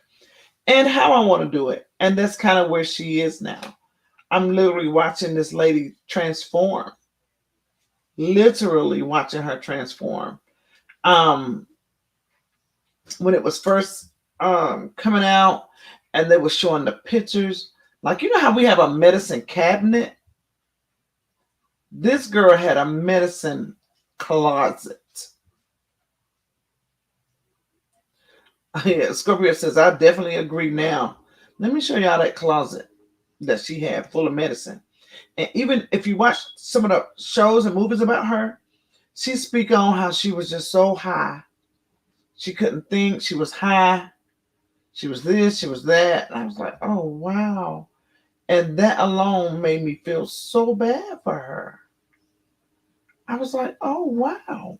A: and how I want to do it. And that's kind of where she is now. I'm literally watching this lady transform. Literally watching her transform. When it was first coming out and they were showing the pictures, like, you know how we have a medicine cabinet? This girl had a medicine closet. Yeah, Scorpio says, I definitely agree now. Let me show y'all that closet that she had full of medicine. And even if you watch some of the shows and movies about her, she speak on how she was just so high. She couldn't think. She was high. She was this, she was that. And I was like, oh, wow. And that alone made me feel so bad for her. I was like, oh, wow.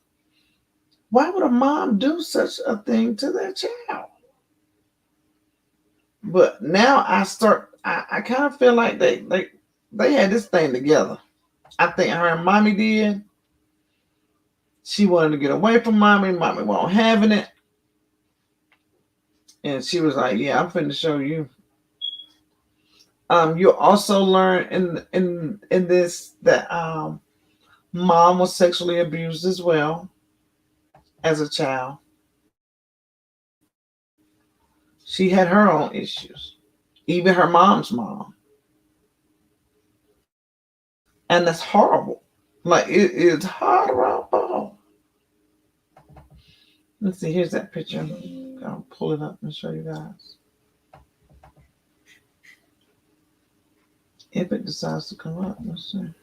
A: Why would a mom do such a thing to their child? But now I kind of feel like they had this thing together. I think her and mommy did. She wanted to get away from mommy. Mommy wasn't having it. And she was like, yeah, I'm finna show you. You'll also learn in this that mom was sexually abused as well as a child. She had her own issues, even her mom's mom. And that's horrible. Like, it is horrible. Let's see, here's that picture. I'll pull it up and show you guys. If it decides to come up, let's see.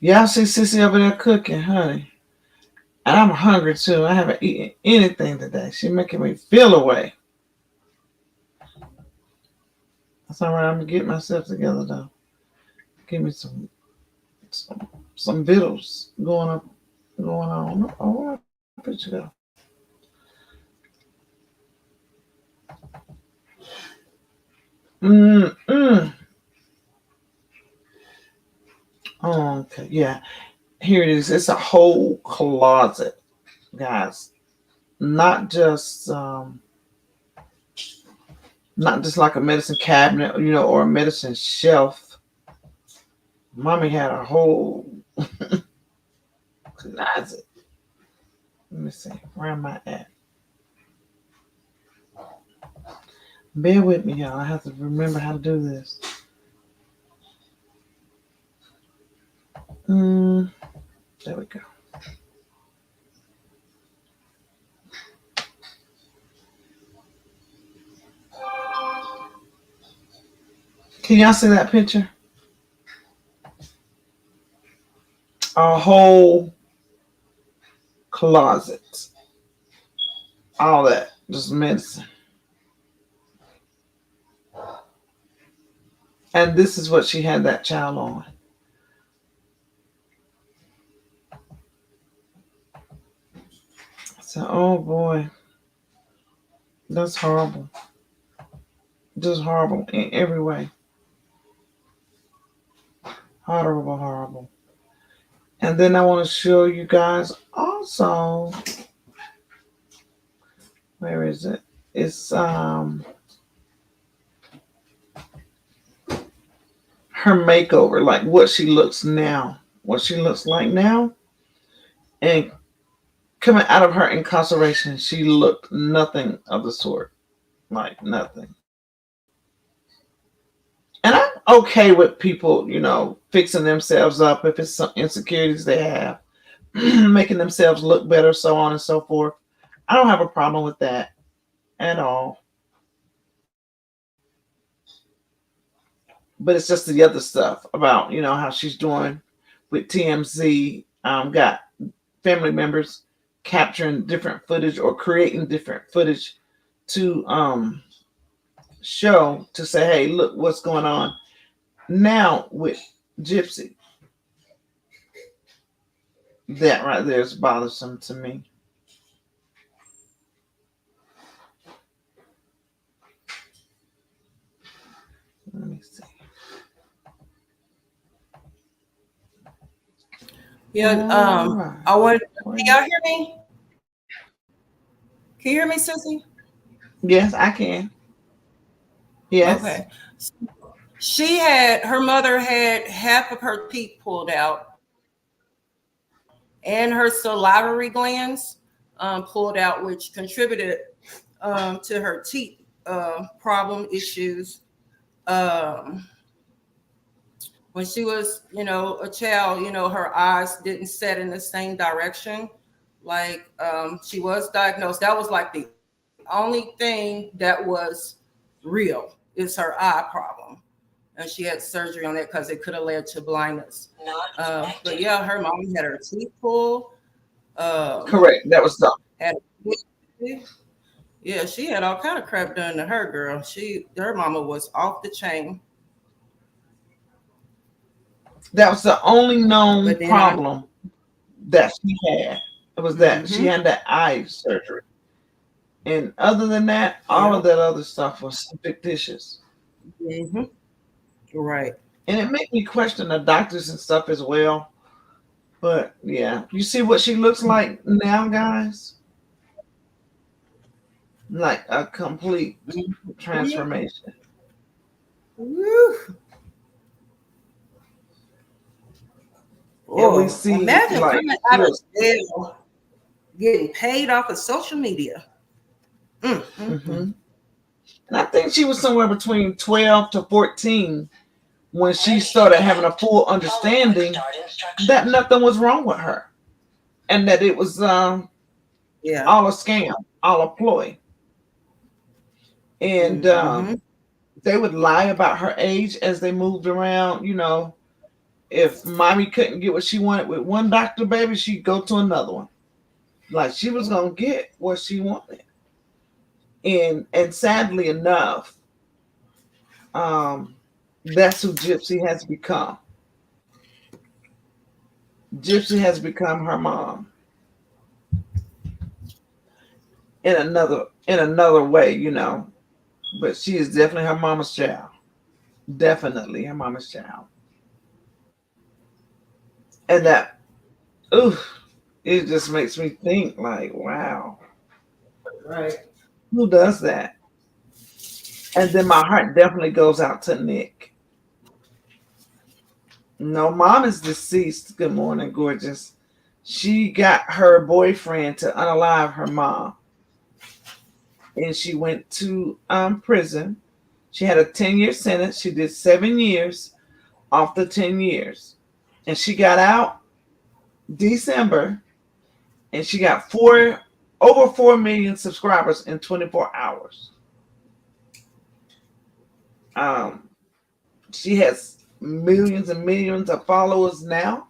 A: Y'all see Sissy over there cooking, honey. And I'm hungry too. I haven't eaten anything today. She's making me feel away. That's all right. I'm gonna get myself together though. Give me some vittles going on. Oh, where did you go? Oh, okay, yeah. Here it is. It's a whole closet, guys. Not just like a medicine cabinet, or a medicine shelf. Mommy had a whole closet. Let me see. Where am I at? Bear with me, y'all. I have to remember how to do this. There we go. Can y'all see that picture? A whole closet. All that. Just medicine. And this is what she had that child on. So, oh boy, that's horrible. Just horrible in every way. Horrible, horrible. And then I want to show you guys also, where is it? It's her makeover, like what she looks now, what she looks like now. And coming out of her incarceration, she looked nothing of the sort. Like nothing. And I'm okay with people, fixing themselves up if it's some insecurities they have, making themselves look better, so on and so forth. I don't have a problem with that at all. But it's just the other stuff about, how she's doing with TMZ. Got family members capturing different footage or creating different footage to show, to say, hey, look what's going on now with Gypsy. That right there is bothersome to me. Let me see.
B: Yeah, I want. Can y'all hear me? Can you hear me, Susie?
A: Yes, I can. Yes.
B: Okay. Her mother had half of her teeth pulled out and her salivary glands pulled out, which contributed to her teeth problem issues. When she was, a child, her eyes didn't set in the same direction. Like she was diagnosed. That was like the only thing that was real is her eye problem. And she had surgery on that because it could have led to blindness. But yeah, her mom had her teeth pulled.
A: Correct. That was done.
B: Yeah, she had all kind of crap done to her, girl. Her mama was off the chain.
A: That was the only known problem that she had. It was that she had that eye surgery. And other than that, all of that other stuff was fictitious.
B: Mm-hmm. Right.
A: And it made me question the doctors and stuff as well. But yeah, you see what she looks like now, guys? Like a complete transformation.
B: Woo.
A: And we see,
B: imagine
A: like,
B: coming out of jail, getting paid off of social media.
A: Mm-hmm. And I think she was somewhere between 12 to 14 when she started having a full understanding that nothing was wrong with her, and that it was all a scam, all a ploy. And they would lie about her age as they moved around. If mommy couldn't get what she wanted with one doctor, baby, she'd go to another one. Like she was gonna get what she wanted. And sadly enough, that's who Gypsy has become. Gypsy has become her mom in another way, but she is definitely her mama's child. Definitely her mama's child. And that, it just makes me think like, wow.
B: Right.
A: Who does that? And then my heart definitely goes out to Nick. No, mom is deceased. Good morning, gorgeous. She got her boyfriend to unalive her mom. And she went to prison. She had a 10-year sentence. She did 7 years off the 10 years. And she got out December. And she got over 4 million subscribers in 24 hours. She has millions and millions of followers now.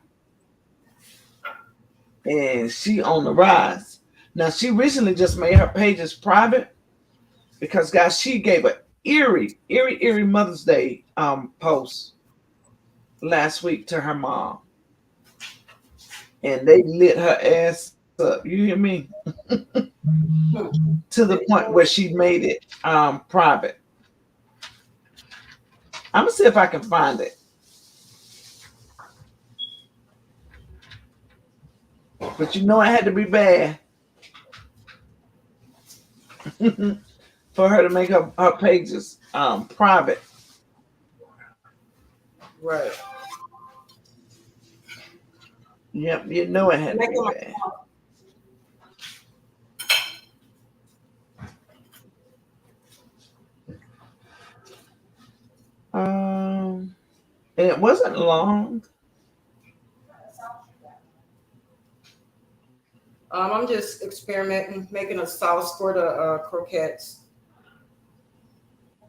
A: And she on the rise. Now, she recently just made her pages private because, guys, she gave an eerie Mother's Day post last week to her mom, and they lit her ass up. You hear me? To the point where she made it private. I'm gonna see if I can find it. But you know, it had to be bad for her to make her pages private.
B: Right.
A: Yep, you know it had to be bad. And it wasn't long.
B: I'm just experimenting, making a sauce for the croquettes.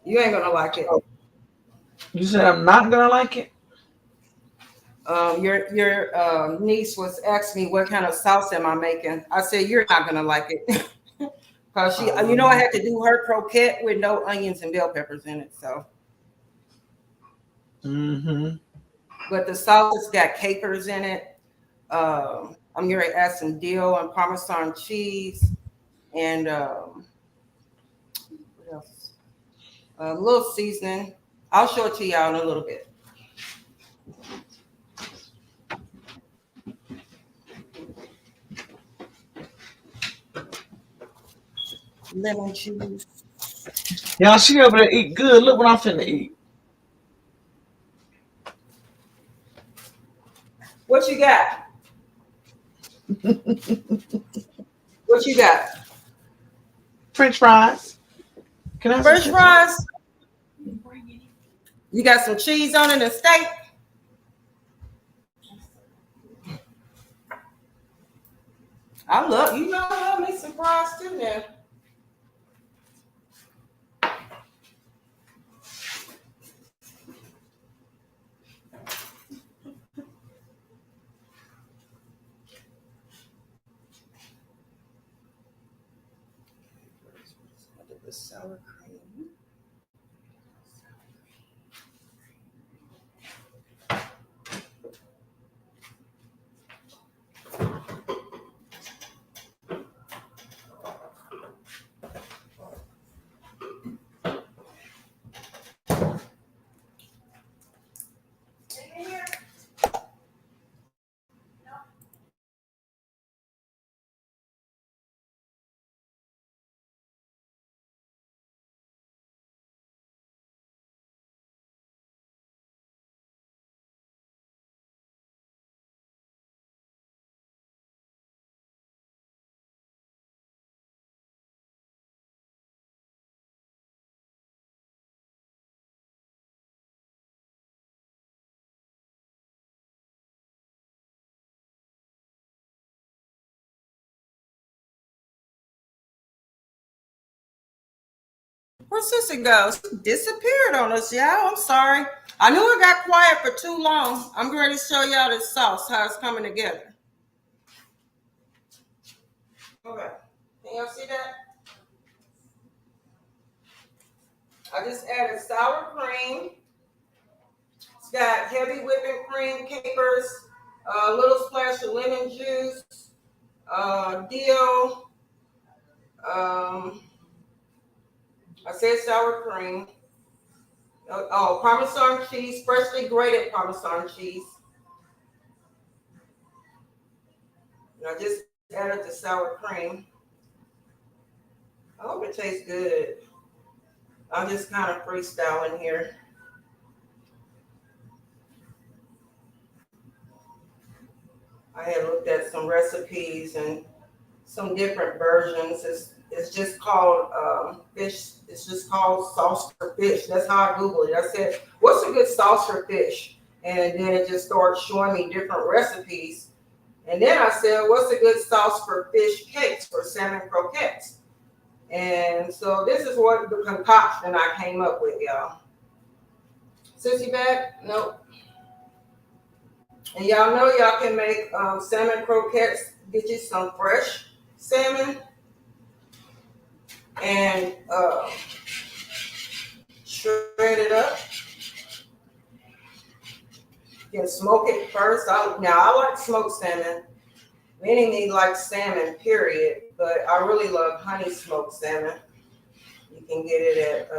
B: You ain't gonna like it.
A: You said I'm not gonna like it?
B: Your niece was asking me what kind of sauce am I making. I said you're not gonna like it because she, you know, I had to do her croquette with no onions and bell peppers in it. So, but the sauce has got capers in it. I'm going to add some dill and Parmesan cheese and what else? A little seasoning. I'll show it to y'all in a little bit. Lemon juice.
A: Y'all, she over there eat good. Look what I'm finna eat.
B: What you got? What you got?
A: French fries. Can I have
B: French
A: some
B: fries? You got some cheese on it and steak? I love, you know, I love me some fries too now. The sour cream. Where's Sissy go? She disappeared on us, y'all. I'm sorry. I knew it got quiet for too long. I'm ready to show y'all this sauce, how it's coming together. Okay. Can y'all see that? I just added sour cream. It's got heavy whipping cream, capers, a little splash of lemon juice, dill. I said sour cream. Oh, Parmesan cheese, freshly grated Parmesan cheese. And I just added the sour cream. I hope it tastes good. I'm just kind of freestyling here. I had looked at some recipes and some different versions. It's just called fish. It's just called sauce for fish. That's how I Googled it. I said, what's a good sauce for fish? And then it just started showing me different recipes. And then I said, what's a good sauce for fish cakes, for salmon croquettes? And so this is what the concoction I came up with, y'all. Sissy back? Nope. And y'all know y'all can make salmon croquettes. Get you some fresh salmon and shred it up. You can smoke it first. I like smoked salmon. Many me like salmon, period. But I really love honey smoked salmon. You can get it at,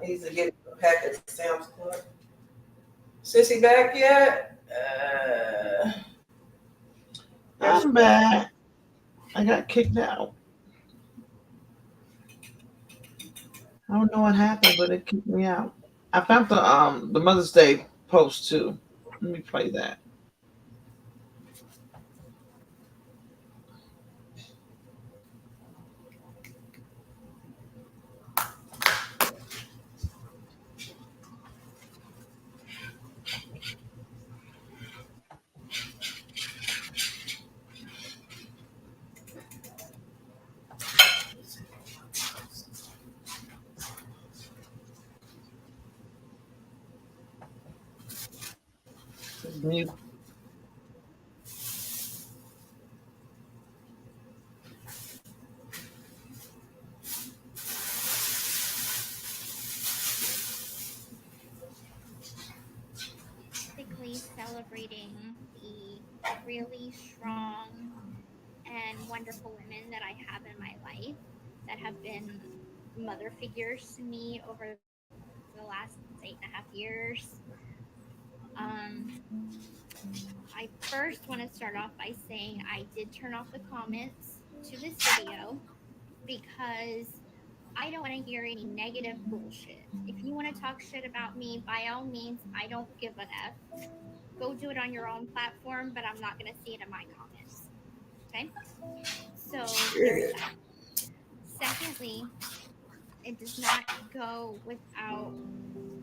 B: I used to get a pack at Sam's Club. Sissy back yet?
A: I'm back. I got kicked out. I don't know what happened, but it kicked me out. I found the Mother's Day post too. Let me play that. Mute.
M: Basically celebrating the really strong and wonderful women that I have in my life that have been mother figures to me over the last 8.5 years. I first want to start off by saying I did turn off the comments to this video because I don't want to hear any negative bullshit. If you want to talk shit about me, by all means, I don't give an F. Go do it on your own platform, but I'm not going to see it in my comments. Okay? So there's that. Secondly, it does not go without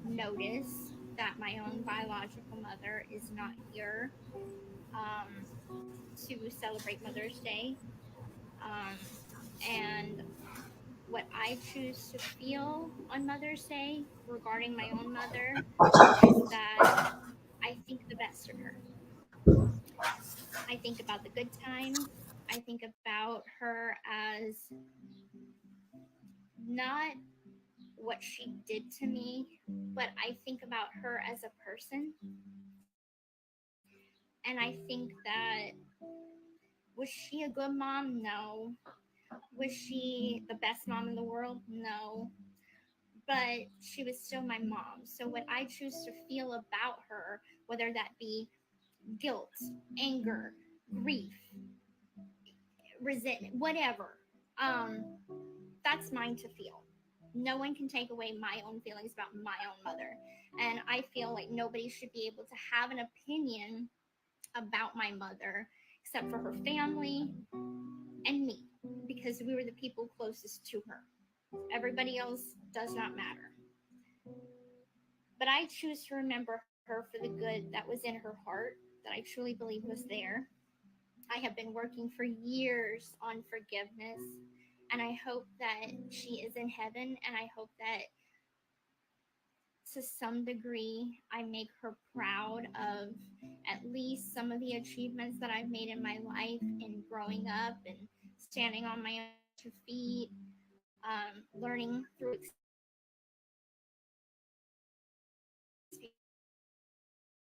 M: notice that my own biological mother is not here to celebrate Mother's Day. And what I choose to feel on Mother's Day regarding my own mother is that I think the best of her. I think about the good times. I think about her as not what she did to me, but I think about her as a person. And I think that, was she a good mom? No. Was she the best mom in the world? No. But she was still my mom. So what I choose to feel about her, whether that be guilt, anger, grief, resentment, whatever, that's mine to feel. No one can take away my own feelings about my own mother. And I feel like nobody should be able to have an opinion about my mother except for her family and me, because we were the people closest to her. Everybody else does not matter. But I choose to remember her for the good that was in her heart, that I truly believe was there. I have been working for years on forgiveness, and I hope that she is in heaven, and I hope that to some degree I make her proud of at least some of the achievements that I've made in my life in growing up and standing on my own 2 feet, learning through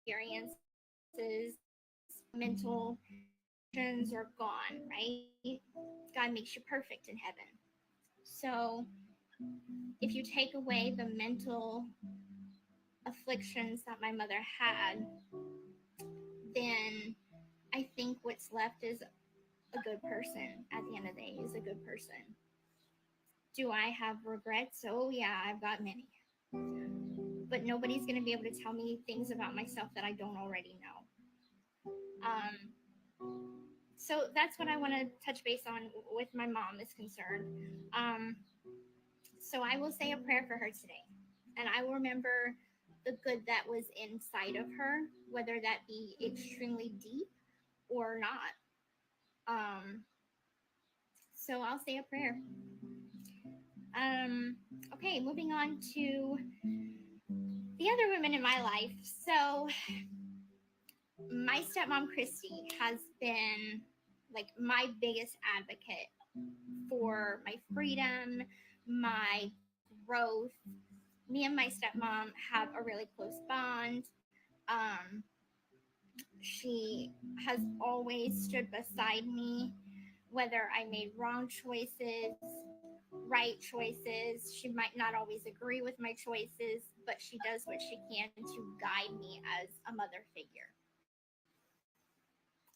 M: experiences, mental emotions are gone, right? God makes you perfect in heaven. So if you take away the mental afflictions that my mother had, then I think what's left is a good person at the end of the day, is a good person. Do I have regrets? Oh, yeah, I've got many. But nobody's going to be able to tell me things about myself that I don't already know. So that's what I want to touch base on with my mom is concerned. So I will say a prayer for her today. And I will remember the good that was inside of her, whether that be extremely deep or not. So I'll say a prayer. Okay, moving on to the other women in my life. So my stepmom Christy has been like my biggest advocate for my freedom, my growth, me and my stepmom have a really close bond. Um, she has always stood beside me, whether I made wrong choices, right choices. She might not always agree with my choices, but she does what she can to guide me as a mother figure.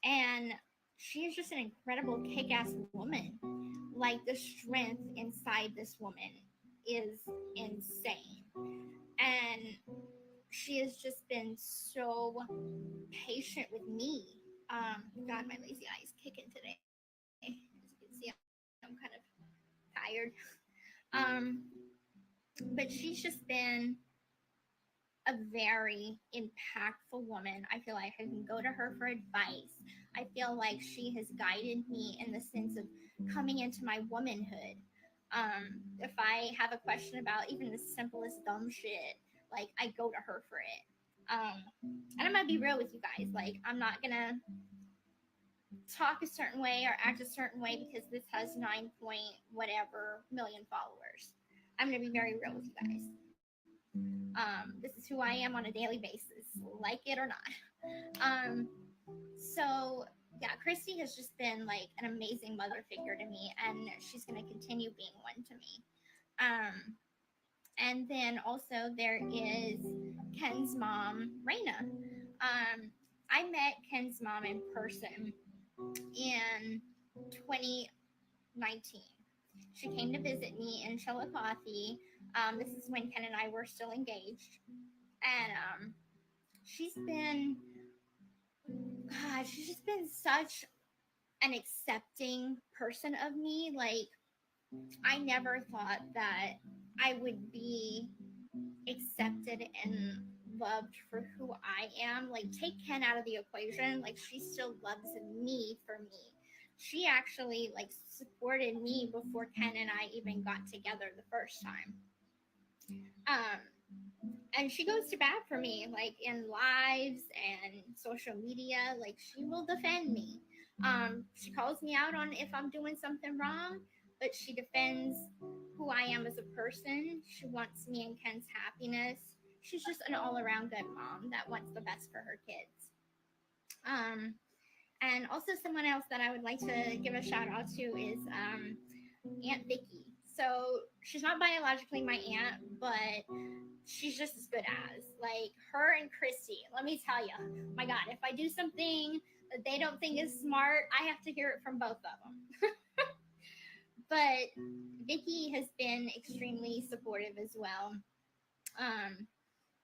M: And she is just an incredible kick ass woman. Like, the strength inside this woman is insane. And she has just been so patient with me. God, my lazy eye is kicking today. As you can see, I'm kind of tired. Um, but she's just been a very impactful woman. I feel like I can go to her for advice. I feel like she has guided me in the sense of coming into my womanhood. If I have a question about even the simplest dumb shit, like, I go to her for it. And I'm gonna be real with you guys. Like, I'm not gonna talk a certain way or act a certain way because this has 9 point whatever million followers. I'm gonna be very real with you guys. This is who I am on a daily basis, like it or not. So yeah, Christy has just been like an amazing mother figure to me, and she's gonna continue being one to me. And then also there is Ken's mom, Raina. I met Ken's mom in person in 2019. She came to visit me in Chillicothe. This is when Ken and I were still engaged. And she's just been such an accepting person of me. Like, I never thought that I would be accepted and loved for who I am. Like, take Ken out of the equation, like, she still loves me for me. She actually like supported me before Ken and I even got together the first time. And she goes to bat for me, like, in lives and social media. Like, she will defend me. She calls me out on if I'm doing something wrong, but she defends who I am as a person. She wants me and Ken's happiness. She's just an all-around good mom that wants the best for her kids. And also someone else that I would like to give a shout out to is Aunt Vicky. So she's not biologically my aunt, but she's just as good as. Like, her and Christy, let me tell you, my God, if I do something that they don't think is smart, I have to hear it from both of them. But Vicky has been extremely supportive as well.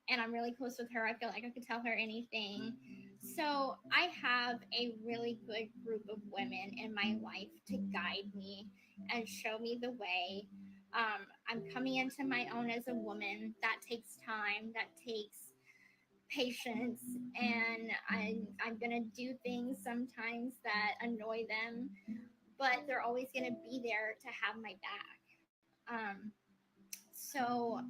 M: And I'm really close with her. I feel like I could tell her anything. So I have a really good group of women in my life to guide me and show me the way. I'm coming into my own as a woman. That takes time. That takes patience. And I'm going to do things sometimes that annoy them, but they're always going to be there to have my back. So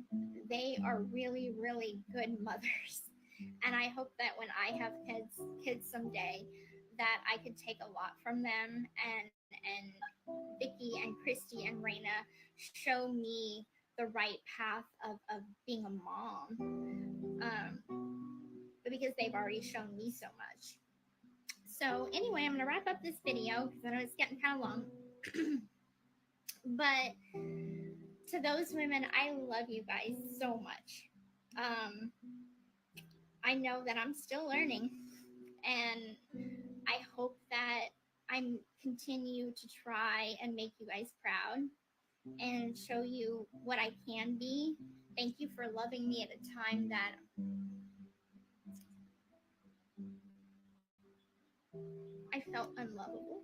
M: they are really, really good mothers. And I hope that when I have kids someday, that I could take a lot from them. And Vicky and Christy and Raina show me the right path of being a mom. But because they've already shown me so much. So anyway, I'm going to wrap up this video because I know it's getting kind of long. But to those women, I love you guys so much. I know that I'm still learning, and I hope that I continue to try and make you guys proud and show you what I can be. Thank you for loving me at a time that I felt unlovable.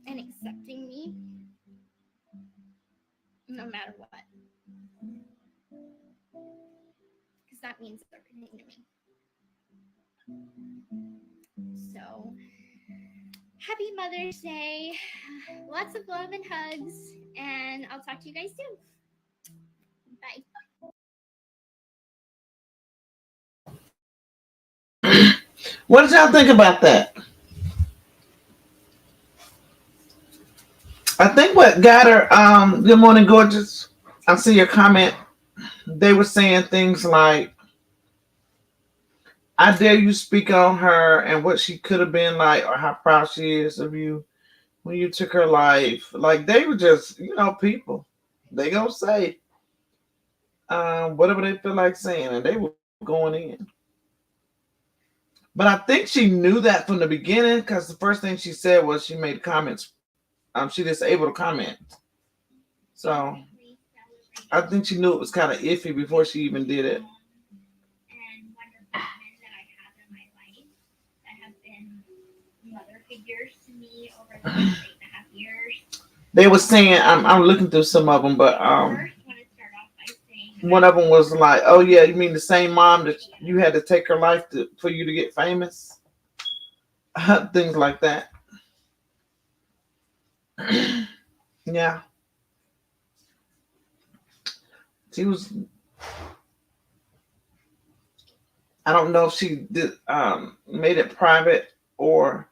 M: And accepting me no matter what. Because that means everything to me. So, happy Mother's Day. Lots of love and hugs. And I'll talk to you guys soon. Bye.
A: What did y'all think about that? I think what got her, good morning, gorgeous. I see your comment. They were saying things like, I dare you speak on her and what she could have been like, or how proud she is of you when you took her life. Like, they were just, people. They gonna say whatever they feel like saying, and they were going in. But I think she knew that from the beginning, because the first thing she said was she made comments. She disabled a comment. So I think she knew it was kind of iffy before she even did it. They were saying, I'm looking through some of them, but one of them was like, "Oh yeah, you mean the same mom that you had to take her life for you to get famous?" Things like that. Yeah, she was. I don't know if she did made it private or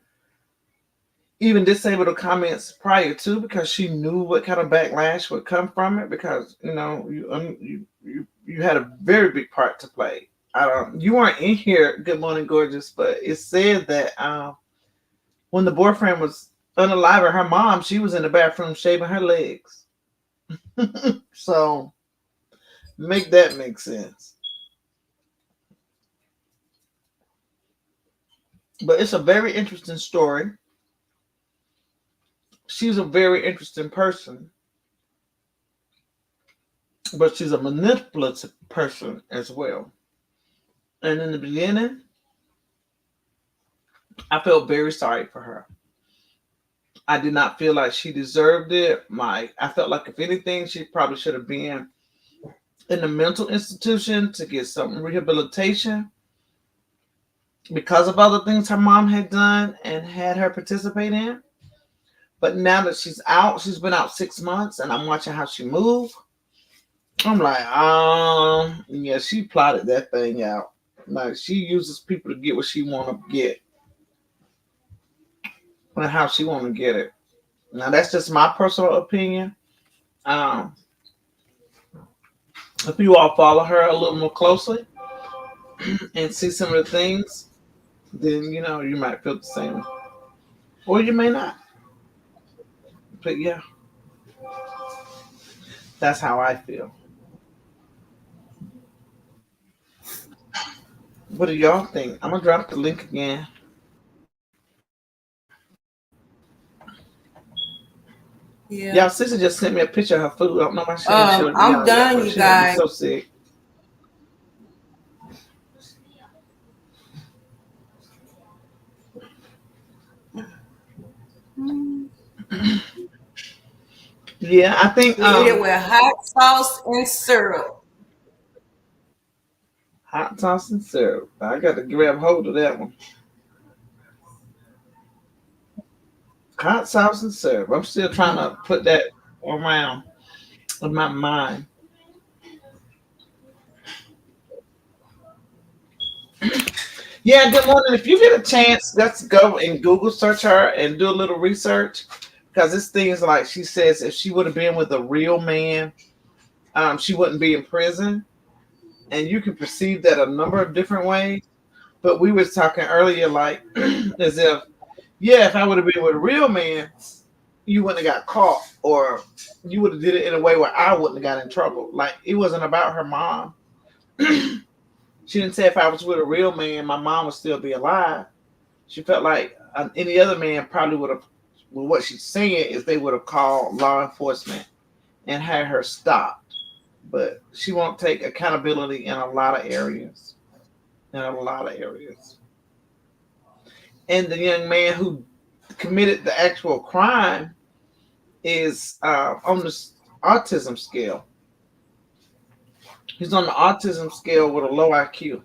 A: even disabled the comments prior to, because she knew what kind of backlash would come from it, because you had a very big part to play. You weren't in here, good morning, gorgeous, but it said that when the boyfriend was unaliving her mom, she was in the bathroom shaving her legs. So make that make sense. But it's a very interesting story. She's a very interesting person, but she's a manipulative person as well. And in the beginning, I felt very sorry for her. I did not feel like she deserved it. I felt like if anything, she probably should have been in a mental institution to get some rehabilitation because of other things her mom had done and had her participate in. But now that she's out, she's been out 6 months, and I'm watching how she moves. I'm like, yeah, she plotted that thing out. Like, she uses people to get what she want to get and how she want to get it. Now, that's just my personal opinion. If you all follow her a little more closely and see some of the things, then you might feel the same, or you may not. But yeah, that's how I feel. What do y'all think? I'm gonna drop the link again.
B: Yeah.
A: Y'all, sister just sent me a picture of her food. I don't know why she ain't showed it to
B: I'm
A: y'all yet,
B: done,
A: but
B: you
A: she made me
B: guys.
A: so sick. Yeah, I think
B: We eat it with hot sauce and syrup.
A: hot sauce and syrup. I got to grab hold of that one. Hot sauce and syrup. I'm still trying to put that around in my mind. Yeah, good morning. If you get a chance, let's go and Google search her and do a little research, because this thing's like, she says if she would have been with a real man, she wouldn't be in prison. And you can perceive that a number of different ways. But we was talking earlier, like as if, yeah, if I would have been with a real man, you wouldn't have got caught, or you would have did it in a way where I wouldn't have got in trouble. Like, it wasn't about her mom. She didn't say if I was with a real man, my mom would still be alive. She felt like any other man probably would have. Well, what she's saying is they would have called law enforcement and had her stopped. But she won't take accountability in a lot of areas. And the young man who committed the actual crime is on the autism scale. He's on the autism scale with a low IQ.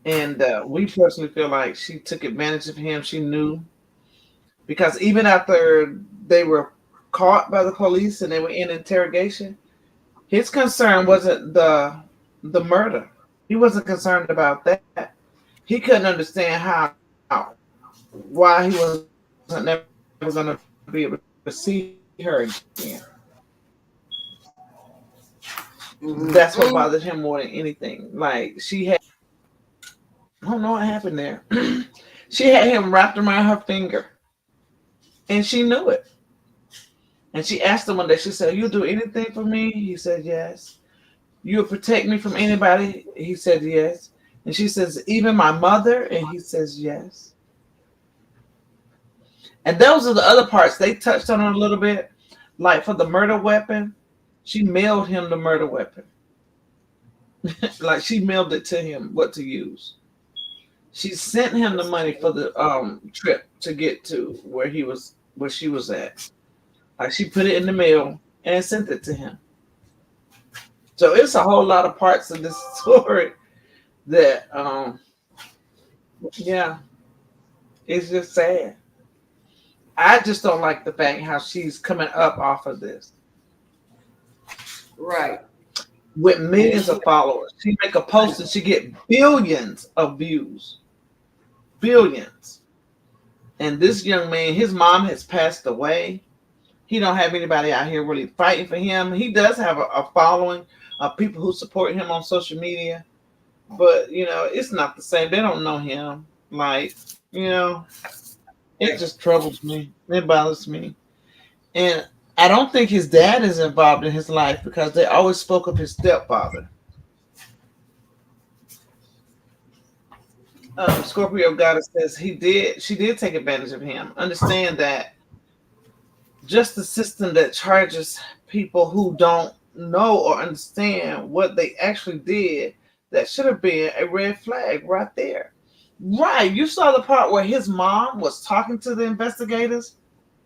A: And we personally feel like she took advantage of him. She knew, because even after they were caught by the police and they were in interrogation, his concern wasn't the murder. He wasn't concerned about that. He couldn't understand why he wasn't never going to be able to see her again. That's what
B: Mhm.
A: bothered him more than anything. Like she had, I don't know what happened there. She had him wrapped around her finger, and she knew it. And she asked him one day. She said, "You'll do anything for me?" He said, "Yes." "You'll protect me from anybody?" He said, "Yes." And she says, "Even my mother?" And he says, "Yes." And those are the other parts they touched on a little bit. Like for the murder weapon, she mailed him the murder weapon. Like she mailed it to him what to use. She sent him the money for the trip to get to where she was at. Like she put it in the mail and sent it to him. So it's a whole lot of parts of this story that yeah, it's just sad. I just don't like the fact how she's coming up off of this
B: Right.
A: with millions of followers. She make a post and she get billions of views. Billions. And this young man, his mom has passed away. He don't have anybody out here really fighting for him. He does have a following of people who support him on social media. But, it's not the same. They don't know him. Like, it just troubles me. It bothers me. And I don't think his dad is involved in his life because they always spoke of his stepfather. Scorpio Goddess says she did take advantage of him. Understand that just the system that charges people who don't know or understand what they actually did, that should have been a red flag right there. Right. You saw the part where his mom was talking to the investigators.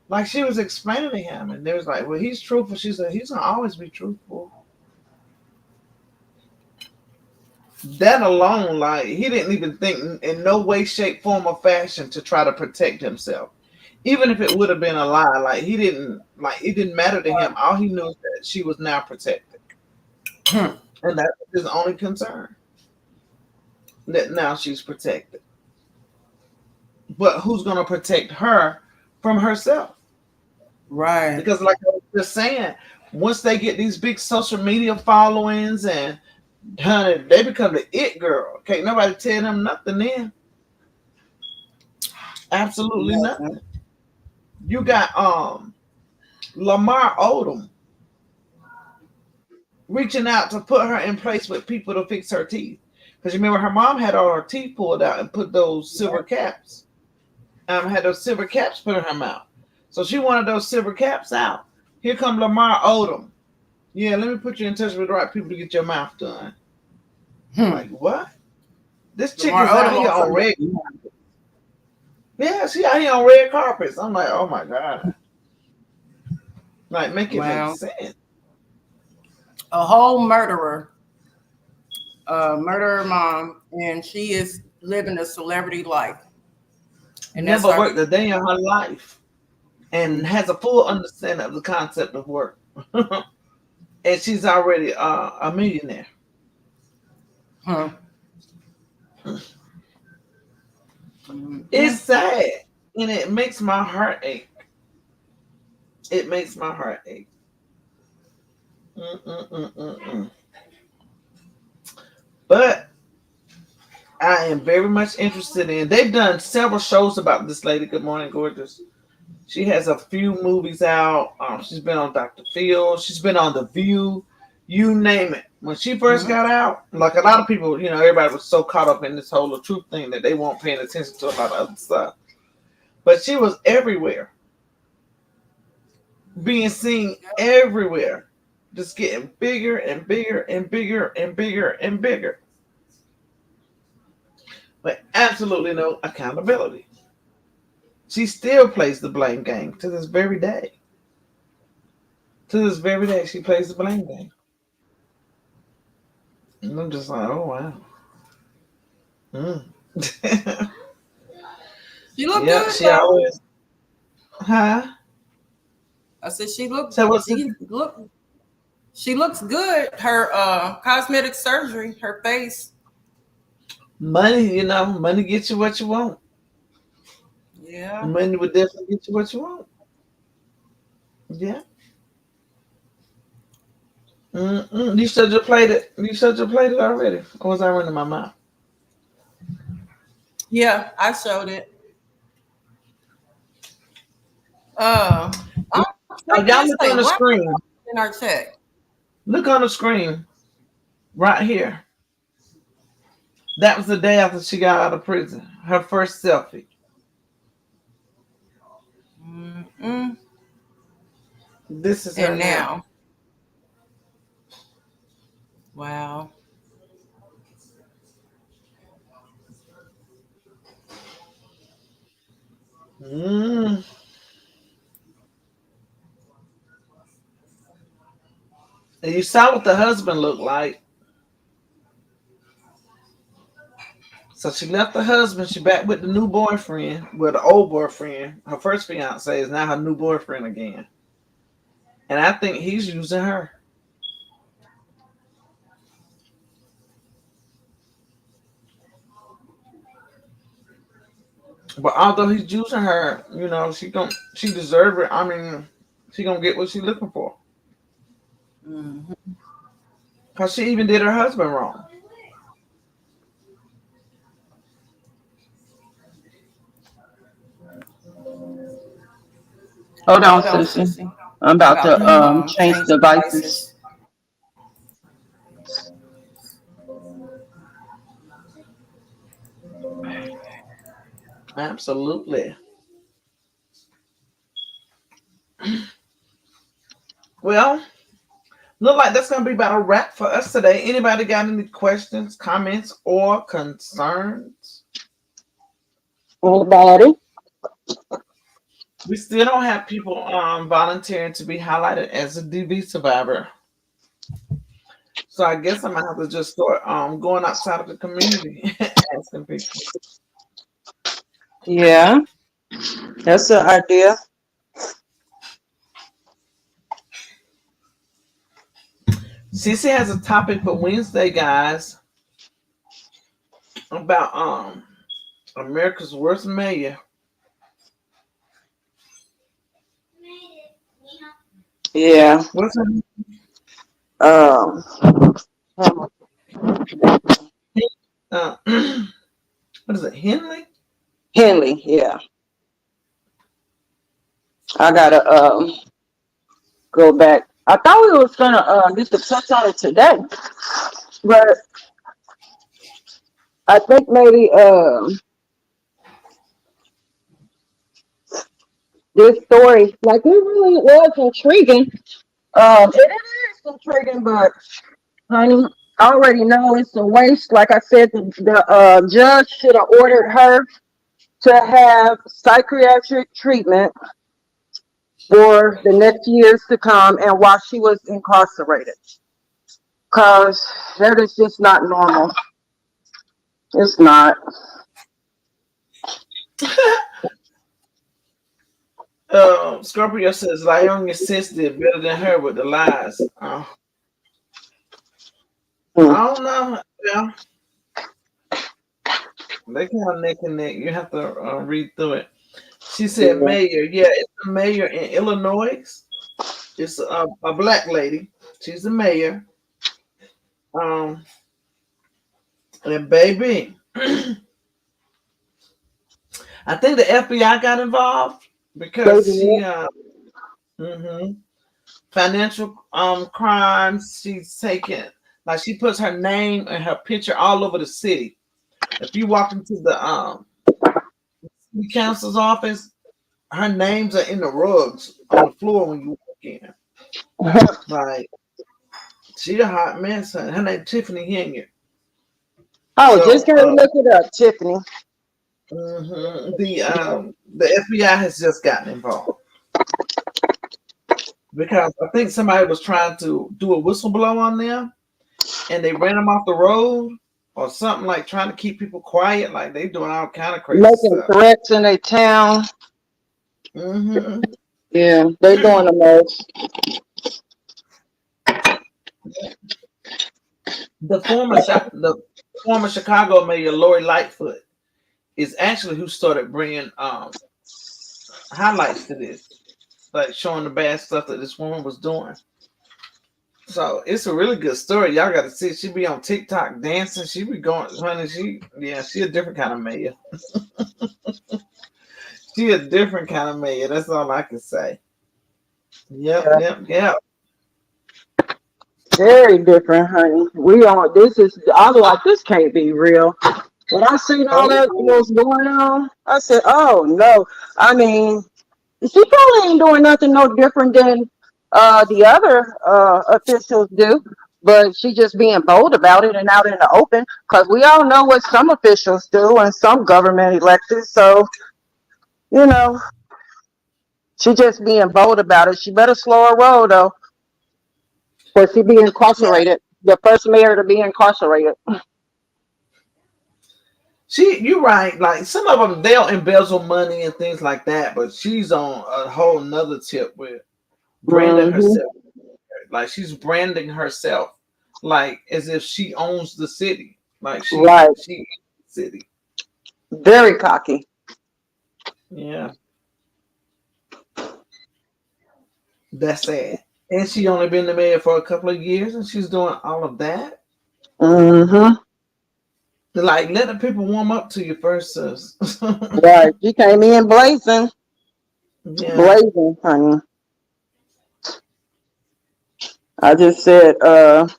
A: Like she was explaining to him, and they was like, "Well, he's truthful." She said, "He's gonna always be truthful." That alone, like he didn't even think in no way, shape, form, or fashion to try to protect himself. Even if it would have been a lie, like it didn't matter to him. All he knew is that she was now protected, and that was his only concern. That now she's protected, but who's gonna protect her from herself?
B: Right.
A: Because like I was just saying, once they get these big social media followings and honey, they become the it girl. Can't nobody tell them nothing then. Absolutely nothing. You got Lamar Odom reaching out to put her in place with people to fix her teeth. Because you remember her mom had all her teeth pulled out and put those silver caps. Had those silver caps put in her mouth. So she wanted those silver caps out. Here come Lamar Odom. Yeah, let me put you in touch with the right people to get your mouth done. Like what? This chick
B: Lamar
A: is out
B: Odom
A: here on red. Yeah, she out here on red carpets. I'm like, oh my god. Like, make it make sense.
B: A whole murderer, murderer mom, and she is living a celebrity life. And
A: Never worked a day in her life, and has a full understanding of the concept of work. And she's already a millionaire.
B: Huh.
A: It's sad, and it makes my heart ache. It makes my heart ache. But I am very much interested in. They've done several shows about this lady. Good morning, gorgeous. She has a few movies out. She's been on Dr. Phil. She's been on The View. You name it. When she first got out, like a lot of people, everybody was so caught up in this whole truth thing that they weren't paying attention to a lot of other stuff. But she was everywhere, being seen everywhere, just getting bigger and bigger and bigger and bigger and bigger. But absolutely no accountability. She still plays the blame game to this very day. To this very day, she plays the blame game. And I'm just like, oh wow.
B: She looked
A: Yeah,
B: good.
A: she always. Huh?
B: I said she looked.
A: So what's
B: she looks good. Her cosmetic surgery, her face.
A: Money, money gets you what you want.
B: Yeah.
A: Money would definitely get you what you want. Yeah. You should have played it. You should have played it already. Or was I running my mouth?
B: Yeah, I showed it. Uh,
A: Y'all look on the screen.
B: In our chat.
A: Look on the screen. Right here. That was the day after she got out of prison. Her first selfie. This is her
B: And
A: now.
B: now. Wow.
A: Mm. And you saw what the husband looked like. So she left the husband. She back with the new boyfriend. Well, the old boyfriend. Her first fiance is now her new boyfriend again. And I think he's using her. But although he's using her, you know, she deserve it. I mean, she gonna get what she's looking for. Cause she even did her husband wrong.
C: Hold on, Sissy. I'm about to change devices.
A: Absolutely. Well, look like that's gonna be about a wrap for us today. Anybody got any questions, comments, or concerns?
C: Anybody?
A: We still don't have people volunteering to be highlighted as a DV survivor. So I guess I'm gonna have to just start going outside of the community asking people.
C: Yeah, that's an idea.
A: Cece has a topic for Wednesday, guys, about America's worst mayor.
C: Yeah.
A: What's her name? What is it? Henley?
C: Henley, yeah. I gotta go back. I thought we was gonna get the touch on it today, but I think maybe this story, like, it really was intriguing. It is intriguing, but honey, I already know it's a waste. Like I said, the judge should have ordered her to have psychiatric treatment for the next years to come and while she was incarcerated. Because that is just not normal. It's not.
A: Scorpio says Lyonia sis did better than her with the lies. I don't know. Yeah. They kind of neck and neck. You have to read through it. She said mayor. Yeah, it's a mayor in Illinois. It's a black lady. She's the mayor. And baby, I think the FBI got involved because she financial crimes. She's taken, like, she puts her name and her picture all over the city. If you walk into the city council's office, her names are in the rugs on the floor when you walk in. Like, she a hot mess. Her name Tiffany Henry.
C: Oh, so, just gotta look it up, Tiffany.
A: The FBI has just gotten involved because I think somebody was trying to do a whistleblow on them, and they ran them off the road or something, like trying to keep people quiet. Like, they doing all kind of crazy
C: making
A: stuff.
C: threats in a town. Yeah, they doing the most.
A: The former Chicago mayor Lori Lightfoot is actually who started bringing highlights to this. like showing the bad stuff that this woman was doing. So it's a really good story. Y'all got to see it. She be on TikTok dancing. She be going, honey. She a different kind of mayor. She a different kind of mayor. That's all I can say. Yep.
C: Very different, honey. I was like, this can't be real. When I seen all that was going on, I said, oh no. I mean, she probably ain't doing nothing no different than the other officials do, but she just being bold about it and out in the open, because we all know what some officials do and some government elected. So, you know, she just being bold about it. She better slow her roll though, because she be incarcerated. The first mayor to be incarcerated.
A: You're right. Like some of them, they'll embezzle money and things like that, but she's on a whole nother tip with branding herself. Like she's branding herself, like as if she owns the city. Like she owns the city.
C: Very cocky.
A: Yeah, that's sad. And she only been the mayor for a couple of years, and she's doing all of that. Like, let the people warm up to you first, sis.
C: Right. She came in blazing.
A: Yeah.
C: Blazing, honey. I just said, it's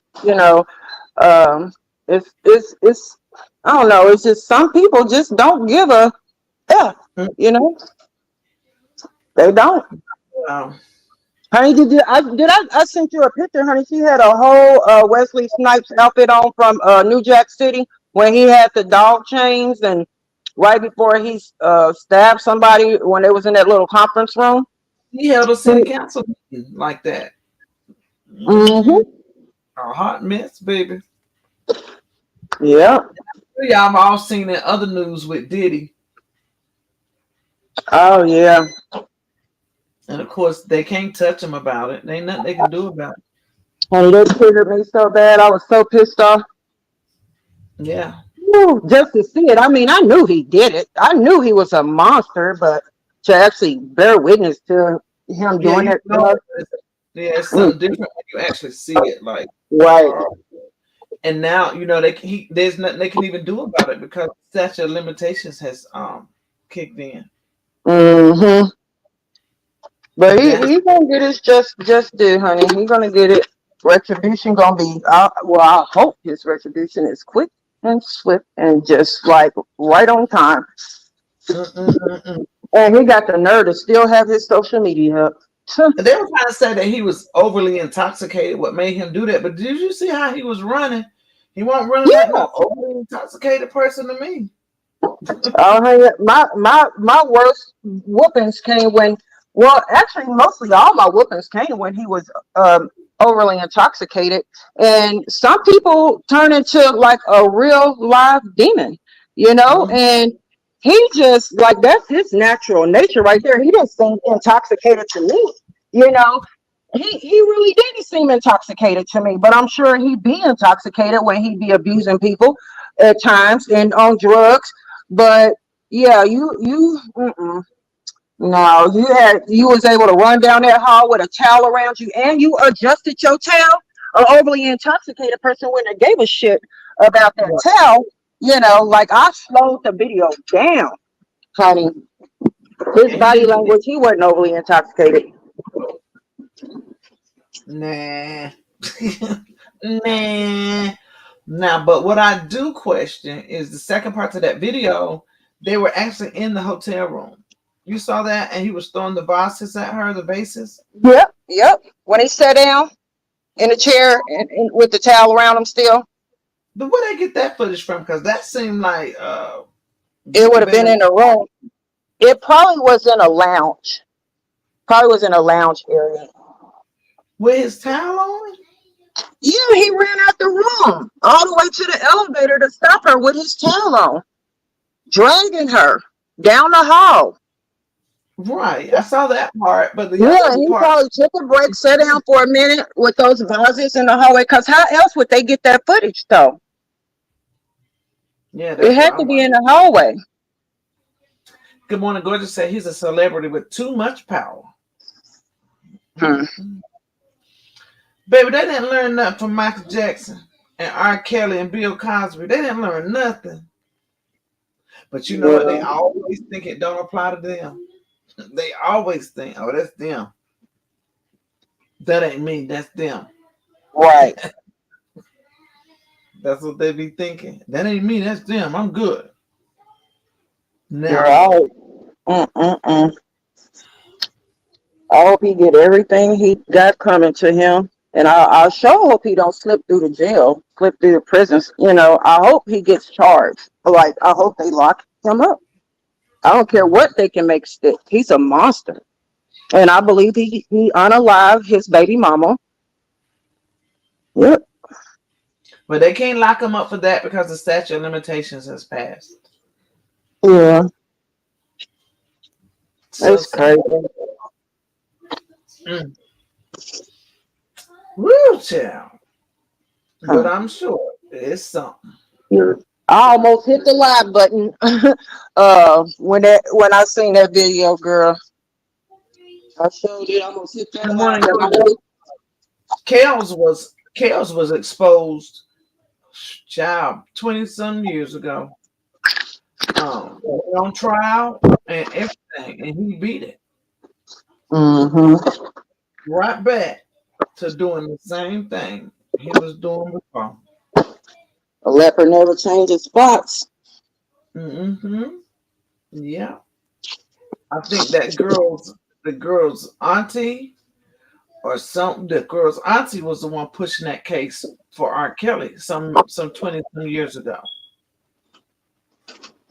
C: I don't know, it's just some people just don't give a F, They don't.
A: Wow.
C: Honey, I sent you a picture, honey. She had a whole Wesley Snipes outfit on from New Jack City when he had the dog chains, and right before he stabbed somebody when they was in that little conference room.
A: He held a city council meeting like that. A hot mess, baby.
C: Yeah.
A: Y'all all seen that other news with Diddy.
C: Oh yeah.
A: And of course, they can't touch him about it. There ain't nothing they can do about it.
C: Honey, they triggered me so bad. I was so pissed off.
A: Yeah.
C: Woo, just to see it. I mean, I knew he did it. I knew he was a monster, but to actually bear witness to him doing it.
A: It's something different when you actually see it. Like
C: right.
A: And now there's nothing they can even do about it because statute of limitations has kicked in.
C: But he's gonna get his just due, honey. He's gonna get it. Retribution gonna be I hope his retribution is quick and swift and just like right on time. And he got the nerve to still have his social media up.
A: They were trying to say that he was overly intoxicated, what made him do that. But did you see how he was running? He wasn't running like no overly intoxicated person to me.
C: My worst whoopings came when, actually mostly all my whoopings came when he was overly intoxicated, and some people turn into like a real live demon, and he just like that's his natural nature right there. He didn't seem intoxicated to me, He really didn't seem intoxicated to me, but I'm sure he'd be intoxicated when he'd be abusing people at times and on drugs. But yeah, no, you was able to run down that hall with a towel around you, and you adjusted your towel. An overly intoxicated person wouldn't have gave a shit about that towel. Like I slowed the video down, honey. His body language, he wasn't overly intoxicated.
A: Nah. Nah. Now, but what I do question is the second part to that video. They were actually in the hotel room. You saw that, and he was throwing the vases at her, the vases.
C: Yep. When he sat down in the chair and with the towel around him still.
A: But where they get that footage from? Because that seemed like
C: it would have been in a room. It probably was in a lounge. Area.
A: With his towel on?
C: Yeah, he ran out the room all the way to the elevator to stop her with his towel on, dragging her down the hall.
A: Right, I saw that part, but he
C: probably took a break, sat down for a minute with those vases in the hallway. Because how else would they get that footage, though?
A: Yeah,
C: it had to be in the hallway.
A: Good morning, gorgeous. Said he's a celebrity with too much power. Baby, they didn't learn nothing from Michael Jackson and R. Kelly and Bill Cosby. They didn't learn nothing. But you know what? They always think it don't apply to them. They always think, oh, that's them. That ain't me. That's them.
C: Right.
A: That's what they be thinking. That ain't me. That's them. I'm good.
C: Right. I hope he get everything he got coming to him. And I sure hope he don't slip through the jail, slip through the prisons. You know, I hope he gets charged. Like, I hope they lock him up. I don't care what they can make stick. He's a monster. And I believe he unalived his baby mama. Yep.
A: But they can't lock him up for that because the statute of limitations has passed.
C: Yeah. That's crazy.
A: Woo, child. But I'm sure it's something.
C: I almost hit the live button when I seen that video, girl. I showed it. I almost hit that live button.
A: Kels was exposed, child, 20-some years ago. On trial and everything, and he beat it. Right back to doing the same thing he was doing before.
C: A leopard never changes spots.
A: Yeah. I think that the girl's auntie or something, the girl's auntie was the one pushing that case for R. Kelly some 20 years ago.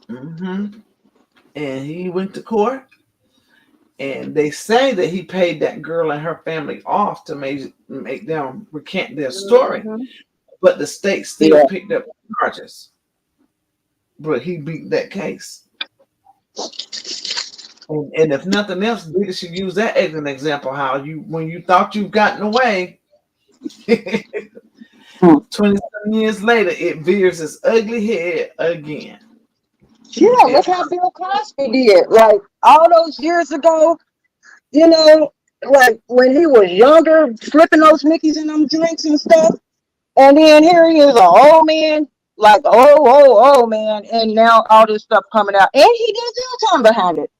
A: And he went to court, and they say that he paid that girl and her family off to make them recant their story. But the state still picked up charges. But he beat that case. And if nothing else, we should use that as an example how when you thought you've gotten away, 20 years later, it veers its ugly head again.
C: Yeah, look how Bill Cosby did. Like all those years ago, you know, like when he was younger, flipping those Mickeys in them drinks and stuff. And then here he is, an old man, like old man, and now all this stuff coming out, and he did jail time behind it.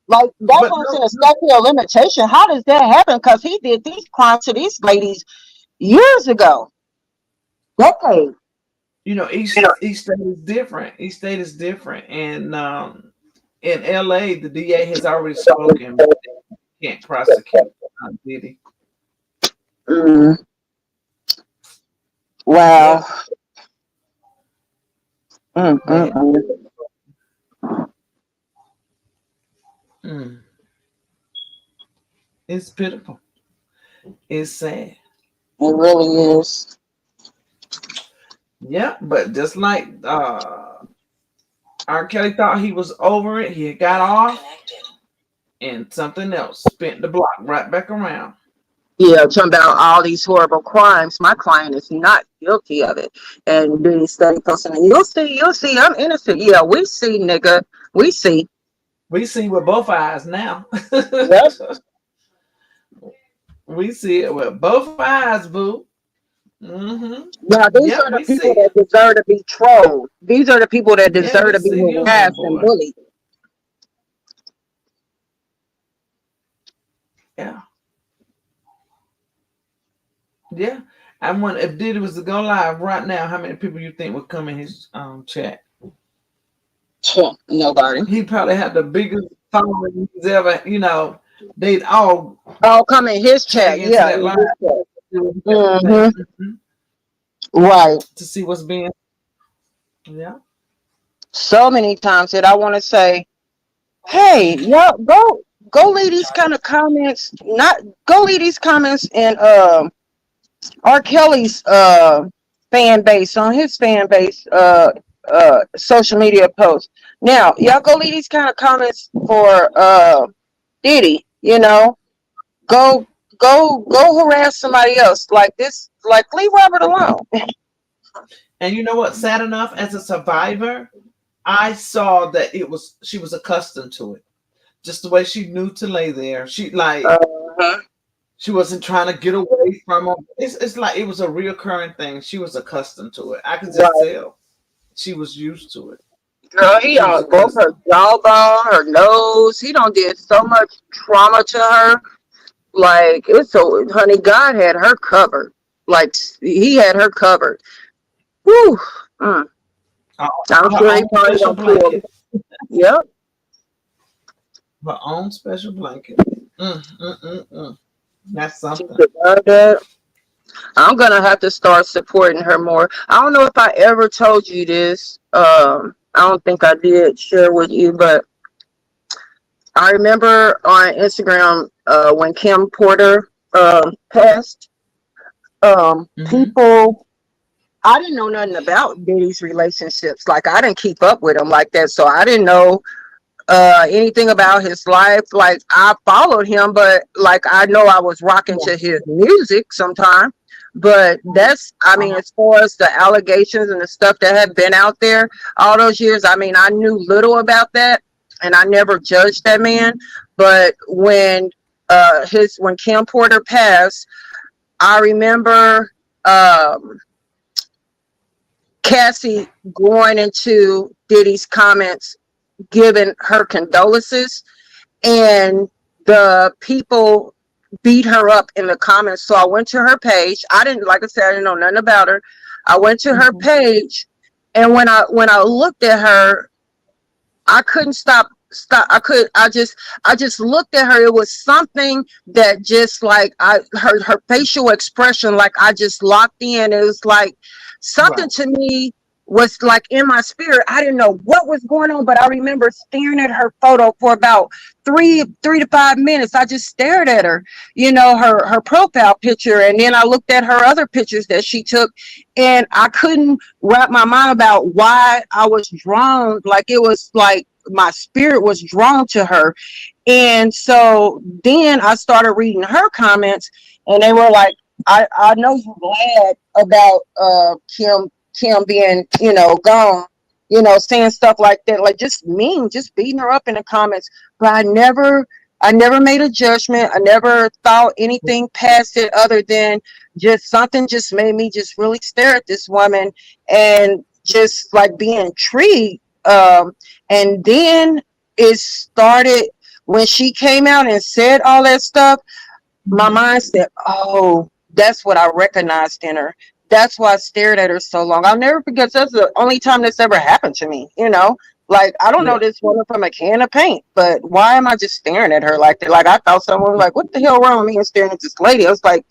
C: Like that's what I'm saying, statute of limitation. How does that happen? Because he did these crimes to these ladies years ago, decades.
A: You know, each state is different. Each state is different, and in LA, the DA has already spoken. Can't prosecute Diddy.
C: Wow.
A: It's pitiful. It's sad.
C: It really is.
A: Yeah, but just like R. Kelly thought he was over it, he got off, and something else spent the block right back around.
C: Yeah, talking about all these horrible crimes. My client is not guilty of it. And then he started posting, you'll see, I'm innocent. Yeah, we see, nigga. We see.
A: We see with both eyes now.
C: Yep.
A: We see it with both eyes, boo.
C: Now, these are the people that deserve to be trolled. These are the people that deserve to be harassed and bullied.
A: Yeah. Yeah. I wonder if Diddy was to go live right now, how many people you think would come in his chat?
C: Nobody.
A: He probably had the biggest following he's ever, they'd all
C: come in his chat. Yeah. Right.
A: To see what's being. Yeah.
C: So many times that I want to say, hey, y'all go leave these kind of comments. Go leave these comments in R. Kelly's fan base, on his fan base social media posts. Now, y'all go leave these kind of comments for Diddy, go harass somebody else like this, like leave Robert alone.
A: And you know what? Sad enough, as a survivor, I saw that she was accustomed to it. Just the way she knew to lay there. She She wasn't trying to get away from him. It's like it was a reoccurring thing. She was accustomed to it. I could just
C: Right.
A: tell she was used to it.
C: Girl, he
A: She was
C: broke her
A: accustomed.
C: jawbone, her nose. He done did so much trauma to her. Like it's so, honey, God had her covered. Like he had her covered. Whew. Mm.
A: Her,
C: I'm
A: her
C: sure he
A: own
C: probably
A: special
C: gonna pull.
A: blanket.
C: Yep.
A: Her own special blanket. That's
C: She
A: something.
C: survived that. I'm gonna have to start supporting her more. I don't know if I ever told you this. I don't think I did share with you, but I remember on Instagram when Kim Porter passed. People, I didn't know nothing about Diddy's relationships. Like I didn't keep up with him like that, so I didn't know anything about his life. Like I followed him, but like I know I was rocking to his music sometime. But that's, I mean, as far as the allegations and the stuff that had been out there all those years, I mean, I knew little about that, and I never judged that man. But when Kim Porter passed, I remember Cassie going into Diddy's comments, giving her condolences, and the people beat her up in the comments. So I went to her page. I didn't, like I said, I didn't know nothing about her. I went to her page, and when I looked at her, I couldn't stop. I just looked at her. It was something that just like her facial expression, like I just locked in. It was like something to me was like in my spirit. I didn't know what was going on, but I remember staring at her photo for about three to 5 minutes. I just stared at her, her profile picture, and then I looked at her other pictures that she took, and I couldn't wrap my mind about why I was drawn. Like it was like my spirit was drawn to her. And so then I started reading her comments, and they were like, I know you're glad about Kim being, gone, saying stuff like that, like just mean, just beating her up in the comments. But I never made a judgment. I never thought anything past it other than just something just made me just really stare at this woman and just like be intrigued. And then it started when she came out and said all that stuff. My mind said, oh, that's what I recognized in her. That's why I stared at her so long. I'll never forget. That's the only time this ever happened to me. Like I don't know this woman from a can of paint, but why am I just staring at her like that? Like I thought someone was like, what the hell wrong with me and staring at this lady? I was like,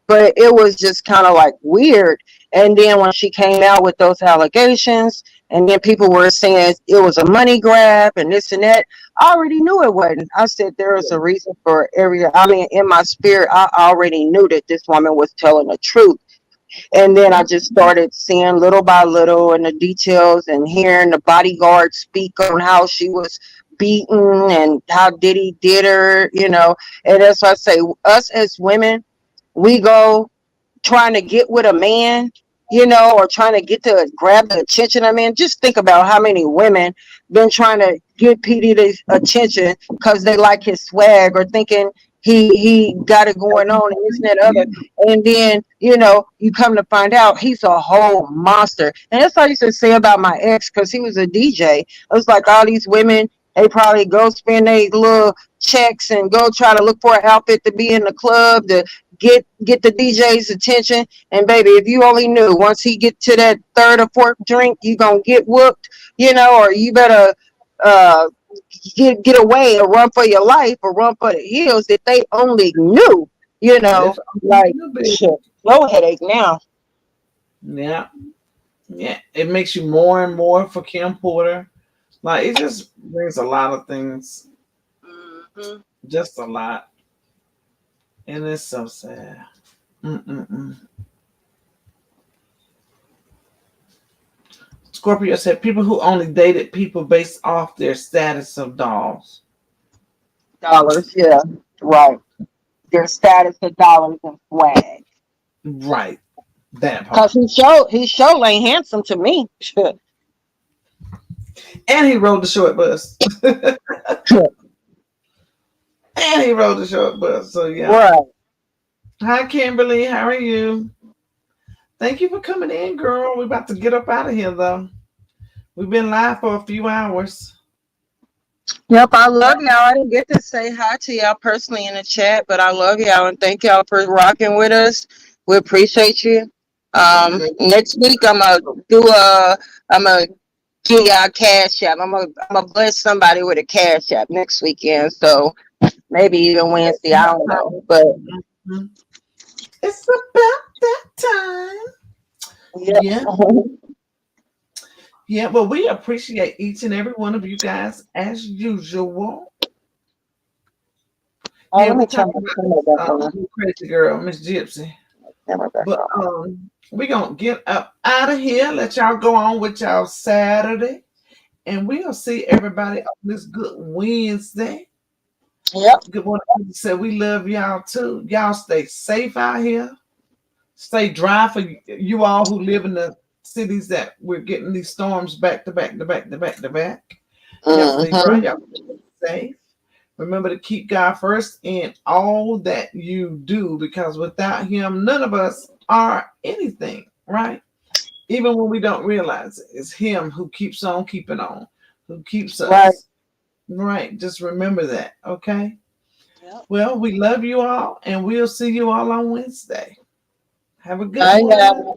C: but it was just kind of like weird. And then when she came out with those allegations, and then people were saying it was a money grab and this and that, I already knew it wasn't. I said there is a reason for every. I mean, in my spirit, I already knew that this woman was telling the truth. And then I just started seeing little by little and the details and hearing the bodyguard speak on how she was beaten and how Diddy did her, And that's why I say us as women, we go trying to get with a man, or trying to get to grab the attention of men. Just think about how many women been trying to get PD's attention because they like his swag or thinking he got it going on and this and that other. And then, you come to find out he's a whole monster. And that's what I used to say about my ex, because he was a DJ. It was like all these women, they probably go spend their little checks and go try to look for an outfit to be in the club to get the DJ's attention. And baby, if you only knew, once he get to that third or fourth drink, you gonna get whooped, or you better get away or run for your life or run for the hills. If they only knew, like shit, no headache now.
A: Yeah. It makes you more and more for Kim Porter. Like it just brings a lot of things. Just a lot. And it's so sad. Scorpio said people who only dated people based off their status of dollars.
C: Yeah, right. Their status of dollars and swag.
A: Right. That part.
C: Because he sure ain't handsome to me.
A: And he rode the short bus. And he rode the short bus. So yeah.
C: Right.
A: Hi, Kimberly. How are you? Thank you for coming in, girl. We're about to get up out of here, though. We've been live for a few hours.
C: Yep, I love y'all. I didn't get to say hi to y'all personally in the chat, but I love y'all and thank y'all for rocking with us. We appreciate you. Next week I'm gonna give y'all a cash app. I'm gonna bless somebody with a cash app next weekend. So maybe even Wednesday. I don't know, but
A: it's about that time. Yeah. Yeah, well, we appreciate each and every one of you guys as usual. Yeah, we talking about crazy girl, Miss Gypsy. But we're gonna get up out of here. Let y'all go on with y'all Saturday. And we'll see everybody on this good Wednesday.
C: Yep.
A: Good morning. Said we love y'all too. Y'all stay safe out here. Stay dry for you all who live in the cities that we're getting these storms back to back to back to back to back. Y'all stay dry. Y'all stay safe. Remember to keep God first in all that you do, because without Him, none of us are anything, right? Even when we don't realize it, it's Him who keeps on keeping on, who keeps us. Right. Just remember that. Okay. Yep. Well, we love you all, and we'll see you all on Wednesday. Have a good one.